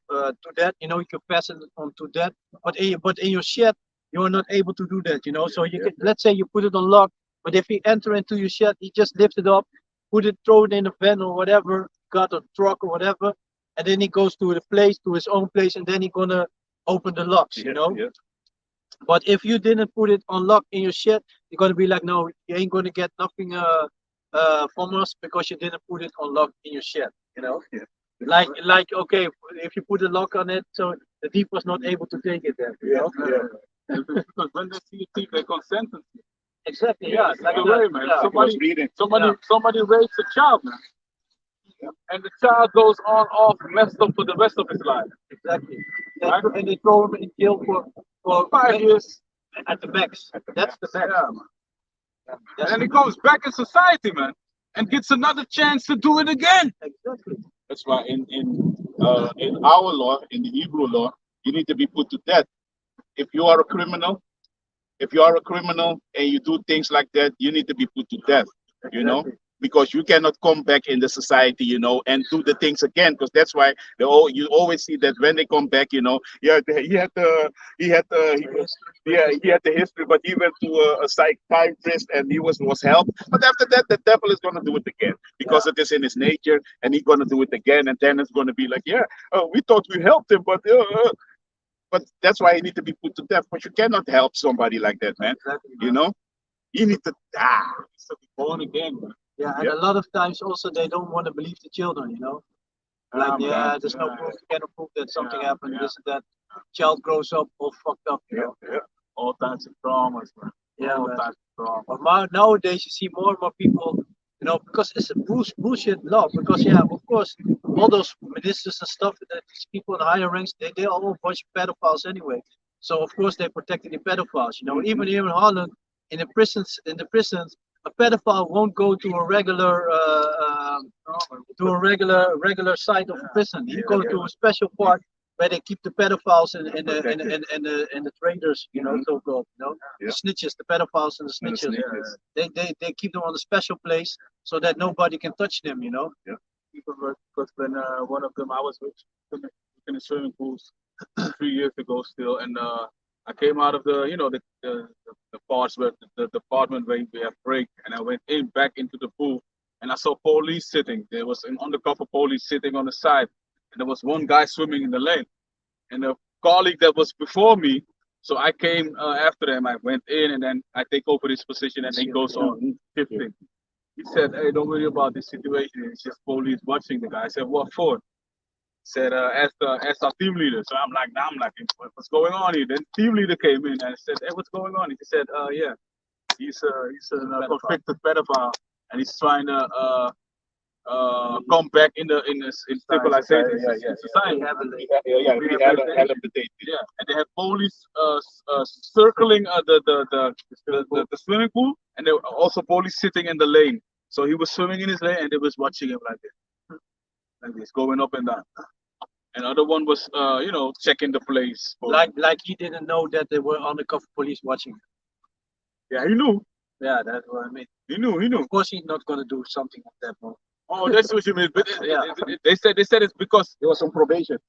to that, you know, you can fasten it onto that. But in your shed, you are not able to do that, you know. So you can, let's say you put it on lock, but if you enter into your shed, you just lift it up, throw it in a van or whatever, got a truck or whatever, and then he goes to his own place, and then he's gonna open the locks, you know. But if you didn't put it on lock in your shed, you're gonna be like, no, you ain't gonna get nothing from us because you didn't put it on lock in your shed, you know. Like okay, if you put a lock on it, so the thief was not able to take it then, you know. Because when they see a thief, they can sentence you. Exactly, yeah. Like the way, man. Somebody rapes a child, man. And the child goes on off messed up for the rest of his life. Exactly. And they throw him in jail for 5 years at the max. That's the max. Yeah, man. And then he comes back in society, man, and gets another chance to do it again. Exactly. That's why in our law, in the Hebrew law, you need to be put to death. If you are a criminal, and you do things like that, you need to be put to death. You know, because you cannot come back in the society, you know, and do the things again. Because that's why you always see that when they come back, you know, he had the history, but he went to a psychiatrist and he was helped. But after that, the devil is gonna do it again because it is in his nature, and he's gonna do it again, and then it's gonna be like, we thought we helped him, but that's why he need to be put to death. But you cannot help somebody like that, man. Exactly, you know, you need to die. So be born again, man. Yeah, and a lot of times also they don't want to believe the children, you know. Like, there's no proof, you cannot prove that something happened, this and that. Child grows up all fucked up, you know. All types of traumas, man. Yeah, All man. types of traumas. But nowadays you see more and more people, you know, because it's a bullshit law. Because of course, all those ministers and stuff, that these people in higher ranks, they are all a bunch of pedophiles anyway. So of course they protected the pedophiles. Even here in Holland, in the prisons, a pedophile won't go to a regular site of a prison. He go to a special part where they keep the pedophiles and the traitors, so called, Yeah. the snitches, the pedophiles and the snitches. They keep them on a special place so that nobody can touch them. Because when one of them I was with in the swimming pools 3 years ago still, and I came out of the parts where the department where we have break, and I went back into the pool, and I saw police sitting. There was an undercover police sitting on the side, and there was one guy swimming in the lane, and a colleague that was before me. So I came after him. I went in, and then I take over his position, and he goes on shifting. He said, "Hey, don't worry about this situation. It's just police watching the guy." I said, "What for?" Said, as our team leader. So I'm like, what's going on here? Then team leader came in and said, "Hey, what's going on?" He said, "Yeah, he's a convicted pedophile, and he's trying to come back in civilization, in society." Rehabilitated. Yeah, and they had police circling the swimming pool, and there were also police sitting in the lane. So he was swimming in his lane, and they was watching him like this, going up and down. And other one was, checking the place. Like he didn't know that there were undercover police watching. Yeah, he knew. Yeah, that's what I mean. He knew. Of course, he's not gonna do something like that, bro. Oh, that's what you mean. But Yeah. they said it's because He was on probation.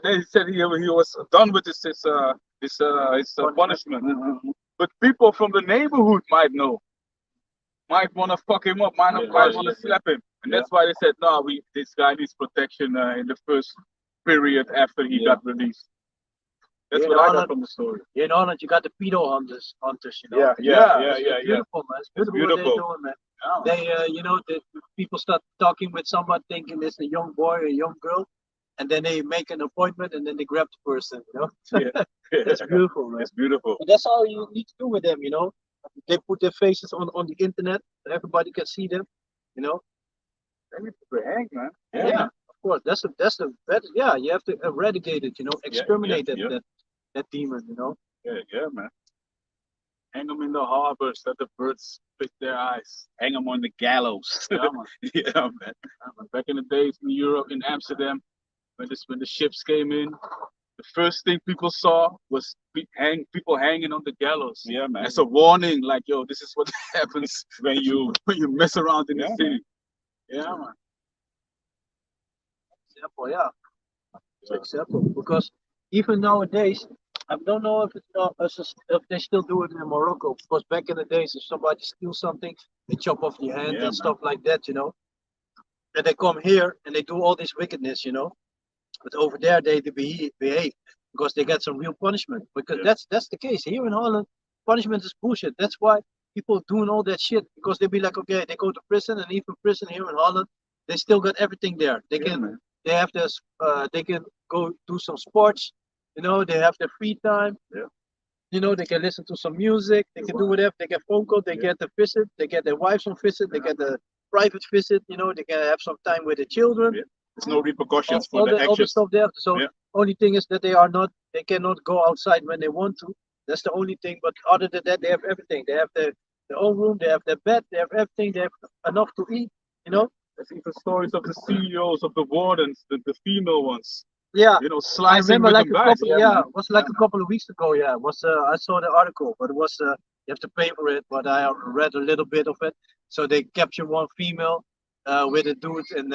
they said he was done with his punishment. But people from the neighborhood might know, might want to fuck him up, might want to slap him, and that's why they said, "No, this guy needs protection in the first period after he got released." That's what I got from the story. In Holland, you got the pedo hunters. Yeah. It's beautiful, man. It's beautiful what they're doing, man. Yeah. The people start talking with someone thinking it's a young boy or a young girl, and then they make an appointment and then they grab the person. It's beautiful, man. It's beautiful. And that's all you need to do with them. They put their faces on the internet, so everybody can see them. They need to be hanged, man. Yeah, of course. That's the better. Yeah, you have to eradicate it. Exterminate that demon. Yeah, man. Hang them in the harbors, let the birds pick their eyes. Hang him on the gallows. Yeah, man. Yeah, man. Back in the days in Europe, in Amsterdam, when the ships came in, the first thing people saw was people hanging on the gallows. Yeah, man. As a warning, like, yo, this is what happens when you mess around in the city. Yeah, man. Example, yeah. It's example because even nowadays, I don't know if if they still do it in Morocco. Because back in the days, if somebody steals something, they chop off the hand and stuff like that. And they come here and they do all this wickedness. But over there they behave because they get some real punishment. Because that's the case here in Holland. Punishment is bullshit. That's why people doing all that shit because they be like, okay, they go to prison, and even prison here in Holland, they still got everything there. They can go do some sports. They have their free time. Yeah. They can listen to some music. They can do whatever. They get phone call. They get the visit. They get their wives on visit. They get the private visit. They can have some time with the children. Yeah. There's no repercussions for all the the actions. stuff there. So Yeah. only thing is that they cannot go outside when they want to. That's the only thing. But other than that, they have everything. They have their own room. They have their bed. They have everything. They have enough to eat. There's even stories of the CEOs, of the wardens, the female ones. Yeah. You know, I slicing remember with like them a guys. couple. Yeah, it was like a couple of weeks ago. Yeah, it was. I saw the article, but it was. You have to pay for it, but I read a little bit of it. So they captured one female with a dude, and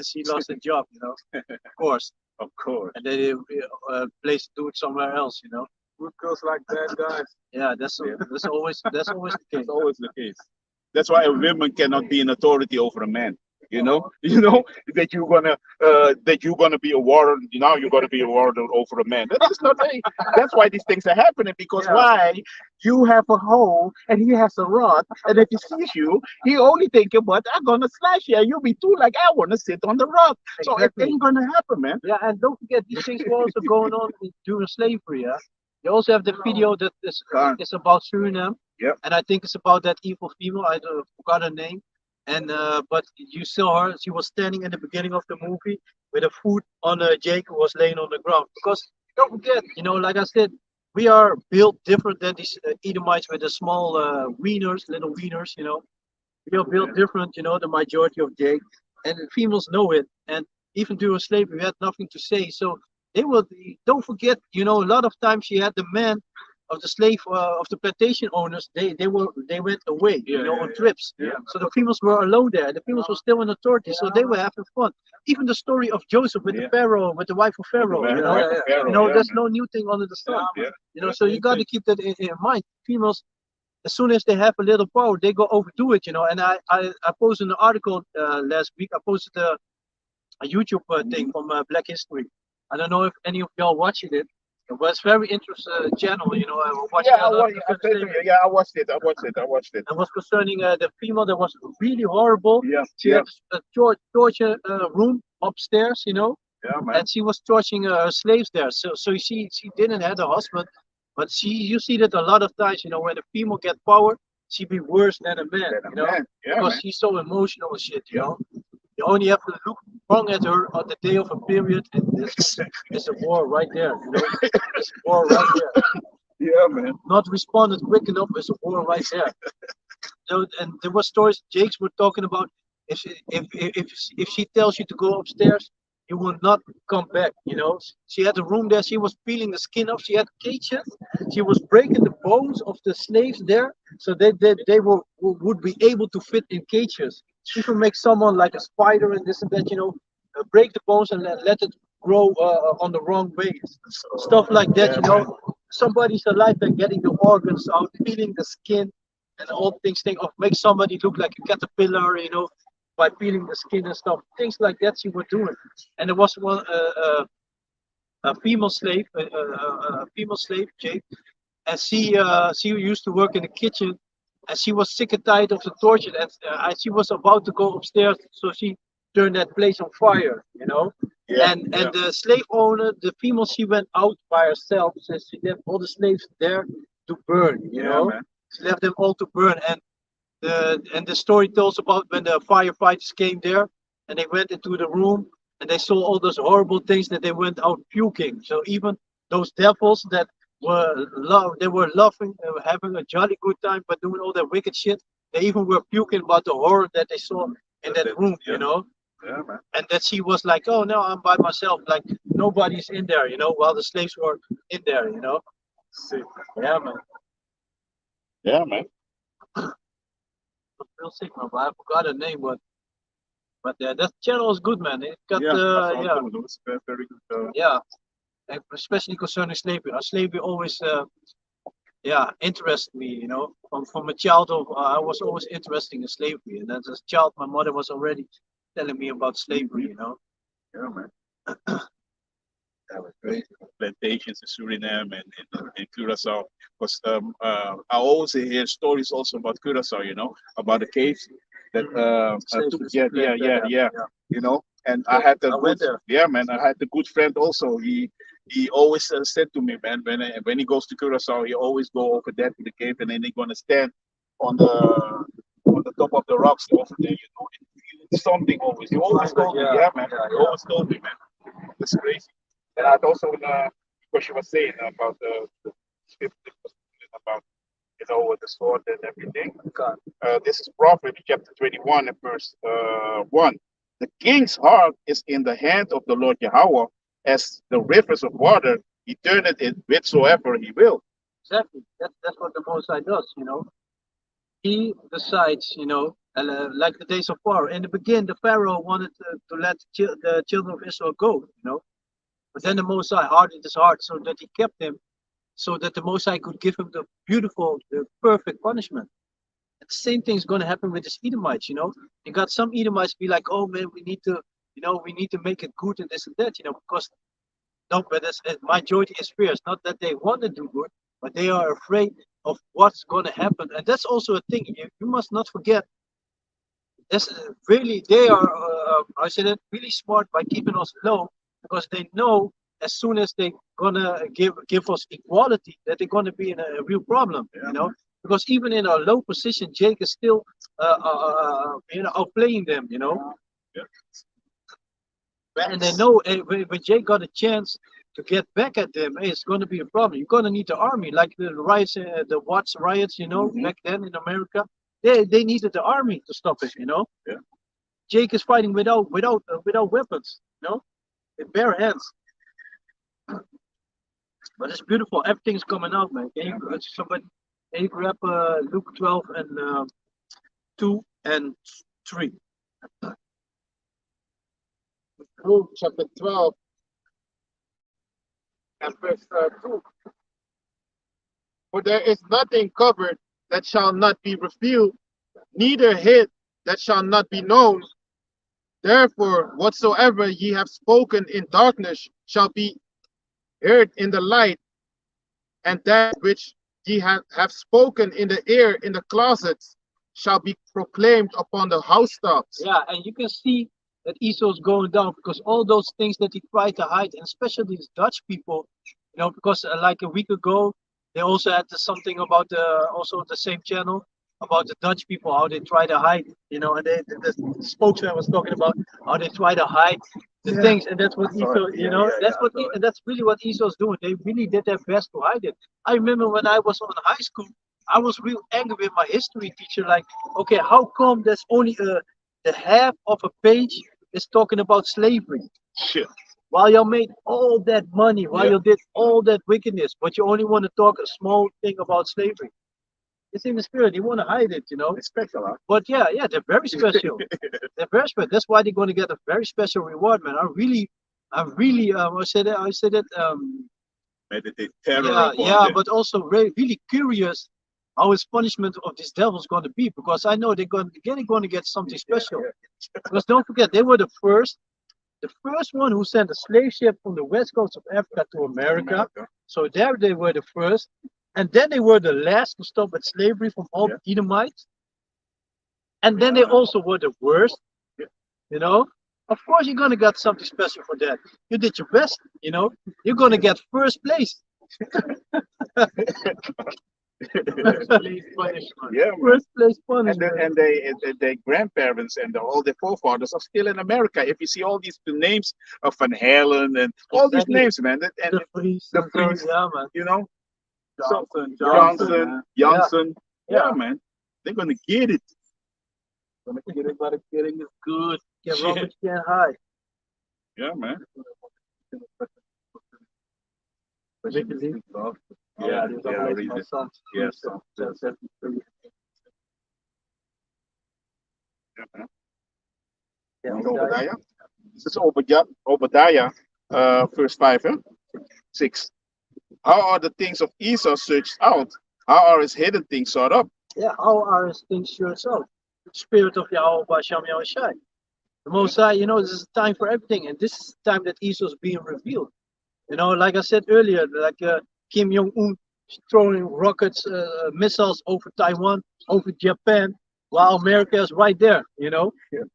she lost her job. Of course. Of course. And they placed the dude somewhere else. Good girls like that, guys. Yeah, that's always the case. That's always the case. That's why a woman cannot be an authority over a man. That you're gonna be a warden. Now you're gonna be a warden over a man. That's not. That's why these things are happening. Because why? You have a hoe and he has a rod, and if he sees you, he only thinking, "But I'm gonna slash you." You'll be too like, "I wanna sit on the rod." So it ain't gonna happen, man. Yeah, and don't forget these things were also going on during slavery. Yeah, you also have the video that is about Suriname. Yeah. And I think it's about that evil female. I forgot her name. And but you saw her. She was standing in the beginning of the movie with a foot on Jake, who was laying on the ground. Because don't forget, like I said, we are built different than these Edomites with the small wieners, little wieners, you know. We are built different, you know, the majority of Jake, and the females know it. And even during slavery, we had nothing to say. So they will. Don't forget, you know, a lot of times you had the men of the slave of the plantation owners. They went away, you know, on trips. So the females were alone there. The females were still in authority, so they were having fun. Even the story of Joseph with the Pharaoh, with the wife of Pharaoh, you know, there's no new thing under the sun. You know, so you got to keep that in mind. Females, as soon as they have a little power, they go overdo it, you know. And I posted an article last week. I posted a YouTube thing from Black History. I don't know if any of y'all watched it. It was very interesting channel, you know. I watched Yeah, I watched it. I watched it. It was concerning the female that was really horrible. Yeah, She had a torture room upstairs, you know, yeah, man. and she was torturing her slaves there. So she didn't have a husband, but you see that a lot of times, you know, when a female get power, she be worse than a man, you know, because she's so emotional and shit, you know. You only have to look wrong at her on the day of a period, and this is a war right there, you know. It's a war right there. Yeah, man. Not responded quick enough is a war right there. So, and there were stories Jakes were talking about. If she tells you to go upstairs, you will not come back. You know, she had a room there. She was peeling the skin off. She had cages. She was breaking the bones of the slaves there, so they would be able to fit in cages. She could make someone like a spider and this and that. You know, break the bones and let it grow on the wrong way. Stuff like that. You know, somebody's alive and getting the organs out, peeling the skin and all things of make somebody look like a caterpillar, you know, by peeling the skin and stuff. Things like that she was doing. And there was one a female slave, Jake, and she used to work in the kitchen, and she was sick and tired of the torture, and she was about to go upstairs, so she turned that place on fire, you know. And the slave owner, the female, she went out by herself, so she left all the slaves there to burn, you know. Man. She left them all to burn, and the story tells about when the firefighters came there, and they went into the room, and they saw all those horrible things that they went out puking. So even those devils that they were laughing, they were having a jolly good time, but doing all that wicked shit. They even were puking about the horror that they saw in that room, you know. Yeah, man. And that she was like, oh no, I'm by myself, like nobody's in there, you know, while the slaves were in there, you know. Yeah, man. Yeah, man. Real sick, man. But I forgot her name, but that channel is good, man. It got It was very good. yeah, and especially concerning slavery. Slavery always interested me, you know. From a child of I was always interested in slavery, and as a child, my mother was already telling me about slavery, you know. Yeah, man. That was great. Plantations in Suriname and in Curaçao. Because I always hear stories also about Curaçao, you know, about the caves that you know. And I had a good, I had a good friend also. He always said to me, man, when he goes to Curaçao, he always go over there to the cave, and then he's gonna stand on the top of the rocks over there, you know. It's something always. He always told me, man. He always told me, man. It's crazy. And I also, because she was saying about the scripture, about, you know, the sword and everything. This is Proverbs chapter 21 and verse 1. The king's heart is in the hand of the Lord Yahweh, as the rivers of water. He turneth it whithersoever he will. Exactly. That's what the Most High does, you know. He decides, you know, like the days of Pharaoh. In the beginning, the Pharaoh wanted to let the children of Israel go, you know. But then the Most High hardened his heart so that he kept him, so that the Most High could give him the beautiful, the perfect punishment. And the same thing is going to happen with these Edomites, you know. You got some Edomites be like, oh man, we need to make it good and this and that, you know, because no, but majority is fear. It's not that they want to do good, but they are afraid of what's going to happen. And that's also a thing. You must not forget. That's really they are. I said it really smart by keeping us low, because they know as soon as they gonna give us equality, that they're gonna be in a real problem. You know, because even in a low position, Jake is still outplaying them. You know. And they know when Jake got a chance to get back at them, hey, it's going to be a problem. You're going to need the army, like the riots, the Watts riots, back then in America. They needed the army to stop it. Yeah. Jake is fighting without weapons, with bare hands. But it's beautiful. Everything's coming out, man. Can you grab Luke 12 and 2 and 3? Luke chapter 12 and verse 2. For there is nothing covered that shall not be revealed, neither hid that shall not be known. Therefore, whatsoever ye have spoken in darkness shall be heard in the light, and that which ye have spoken in the ear in the closets shall be proclaimed upon the housetops. Yeah, and you can see that Esau's going down because all those things that he tried to hide, and especially these Dutch people, because like a week ago, they also had something about also the same channel about the Dutch people, how they try to hide, and the spokesman was talking about how they try to hide the things, and that's what Esau, and that's really what Esau's doing. They really did their best to hide it. I remember when I was on high school, I was real angry with my history teacher. Like, okay, how come there's only the half of a page is talking about slavery? Shit. While you made all that money, while you did all that wickedness, but you only want to talk a small thing about slavery. It's in the spirit. You want to hide it, It's special, huh? But yeah, they're very special. They're very special. That's why they're going to get a very special reward, man. I said it. Meditate terror. Yeah, but also really curious how his punishment of this devil is going to be, because I know they're going to get something special. Because don't forget, they were the first one who sent a slave ship from the west coast of Africa to America. So there they were the first. And then they were the last to stop at slavery from all the Edomites. And then they also were the worst. Of course you're going to get something special for that. You did your best, You're going to get first place. Yeah, first place punishment. And their grandparents and all their forefathers are still in America. If you see all these names of Van Halen and all these names, man, and the Vries, yeah, man. Johnson. Yeah, man. They're gonna get it. Gonna get it, but getting is good. Can't run, but you can't hide. Yeah, man. Yeah, read it. Yes. Obadiah. This is Obadiah, verse 5, 6. How are the things of Esau searched out? How are his hidden things sought up? Yeah, how are his things searched out? The spirit of Yahweh Basham Yahushai. The Most High, this is time for everything, and this is the time that Esau is being revealed. Like I said earlier, like Kim Jong-un throwing rockets, missiles over Taiwan, over Japan, while America is right there,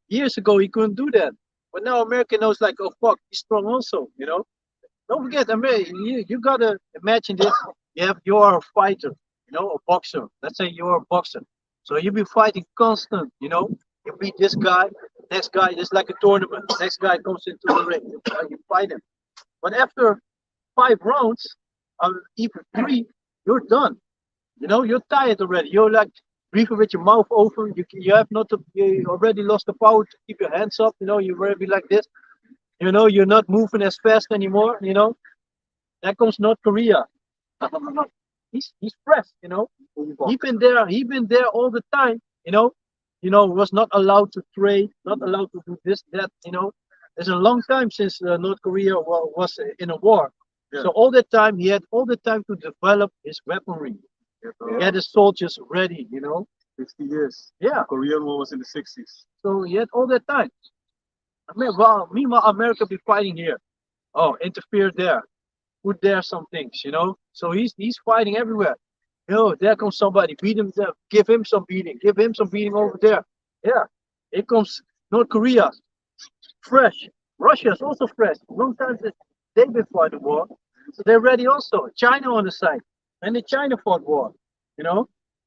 Years ago, he couldn't do that. But now America knows, like, oh, fuck, he's strong also, Don't forget, you got to imagine this. You are a fighter, a boxer. Let's say you're a boxer. So you'll be fighting constant, You beat this guy, next guy, it's like a tournament. Next guy comes into the ring, you fight him. But after 5 rounds, even 3, you're done. You're tired already. You're like breathing with your mouth open. You already lost the power to keep your hands up. You already like this. You're not moving as fast anymore. There comes North Korea. He's fresh. He been there all the time. Was not allowed to trade, not allowed to do this, that. It's a long time since North Korea was in a war. Yeah. So all that time, he had all the time to develop his weaponry. He had his soldiers ready, 60 years. Yeah. The Korean War was in the 60s. So he had all that time. Meanwhile, America be fighting here. Oh, interfere there. Put there some things, So he's fighting everywhere. There comes somebody, beat him there, give him some beating over there. Yeah. Here comes North Korea. Fresh. Russia is also fresh. Long time since they've been fighting war. So they're ready also. China on the side. And the China fought war.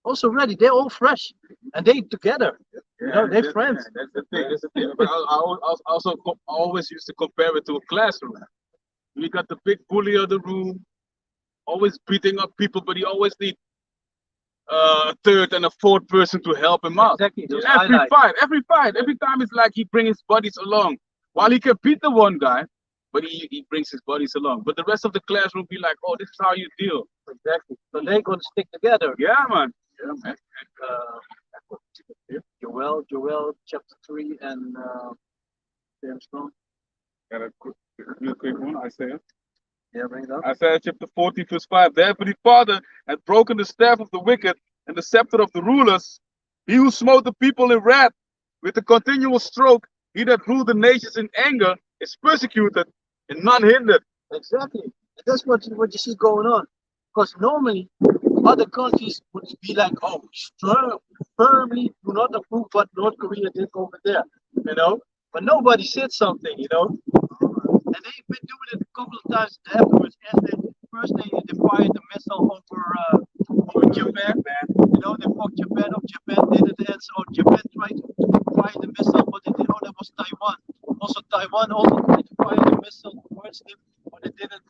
Also ready. They're all fresh. And they together. They're friends. That's the thing. But I also always used to compare it to a classroom. You got the big bully of the room, always beating up people, but he always need a third and a fourth person to help him out. Exactly. Those Every highlights. fight, every time it's like he brings his buddies along. While he can beat the one guy, but he brings his buddies along. But the rest of the class will be like, oh, this is how you deal. Exactly. So they're gonna stick together. Yeah, man. Yeah, man. Joel, chapter 3, and James Strong. Got a real quick one, Isaiah. Yeah, bring it up. Isaiah chapter 40, verse 5. Therefore the Father had broken the staff of the wicked and the scepter of the rulers. He who smote the people in wrath with a continual stroke, he that ruled the nations in anger, is persecuted and none hindered. Exactly. And that's what you see going on. Because normally other countries would be like, oh, firmly do not approve what North Korea did over there, you know. But nobody said something, you know. And they've been doing it a couple of times afterwards. As first they fired the missile over Japan, you know, they fucked Japan up. Japan did it, and so Japan tried to fire the missile, but they did. Oh, that was Taiwan. Also, Taiwan also tried to fire the missile towards them, but it didn't.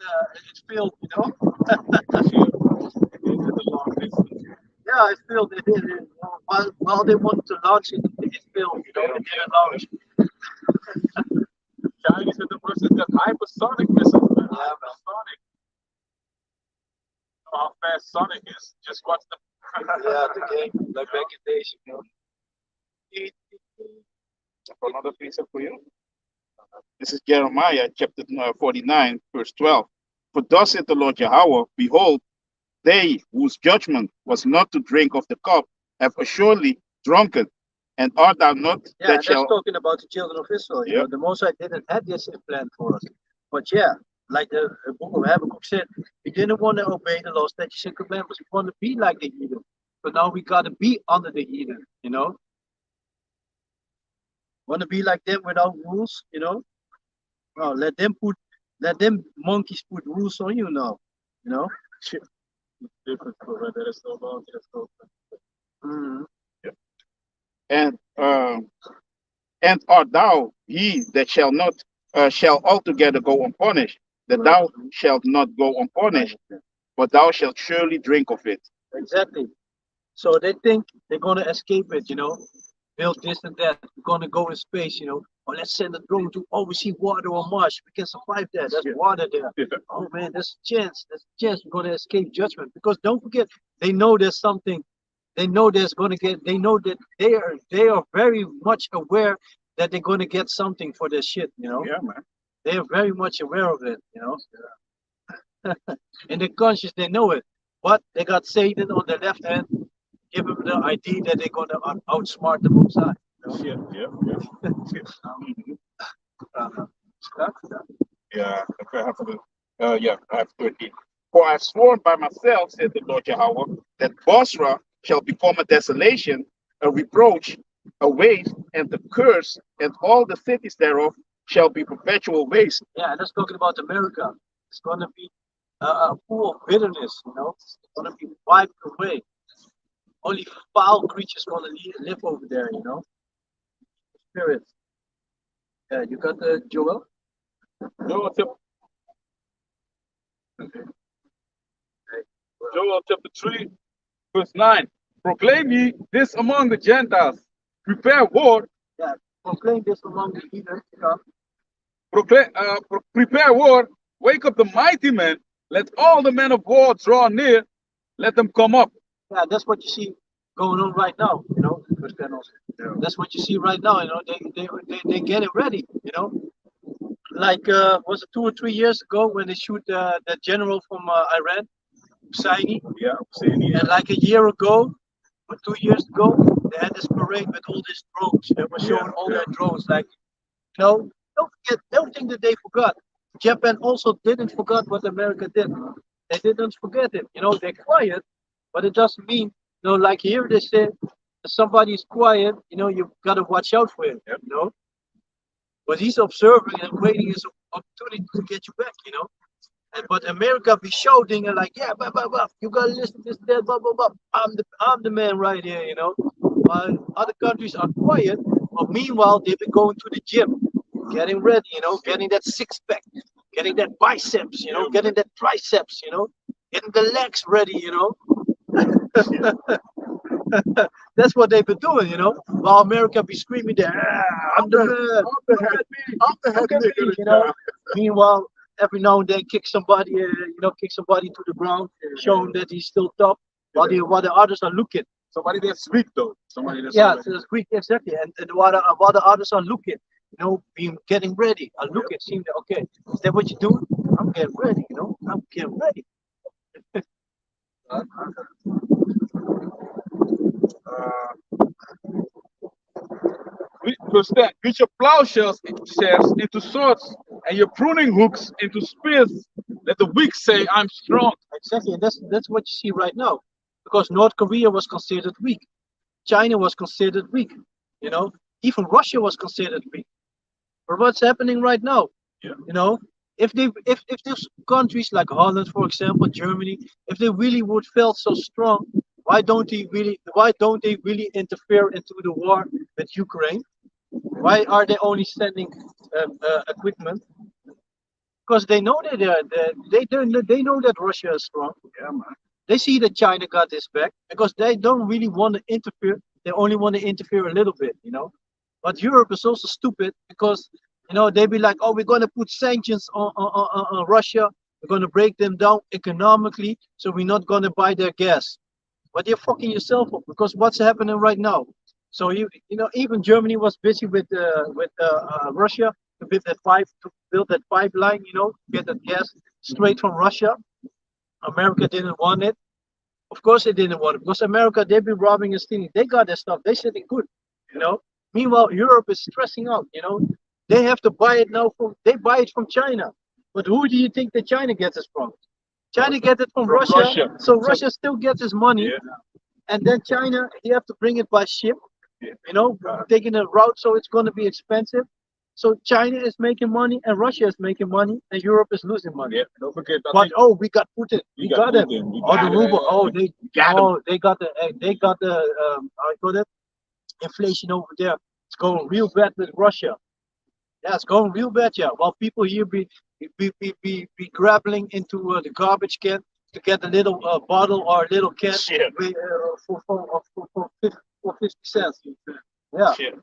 It failed, you know. Yeah, it failed. It did. You know, while they wanted to launch it, it failed. You know, it didn't launch. Chinese are the versus that hypersonic missiles, man. Yeah, man. Hypersonic. You know how fast Sonic is. Just watch the. Yeah, the game, like back in days, you know. For another piece for you. This is Jeremiah chapter 49, verse 12. For thus saith the Lord Yahweh, behold, they whose judgment was not to drink of the cup have assuredly drunken, and art thou not Yeah, that that's shall. talking about the children of Israel. You Yep. know, the Most High didn't have this plan for us. But yeah, like the book of Habakkuk said, we didn't want to obey the law, statutes, and commandments. We want to be like the heathen. But now we got to be under the heathen, you know. Want to be like them without rules, you know. Well, let them monkeys put rules on you now, you know. Different for where there is no law, there's no. Mhm. And art thou he that shall not shall altogether go unpunished, that thou shalt not go unpunished, but thou shalt surely drink of it. Exactly. So they think they're gonna escape it, you know. Build this and that. We're gonna go in space, you know. Or let's send a drone to we see water on Mars. We can survive that. There's water there. Oh man, there's a chance. There's a chance we're gonna escape judgment. Because don't forget, they know there's something. They know there's gonna get. They know that they are very much aware that they're gonna get something for their shit. You know. Yeah, man. They are very much aware of it. You know. In their conscience, they know it. But they got Satan on their left hand, give them the idea that they're gonna outsmart the Most High. Yeah. Yeah, I have 13. For I have sworn by myself, said the Lord Yahweh, that Bosra shall become a desolation, a reproach, a waste, and the curse, and all the cities thereof shall be perpetual waste. Yeah, and that's talking about America. It's gonna be a pool of bitterness. You know, it's gonna be wiped away. Only foul creatures gonna live over there. You know, spirits. Yeah, you got the Joel. Joel chapter 3, verse 9. Proclaim ye this among the Gentiles. Prepare war. Yeah, proclaim this among the heathen. Prepare war. Wake up the mighty men. Let all the men of war draw near. Let them come up. Yeah, that's what you see going on right now. You know, that's what you see right now. You know, they get it ready. You know, like was it 2 or 3 years ago when they shoot that general from Iran, Husseini? Yeah, Husseini. And like a year ago or 2 years ago, they had this parade with all these drones. They were showing all their drones. Like, you know, don't forget, don't think that they forgot. Japan also didn't forget what America did. They didn't forget it. You know, they're quiet, but it doesn't mean, you know, like here they say, if somebody's quiet, you know, you've got to watch out for him, you know. But he's observing and waiting his opportunity to get you back, you know. But America be shouting and like, yeah, blah, blah, blah. You gotta listen to this, that, blah, blah, blah. I'm the man right here, you know. While other countries are quiet, but meanwhile they've been going to the gym, getting ready, you know, getting that 6-pack, getting that biceps, getting that triceps, getting the legs ready, That's what they've been doing, while America be screaming there, I'm the man, I'm the head look at me, nigga. Meanwhile, every now and then kick somebody, kick somebody to the ground, showing that he's still top, while the others are looking. Somebody that's weak though. Somebody that's Yeah, already- so that's quick, exactly. And while the others are looking, being getting ready, are looking, seeing that, okay, is that what you do? I'm getting ready, I'm getting ready. Because that with your plowshares shares into swords and your pruning hooks into spears, let the weak say, I'm strong. Exactly, and that's what you see right now, because North Korea was considered weak, China was considered weak, even Russia was considered weak. But what's happening right now? Yeah. If these countries like Holland, for example, Germany, if they really would felt so strong, why don't they really interfere into the war with Ukraine? Why are they only sending equipment? Because they know that they know that Russia is strong. Yeah, man. They see that China got this back because they don't really want to interfere. They only want to interfere a little bit, But Europe is also stupid because they be like, oh, we're gonna put sanctions on Russia. We're gonna break them down economically, so we're not gonna buy their gas. But you're fucking yourself up because what's happening right now? So even Germany was busy with Russia to build that pipeline, get that gas straight from Russia. America didn't want it. Of course they didn't want it because America, they've been robbing and stealing. They got their stuff. They sitting good, Meanwhile, Europe is stressing out, They have to buy it now they buy it from China. But who do you think that China gets it from? China gets it from Russia. So Russia still gets his money. Yeah. And then China, you have to bring it by ship, Yeah. taking a route, so it's going to be expensive. So China is making money and Russia is making money and Europe is losing money. Yeah, don't forget. But we got Putin. We got him. Putin. We Oh, the got him. ruble. Oh, got him. they got the how you call it? Inflation over there. It's going real bad with Russia. Yeah, it's going real bad. Yeah, while people here be grappling into the garbage can to get a little bottle or a little can Shit. for 50 cents. Yeah, Shit.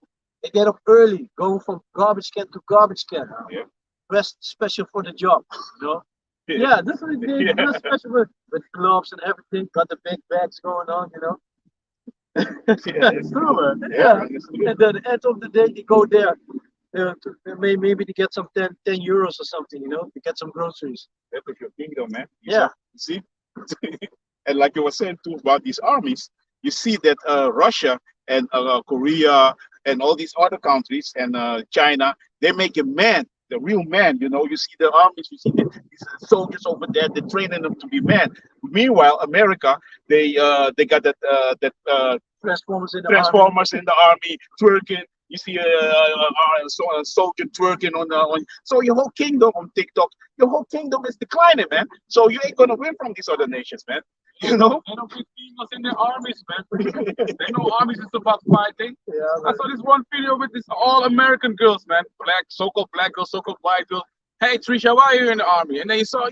they get up early, going from garbage can to garbage can. Yeah. Dressed special for the job. Yeah, this is they dress special with gloves and everything. Got the big bags going on. Yeah, It's true, man. Yeah, Yeah. it's true. And then at the end of the day, you go there maybe to get some 10 euros or something, to get some groceries. That's your kingdom, man. Yeah. See? And like you were saying too about these armies, you see that Russia and Korea and all these other countries and China, they make a man, the real man. You see the armies, you see these soldiers over there, they're training them to be men. Meanwhile, America, they got that Transformers in the army. Transformers in the army twerking. You see a soldier twerking on. So your whole kingdom on TikTok, your whole kingdom is declining, man. So you ain't gonna win from these other nations, man. They don't put females in their armies, man. They know armies is about fighting. Yeah, I man. saw this one video with this all American girls, man. So-called black girls, so-called white girls. Hey, Trisha, why are you in the army? And then you saw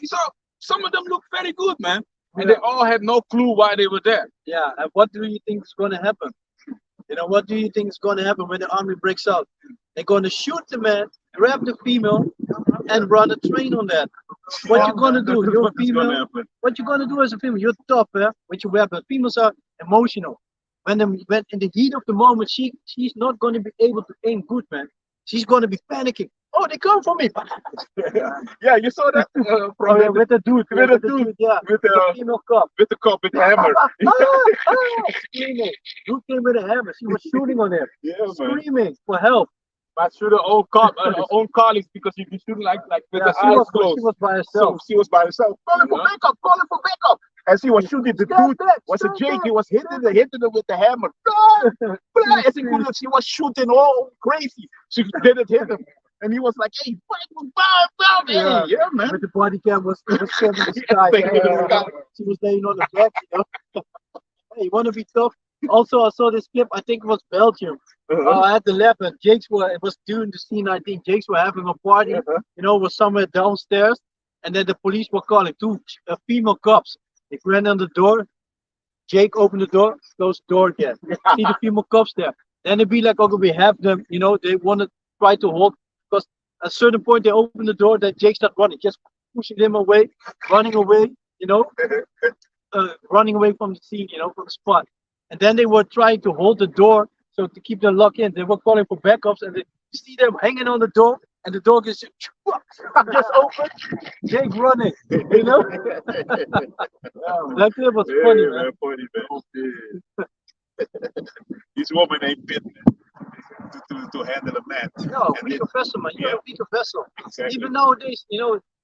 some of them look very good, man. And they all had no clue why they were there. Yeah, and what do you think is going to happen? What do you think is going to happen when the army breaks out? They're going to shoot the man, grab the female, and run a train on that. What you going to do? You're a What's gonna female. happen? What you going to do as a female? You're tough, with your weapon. Females are emotional. When in the heat of the moment, she's not going to be able to aim good, man. She's going to be panicking. Oh, they come for me. Yeah, you saw that from With the dude. with the dude, Yeah. with The the female cop. with the cop with the hammer. Screaming. Dude came with a hammer. She was shooting on him. Yeah, man. Screaming for help. But shoot her own colleagues because you can shoot like with the she eyes was closed. by So herself. she was by herself. Calling for Yeah. backup, calling for backup. As he was shooting, the Stop dude that, was a stop Jake. that. He was hitting her with the hammer. As he could, she was shooting all crazy. She didn't hit him. And he was like, hey, fight, bow, Yeah. yeah, man. But the body cam was filming the sky. Filming the sky. She was laying on the back, Hey, you want to be tough? Also, I saw this clip. I think it was Belgium. I had the left, and Jakes were. It was during the scene. I think Jakes were having a party. Was somewhere downstairs, and then the police were calling two female cops. They ran on the door. Jake opened the door, closed the door again. See the female cops there. Then it'd be like, okay, we have them. They want to try to hold because at a certain point they open the door. That Jake start running, just pushing them away, running away. You know, running away from the scene. From the spot. And then they were trying to hold the door so to keep them locked in. They were calling for backups, and they see them hanging on the door, and the door gets just open. Jake running, That clip was funny, man. Funny, man. This woman ain't fit, man, to handle a man. No, And weaker vessel, man. You're yeah. a weaker vessel. Exactly. Even nowadays,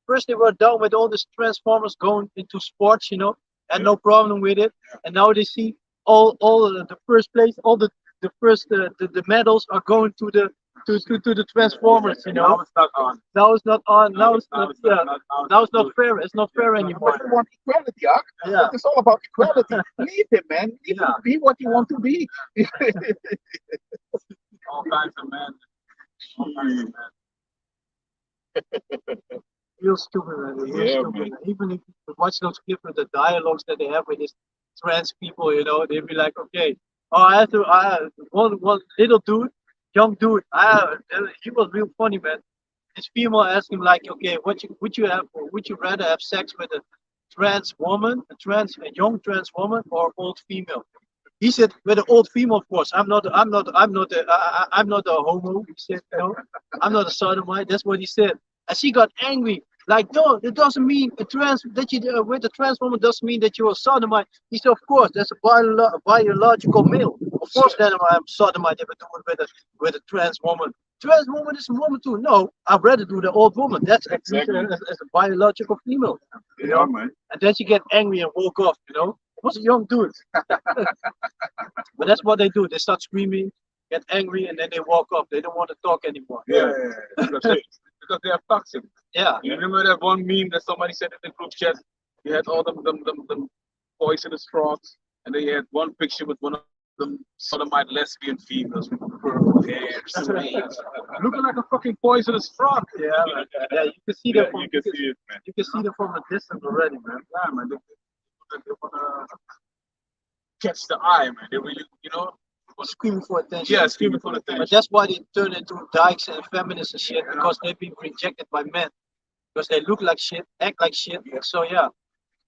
first they were down with all these transformers going into sports, and no problem with it. And now they see all the first place, all the first the medals are going to the transformers. Now it's not on. Now it's not on. Now it's Now not. it's not on. Now it's not fair. It's not fair anymore. But they want equality, Ak. Yeah. It's all about equality. Leave him, man. Leave him Yeah. be what you want to be. All kinds of men. All kinds of men. Real stupid, man. Real Yeah, stupid. man. Even if you watch those clips with the dialogues that they have with these trans people, they'd be like, okay, one little dude, young dude, he was real funny, man. This female asked him like, okay, would you rather have sex with a trans woman, a young trans woman, or old female? He said, with an old female, of course. I'm not a homo. He said, I'm not a sodomite. That's what he said. And she got angry. Like, no, it doesn't mean with a trans woman doesn't mean that you're a sodomite. He said, of course, that's a biological male. Of course, then I'm sodomite if I do it with a trans woman. Trans woman is a woman too. No, I'd rather do the old woman. That's actually Exactly. as a biological female. Yeah, man. And then she get angry and walk off. It was a young dude. But that's what they do. They start screaming, get angry, and then they walk off. They don't want to talk anymore. Yeah. Because they are toxic. Yeah. You remember that one meme that somebody said in the group chat? You had all them poisonous frogs, and then you had one picture with one of them sodomite lesbian females with purple hair, strange, looking like a fucking poisonous frog. Yeah, man. Yeah, you can see them Yeah, from you can see it, man. you can see them from a distance already, man. Yeah, man. They wanna catch the eye, man. They really, Screaming for attention. yeah, screaming for attention. But that's why they turn into dykes and feminists and shit, because they've been rejected by men. Because they look like shit, act like shit. So yeah,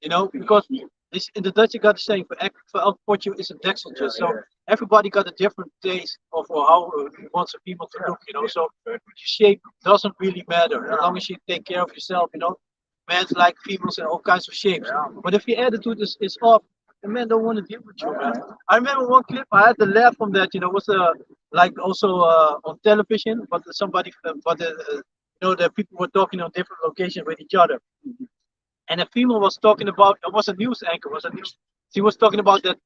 because in the Dutch you got the saying for elk potje is a dekseltje. So everybody got a different taste of how wants a female to look. So shape doesn't really matter as long as you take care of yourself. Men's like females in all kinds of shapes. But if your attitude is off, the men don't want to deal with you, man. I remember one clip I had to laugh from that. Was like also on television, but somebody, the people were talking on different locations with each other, and a female was talking about. It was a news anchor. She was talking about that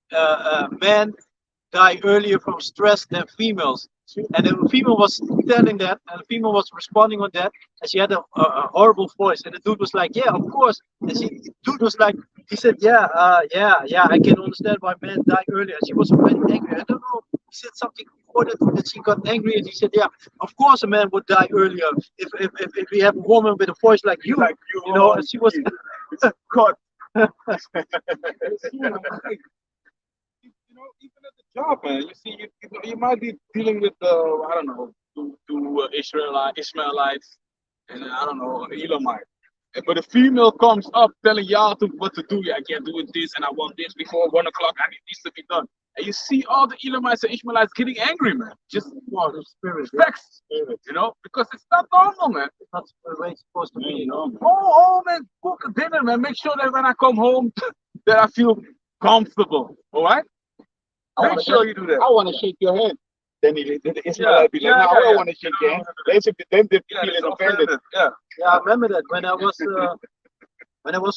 men die earlier from stress than females. And the female was telling that, and the female was responding on that, and she had a horrible voice. And the dude was like, "Yeah, of course." And dude was like, he said, "Yeah, I can understand why men die earlier." And she was already angry. I don't know. He said something before that she got angry, and he said, "Yeah, of course a man would die earlier if we have a woman with a voice like you." And she was God. Even at the job, man, you see, you might be dealing with, I don't know, two Ishmaelites, and I don't know, Elamite. But a female comes up telling y'all what to do. Yeah, I can't do this, and I want this before 1 o'clock. I need this to be done. And you see all the Elamites and Ishmaelites getting angry, man. Just the spirit. vex, because it's not normal, man. That's the way it's supposed to be. Go home and cook a dinner, man. Make sure that when I come home, that I feel comfortable. All right? Make sure you do that. I want to shake your hand. Then the Israelite be like, no, I don't want to shake your hand. They feeling offended. Yeah. Yeah, I remember that when I was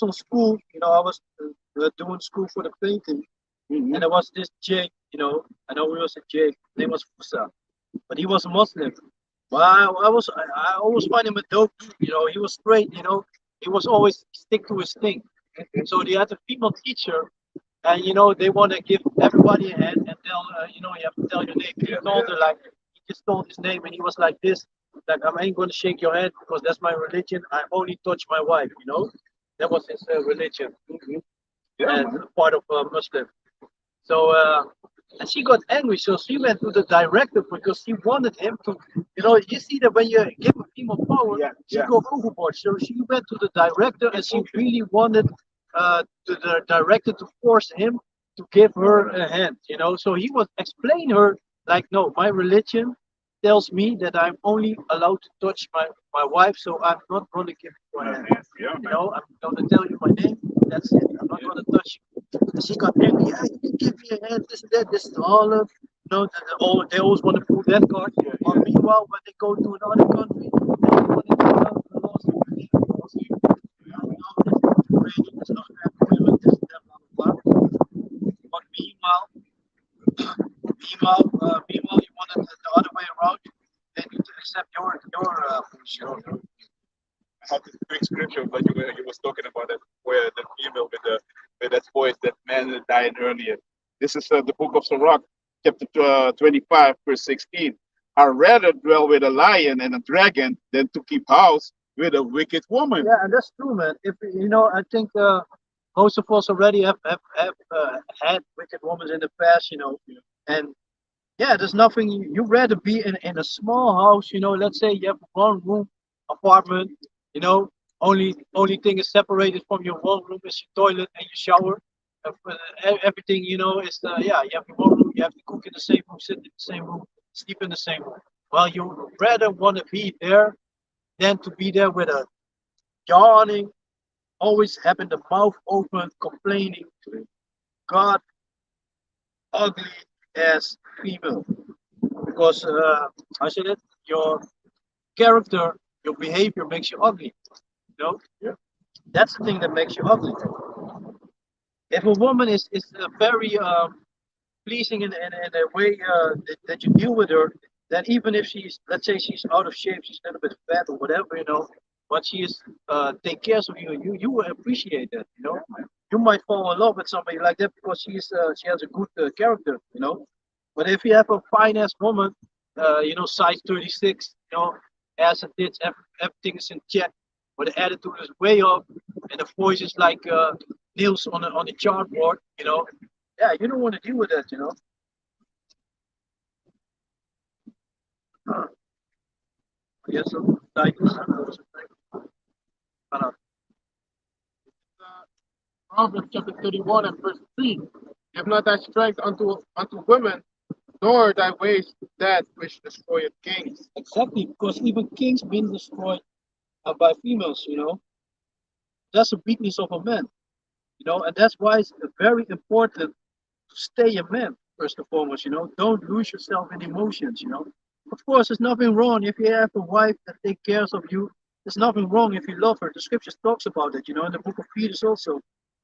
on school. I was doing school for the painting, and there was this Jake. I know he was a Jake. His name was Fusa, but he was a Muslim. But I always find him a dope dude. He was straight. He was always stick to his thing. So they had a female teacher, and they want to give everybody a hand and tell you have to tell your name. He told her like he just told his name and he was like this, like I ain't gonna shake your hand because that's my religion. I only touch my wife. That was his religion. Yeah, And man. part of Muslim. So and she got angry, so she went to the director because she wanted him to. You see that when you give a female power, Yeah, she yeah. goes overboard. So she went to the director and she really wanted the director to force him to give her a hand. So he was explaining her like, no, my religion tells me that I'm only allowed to touch my wife, so I'm not going to give you a hand. Yeah, man. I'm going to tell you my name. That's it. I'm not going to touch you. And she got angry. Yeah, you can give me a hand. This and that. This is all of. They always want to pull that card. But meanwhile, when they go to another country, they want to do the laws and laws. It's not women. This and that. Blah blah blah. But meanwhile, you want it the other way around. They need to accept your position. I have this quick scripture, but you was talking about that where the female with that voice, that man that died earlier. This is the book of Sirach, chapter 25, verse 16. I rather dwell with a lion and a dragon than to keep house with a wicked woman. Yeah, and that's true, man. If I think most of us already have had wicked women in the past, and yeah, there's nothing you rather be in a small house, let's say you have a one room apartment, you know, only thing is separated from your one room is your toilet and your shower. Everything, is yeah, you have your one room, you have to cook in the same room, sit in the same room, sleep in the same room. Well, you rather want to be there than to be there with a yawning, always having the mouth open, complaining, God, ugly as female. Because I said it, your character, your behavior makes you ugly. Yeah. That's the thing that makes you ugly. If a woman is very pleasing in a way that you deal with her, then even if she's, let's say she's out of shape, she's a little bit fat or whatever, but she is take care of you will appreciate that. You might fall in love with somebody like that because she has a good character. But if you have a fine ass woman, size 36, ass and tits, everything is in check, but the attitude is way up, and the voice is like nails on the chartboard. Yeah, you don't want to deal with that. Yes, so like, Proverbs chapter 31 and verse 3. Give not thy strength unto women, nor thy ways to that which destroyeth kings. exactly, because even kings being destroyed by females. That's a weakness of a man. And that's why it's very important to stay a man first and foremost. Don't lose yourself in emotions. Of course, there's nothing wrong if you have a wife that takes care of you. There's nothing wrong if you love her. The scriptures talks about it. In the book of Peter also.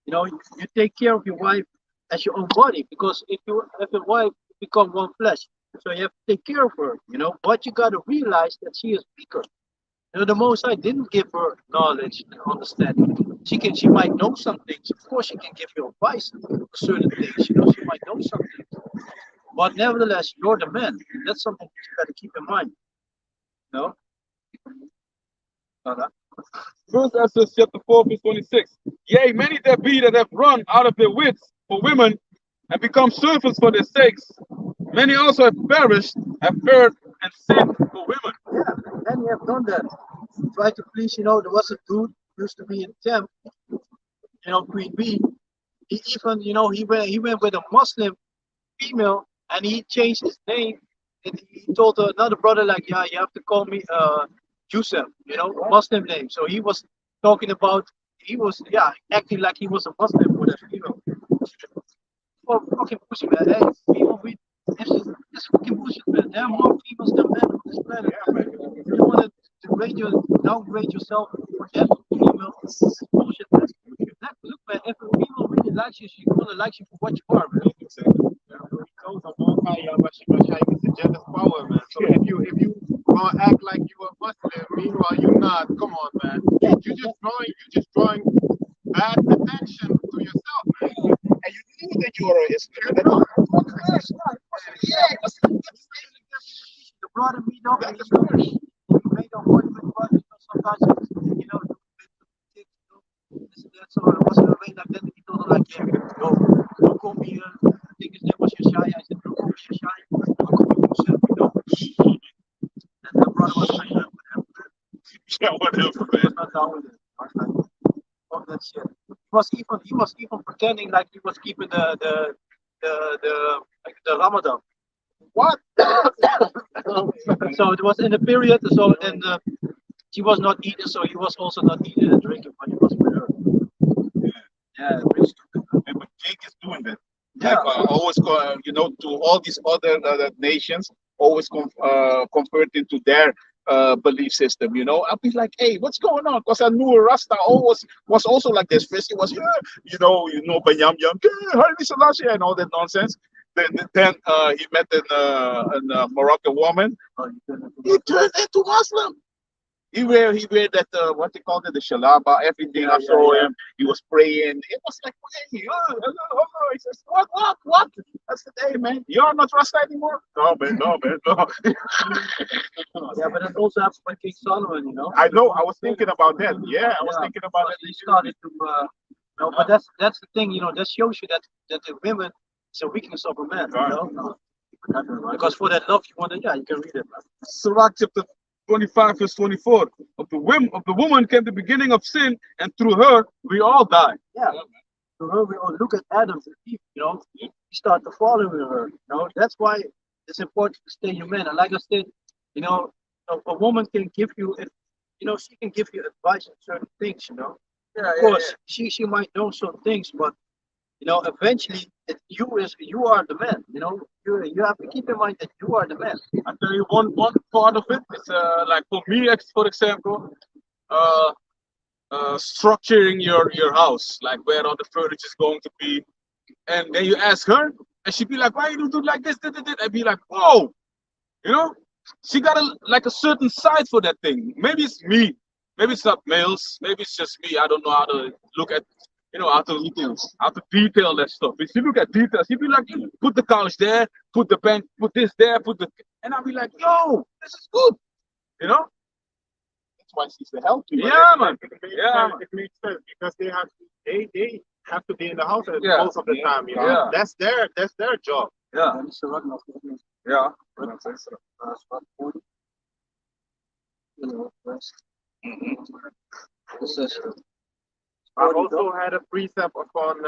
You take care of your wife as your own body, because if you have a wife, you become one flesh. So you have to take care of her. But you got to realize that she is weaker. The Most High didn't give her knowledge and understanding. She might know some things. Of course, she can give you advice on certain things. She might know some things. But nevertheless, you're the man. That's something you got to keep in mind. No? Uh-huh. First Ezra chapter 4, verse 26. Yea, many there be that have run out of their wits for women and become servants for their sakes. Many also have perished, have erred and sinned for women. Yeah, many have done that. Try to please, there was a dude used to be in camp, Queen B. He even, he went with a Muslim female and he changed his name and he told another brother like, yeah, you have to call me Yusuf, Muslim name. So he was talking about, he was, yeah, acting like he was a Muslim with a female. Oh, fucking bullshit, man. Hey, people, this fucking bullshit, man. There are more females than men on this planet. If you want to downgrade yourself for that female, it's bullshit, man. Look, man, if a female really likes you, she's gonna like you for what you are, man. Those are more high, it's a jealous power, man. So if you gonna act like you a Muslim, meanwhile you're not, come on, man. You're just drawing bad attention to yourself, man. And you need you are is The brother meet up and he made up what with brothers. Sometimes, this and that. So it wasn't a way like that. He told her like, yeah, don't call me. I think his name was Yeshaya. I said, don't call me Yeshaya. I'll call me Yosef. And the brother was like, yeah, whatever, he was not down with it. I was like, fuck that shit. He was even pretending like he was keeping the Ramadan. What? So it was in the period. So and she was not eating, so he was also not eating and drinking when he was with her. Yeah, really stupid. And but Jake is doing that. Yeah. Like always, to all these other nations, always convert into their belief system. I'll be like, hey, what's going on? Because I knew Rasta always was also like this. First, he was, Banyam Yam, Haile Selassie, and all that nonsense. Then he met a Moroccan woman. He turned into Muslim. He wear that what they called it, the shalaba, everything. I saw him. He was praying. It was like, hey, he says, what? I said, hey man, you're not Rasta anymore. No man, no. Yeah, but it also happened with King Solomon, I know. I was thinking about that. Yeah, I was Yeah, thinking about because it. they started to, no, but that's the thing, that shows you that the women is a weakness of a man, because for that love you want to, yeah, you can read it. Sirach chapter 25 verse 24. Of the woman came the beginning of sin, and through her we all die. Yeah. So when we all look at Adam and Eve, we start to follow her. That's why it's important to stay human. And like I said, a woman can give you, she can give you advice on certain things. Of course, she might know some things, but eventually you are the man. You have to keep in mind that you are the man. I tell you one part of it is like for me, for example, structuring your house, like where all the furniture is going to be, and then you ask her, and she'd be like, "Why you do it like this?" I'd be like, "Whoa," she got like a certain side for that thing. Maybe it's me, maybe it's not males, maybe it's just me. I don't know how to look at, how to detail that stuff. If you look at details, you'd be like, put the couch there, put the bench, put this there, and I'll be like, yo, this is good, That's why she's the help to you. Yeah, man. It makes sense because they have to be in the house most of the time. Yeah. That's their job. Yeah, yeah. I also had a precept upon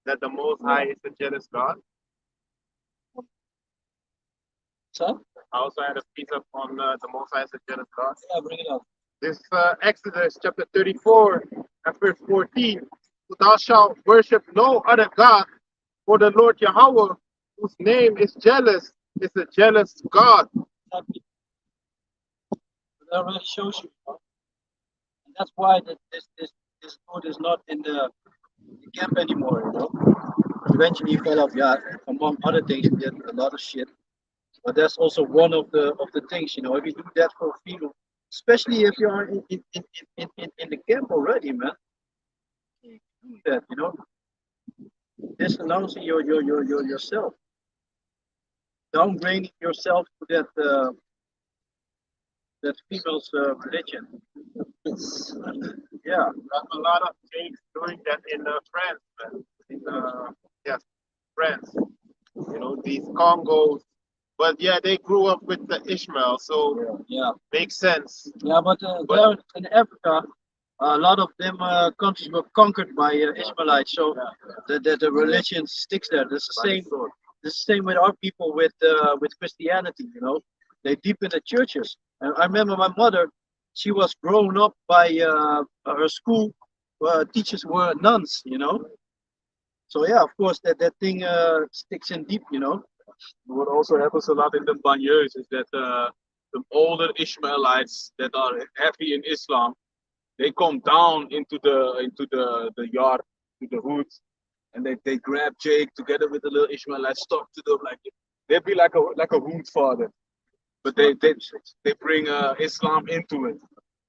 that the Most High is a jealous God. So? I also had a precept on the Most High is a jealous God. Yeah, bring it up. This Exodus chapter 34 and verse 14. Thou shalt worship no other God, for the Lord Yahweh, whose name is jealous, is a jealous God. Exactly. That really shows you. And that's why this Lord is not in the camp anymore. Eventually he fell off. Yeah, among other things, he did a lot of shit. But that's also one of the things. If you do that for a female, especially if you are in the camp already, man, you do that. Disannouncing yourself, downgrading yourself to that female's religion. Yeah, There's a lot of things doing that in France, man. Yes, France. These Congos. But yeah, they grew up with the Ishmael, so yeah, makes sense. yeah. But there in Africa, a lot of them countries were conquered by Ishmaelites, so the religion sticks there. That's the same. The same with our people with Christianity. They deep in the churches. And I remember my mother. She was grown up by her school. Teachers were nuns. So yeah, of course that thing sticks in deep. What also happens a lot in the banlieues is that the older Ishmaelites that are heavy in Islam, they come down into the yard, to the hoods, and they grab Jake together with the little Ishmaelites, talk to them like they'd be like a hood father, but they bring Islam into it,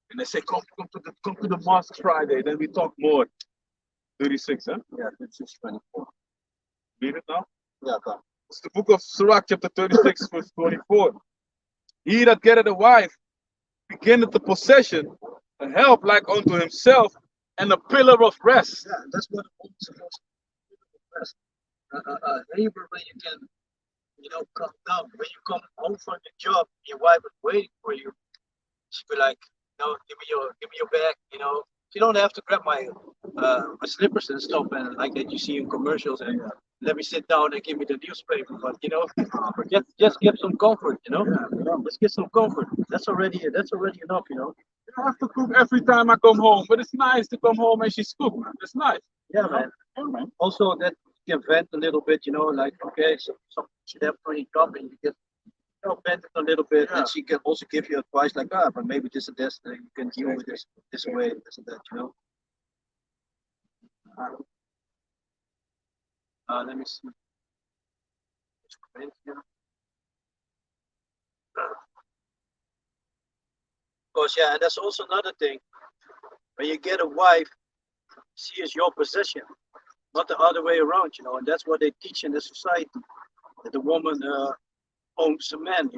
and they say come to the mosque Friday, then we talk more. 36, huh? Yeah, 36:24. Read it now. Yeah, come. It's the book of Sirach, chapter 36, verse 24. He that getteth a wife beginneth the possession, a help like unto himself, and a pillar of rest. Yeah, that's what a woman's supposed to do. Rest. Labor where you can, come down. When you come home from the job, your wife is waiting for you. She be like, give me your bag. You don't have to grab my slippers and stuff and like that you see in commercials and let me sit down and give me the newspaper. But just give some comfort. Just give some comfort. That's already enough. You don't have to cook every time I come home, but it's nice to come home and she's cooked. It's nice. Yeah, man. Yeah, man. Also, that you can vent a little bit. Like okay, so some should have pretty job and you get vent it a little bit, Yeah. and she can also give you advice like, but maybe this and this, you can deal with this way, this and that. Let me see. Because yeah, and that's also another thing. When you get a wife, she is your possession, not the other way around. And that's what they teach in the society. That the woman owns the man.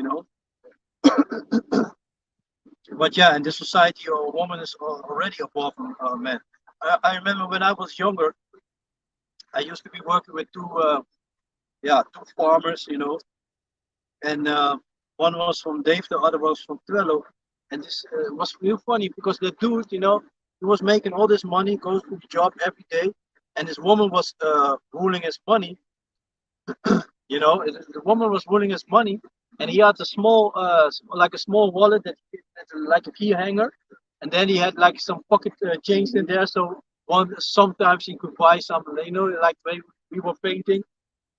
But yeah, in this society, a woman is already above a man. I remember when I was younger, I used to be working with two farmers, and one was from Dave, the other was from Twello. And this was real funny because the dude, he was making all this money, goes to the job every day, and this woman was ruling his money. The woman was ruling his money, and he had a small, like a small wallet that's like a key hanger, and then he had like some pocket change in there. So sometimes he could buy something, like when we were painting.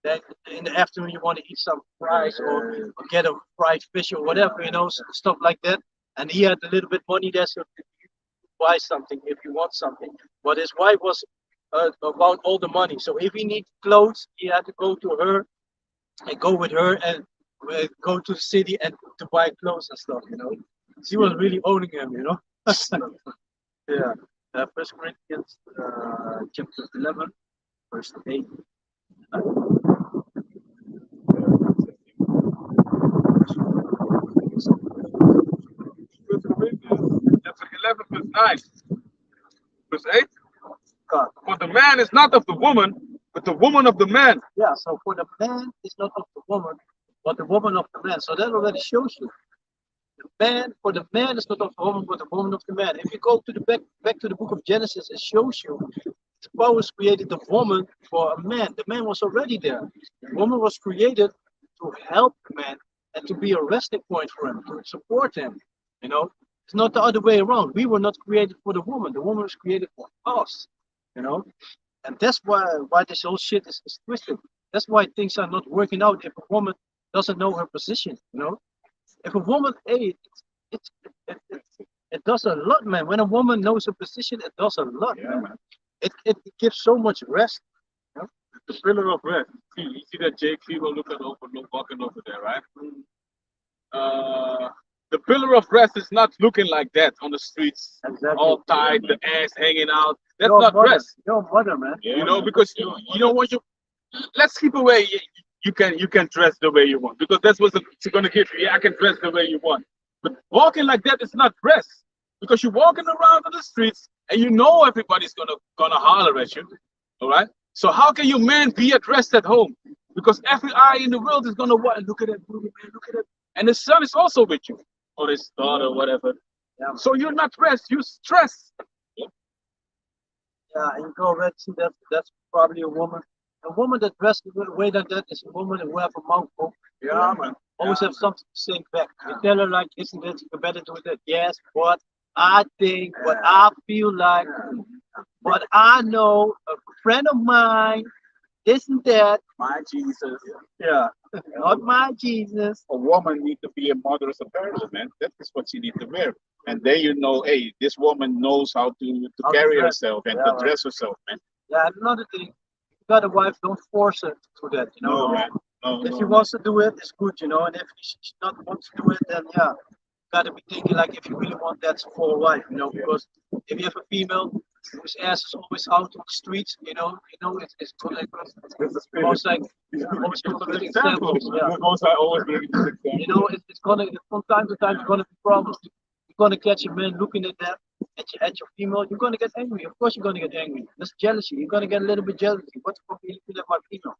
Then in the afternoon you want to eat some fries or get a fried fish or whatever, stuff like that. And he had a little bit money there, so you buy something if you want something. But his wife was about all the money. So if he needed clothes, he had to go to her and go with her and go to the city and to buy clothes and stuff. She was really owning him. Yeah. First Corinthians chapter 11, verse 8. Chapter 11, verse 9. Verse 8. God. For the man is not of the woman, but the woman of the man. Yeah, so for the man is not of the woman, but the woman of the man. So that already shows you. For the man is not of the woman, but the woman of the man. If you go to the back to the book of Genesis, it shows you the powers created the woman for a man. The man was already there. The woman was created to help the man and to be a resting point for him, to support him. It's not the other way around. We were not created for the woman. The woman was created for us. And that's why this whole shit is twisted. That's why things are not working out if a woman doesn't know her position. If a woman, hey, it does a lot, man. When a woman knows her position, it does a lot, man. It gives so much rest. The pillar of rest. You see that Jake Feeble walking over there, right? The pillar of rest is not looking like that on the streets, Exactly. all tied, the ass hanging out. That's Your not mother, rest. Your mother, man. Because you don't want you. Let's keep away. You can dress the way you want because that's what's going to give you. Yeah, I can dress the way you want. But walking like that is not rest because you're walking around on the streets and everybody's gonna holler at you. All right. So how can your man be at rest at home? Because every eye in the world is gonna look at that movie, man. Look at it. And his son is also with you, or his daughter, or whatever. Yeah. So you're not rest. You stress. Yeah, and you go already see that's probably a woman. A woman that dresses the way that is a woman who have a mouth open. Yeah, man. Always have something to say back. You tell her like, isn't it? You better do that. Yes, but I think, what I feel like, but I know a friend of mine, isn't that? My Jesus. Yeah, not my Jesus. A woman needs to be a model apparel, man. That is what she needs to wear. And then hey, this woman knows how to carry herself and to dress herself, man. Yeah, another thing, you got a wife, don't force her to do that, No, man. If she wants to do it, it's good, and if she not wants to do it, then yeah, you gotta be thinking like if you really want that for a wife, because if you have a female whose ass is always out on the streets, it's gonna That's the spirit. most like Always give some examples, examples. yeah. Most I always bring this example. It's gonna from time to time it's gonna be problems. You're gonna catch a man looking at that at your female, you're gonna get angry. Of course you're gonna get angry. That's jealousy. You're gonna get a little bit jealousy. What the fuck are you looking at my female?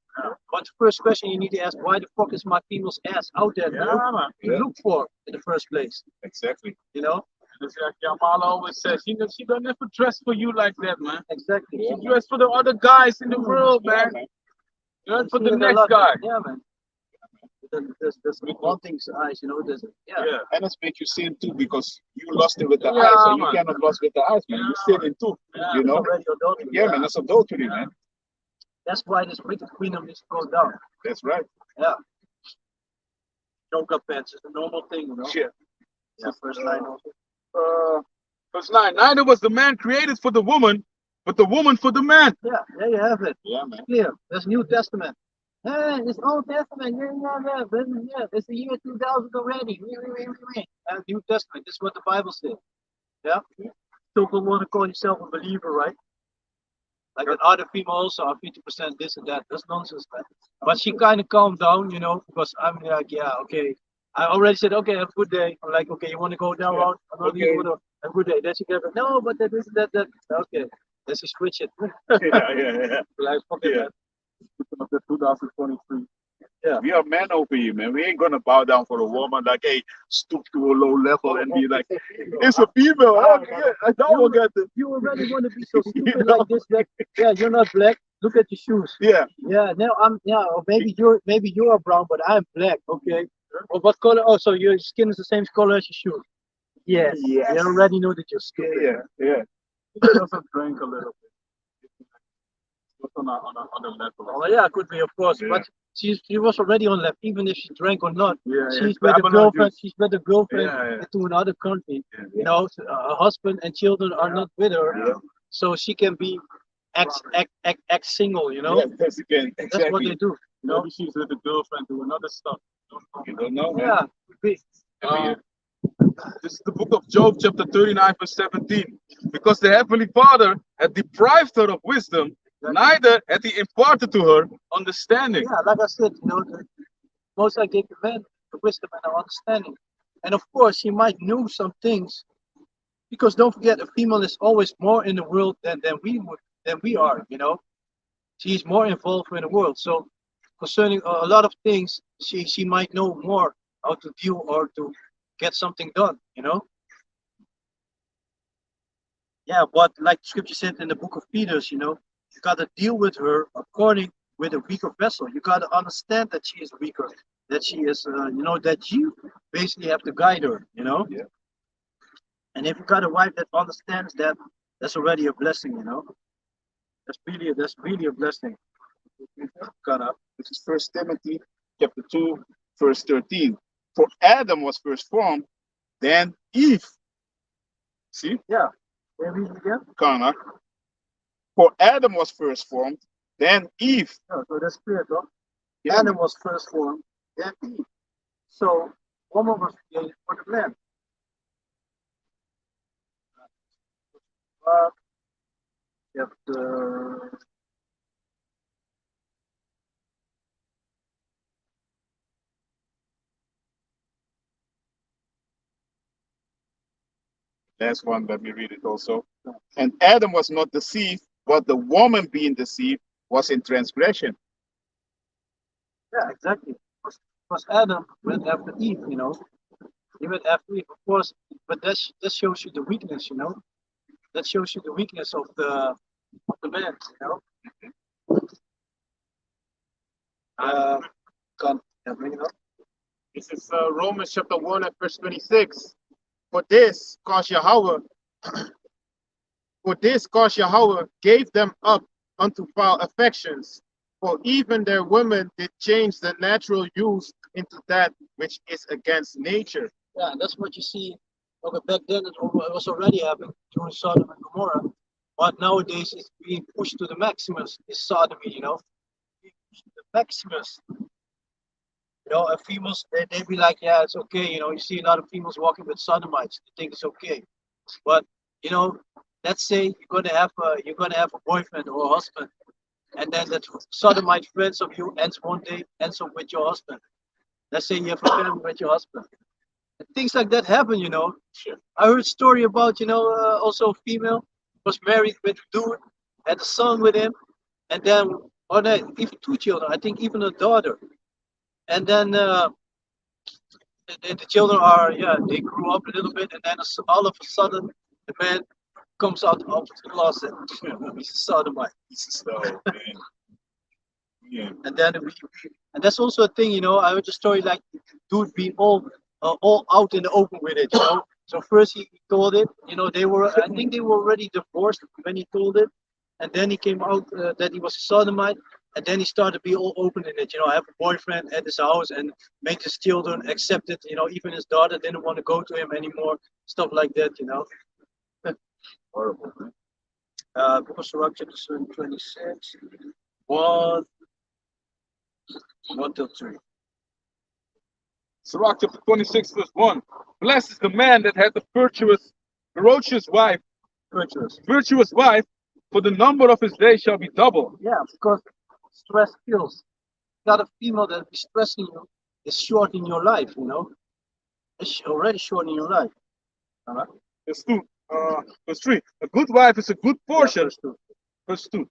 But the first question you need to ask, why the fuck is my female's ass out there Yeah, man. to look for in the first place? Exactly. You know? It's like Yamal always says, she don't ever dress for you like that, man. Exactly. She dress for the other guys in the world, Yeah, man. man. Dress for See the it a next lot, guy. Yeah, man. There's one thing's eyes, there's Yeah. And it's make you sin too because you lost it with the Yeah, eyes, and you man. cannot lose with the eyes, man. You sinning too. Yeah. You it's know? already adultery. Yeah, man. That's adultery, man. That's why this wicked queendom needs to go down. That's right. Yeah. Yoga pants is a normal thing, Shit. Yeah, first line also. Verse 9. Neither was the man created for the woman, but the woman for the man. Yeah, there you have it. Yeah, man. Clear. That's New Testament. Hey, it's Old Testament. Yeah. It's the year 2000 already. New Testament. This is what the Bible says. Yeah. Still don't want to call yourself a believer, right? Like that other female also are 50% this and that. That's nonsense, man. But she kind of calmed down, because I'm like, yeah, okay. I already said, okay, have a good day. I'm like, okay, you want to go down round? I'm not Okay. have a good day. Then she gave it, no, but that is that. Okay. Then she switch it. Yeah. Like, okay, Yeah. man. Of the 2023. We are men over here, man. We ain't gonna bow down for a woman like, hey, stoop to a low level and be like, it's a female. Oh, yeah, I don't get it. You already want to be so stupid You know? like this, that, yeah, you're not black. Look at your shoes. Yeah. Yeah, now or maybe you're brown, but I'm black, okay? Or what color? Oh, so your skin is the same color as your shoes. Yes. Yes. You already know that you're stupid. Yeah. She also drank a little bit. Just on a level. Oh yeah, could be of course, Yeah. but she was already on left, even if she drank or not. Yeah, She's yeah. with a Banana girlfriend. juice. She's with a girlfriend Yeah. to another country. Yeah. You know, so, her husband and children are not with her, Yeah. so she can be ex single. You know, Yeah, that's again. that's what Exactly. they do. Maybe she's with a girlfriend doing other stuff. You don't know, man. Yeah, could be. This is the book of Job, chapter 39, verse 17. Because the heavenly Father had deprived her of wisdom, neither had he imparted to her understanding. Yeah, like I said, the Most High gave the man the wisdom and the understanding, and of course he might know some things, because don't forget, a female is always more in the world than we are. She's more involved in the world. So concerning a lot of things, she might know more how to deal or to get something done. Yeah, but like the scripture said in the book of Peter's, you gotta deal with her according with a weaker vessel. You gotta understand that she is weaker, that she is, that you basically have to guide her. Yeah. And if you got a wife that understands that, that's already a blessing. That's really a blessing. This is First Timothy chapter 2, verse 13. For Adam was first formed, then Eve. See? Yeah. Can you read it again? Kana. For Adam was first formed, then Eve. No, so that's clear, though. Yeah. Adam was first formed, then Eve. So woman was created for the man. Chapter Last one, let me read it also. And Adam was not deceived, but the woman being deceived was in transgression. Yeah, exactly. Because Adam went after Eve, He went after Eve, of course, but that shows you the weakness, That shows you the weakness of the man, Can't bring it up. This is Romans chapter 1 and verse 26. For this cause Yahweh gave them up unto foul affections. For even their women did change the natural use into that which is against nature. Yeah, that's what you see. Okay, back then it was already happening during Sodom and Gomorrah, but nowadays it's being pushed to the maximus. It's sodomy, Being pushed to the maximus. And females they be like, yeah, it's okay. You see a lot of females walking with sodomites. They think it's okay, but let's say you're gonna have a boyfriend or a husband, and then that sodomite friends of you ends up with your husband. Let's say you have a family with your husband. And things like that happen, you know. Sure. I heard a story about, also a female was married with a dude, had a son with him, and then, or no, even two children, I think even a daughter. And then the children are, yeah, they grew up a little bit, and then all of a sudden, the man comes out of the closet. He's a sodomite. So, man. Yeah. And then and that's also a thing, you know. I heard a story like dude be all out in the open with it, you know. So first he told it, you know, I think they were already divorced when he told it, and then he came out that he was a sodomite, and then he started to be all open in it, you know. I have a boyfriend at his house, and made his children accept it, you know. Even his daughter didn't want to go to him anymore, stuff like that, you know. Horrible, man. Book of Sirach, chapter 26, 1, 1 till 3. Sirach chapter 26, verse 1. Blessed is the man that hath a virtuous wife, virtuous wife, for the number of his days shall be double. Yeah, because stress kills. Got a female that is stressing you is short in your life, you know. It's already short in your life. Verse 2. Verse 3. A good wife is a good portion. Yeah, Verse 2.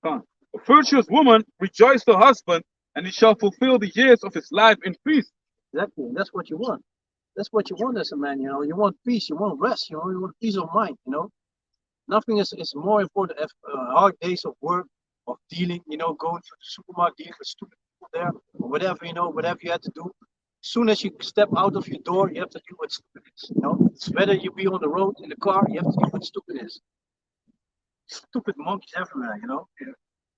A virtuous woman rejoices her husband, and he shall fulfill the years of his life in peace. exactly. And that's what you want. That's what you want as a man, you know. You want peace, you want rest, you know, you want peace of mind, you know. Nothing is more important than hard days of work, of dealing, you know, going to the supermarket, dealing with stupid people there, or whatever, you know, whatever you have to do. As soon as you step out of your door, you have to deal with stupidness, you know. Whether you be on the road, in the car, you have to deal with stupidness. Stupid monkeys everywhere, you know.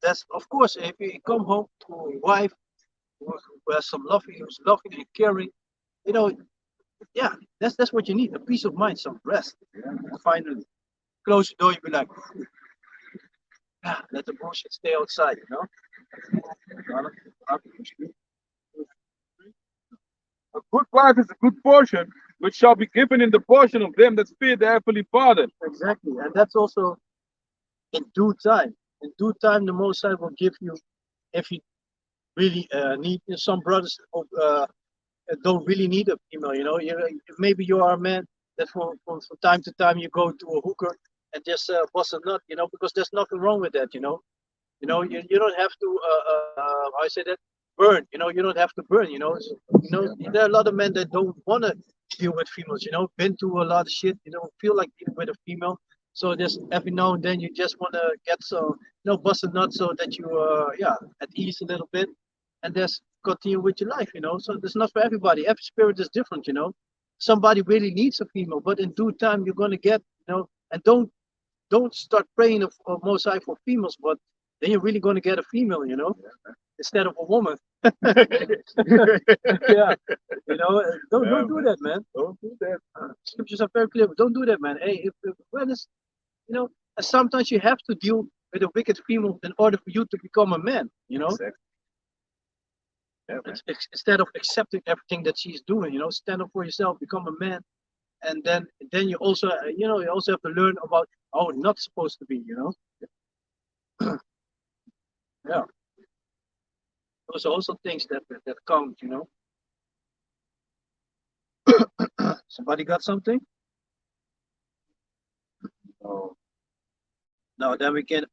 That's, of course, if you come home to a wife who has some loving, who's loving and caring, you know, yeah, that's what you need, a peace of mind, some rest. Finally, close the door, you be like, yeah, let the bullshit stay outside, you know. A good wife is a good portion, which shall be given in the portion of them that fear the heavenly Father. Exactly, and that's also in due time. In due time, the Most High will give you, if you really need. Some brothers don't really need a female. You know, maybe you are a man that from time to time you go to a hooker and just bust a nut. You know, because there's nothing wrong with that. You don't have to. How I say that? Burn. You know, you don't have to burn. There are a lot of men that don't want to deal with females. You know, been through a lot of shit. You don't feel like dealing with a female. So just every now and then you just want to get some, bust a nut so that you at ease a little bit, and just continue with your life. So it's not for everybody. Every spirit is different. Somebody really needs a female, but in due time you're gonna get. And don't start praying of Most High for females, but then you're really gonna get a female. Instead of a woman. Yeah, don't do that, man. Don't do that. Scriptures are very clear. But don't do that, man. Hey, when it's, and sometimes you have to deal with a wicked female in order for you to become a man. Exactly. Yeah, Instead of accepting everything that she's doing, stand up for yourself, become a man, and then you also, you also have to learn about how it's not supposed to be. Yeah. Those are also things that count. Somebody got something? Oh, Now then we can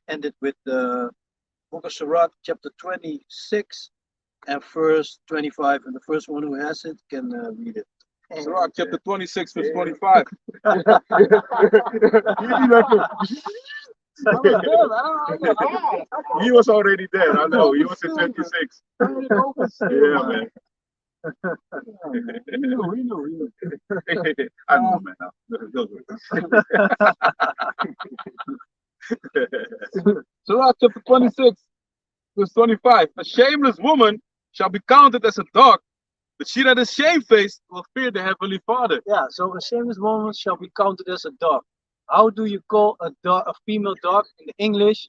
end it with the book of Sirach, chapter 26 and verse 25. And the first one who has it can read it. Sirach chapter 26, verse 25. he was already there. I know. He was in 26. Yeah, man. We know. I know, man. Don't worry. Sirach chapter 26, verse 25. A shameless woman shall be counted as a dog, but she that is shamefaced will fear the heavenly Father. Yeah, so a shameless woman shall be counted as a dog. How do you call a female dog in English?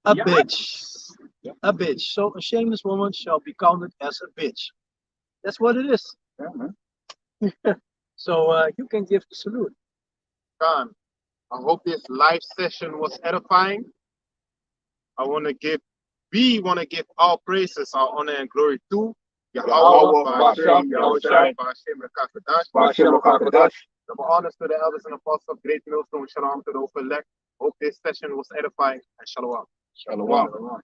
A bitch. Yeah. A bitch. So a shameless woman shall be counted as a bitch. That's what it is. Yeah, man. So you can give the salute. Khan. I hope this live session was edifying. We want to give all praises, our honor and glory to Yahweh, Ba'ashem, Ba'ashem, Yahushai, Yahushai, Ba'ashem, Rakakadash. Ba'ashem, Rakakadash. Double honors to the elders and apostles of Great Millstone. Shalom to the elect. Hope this session was edifying and shalom. Shalom.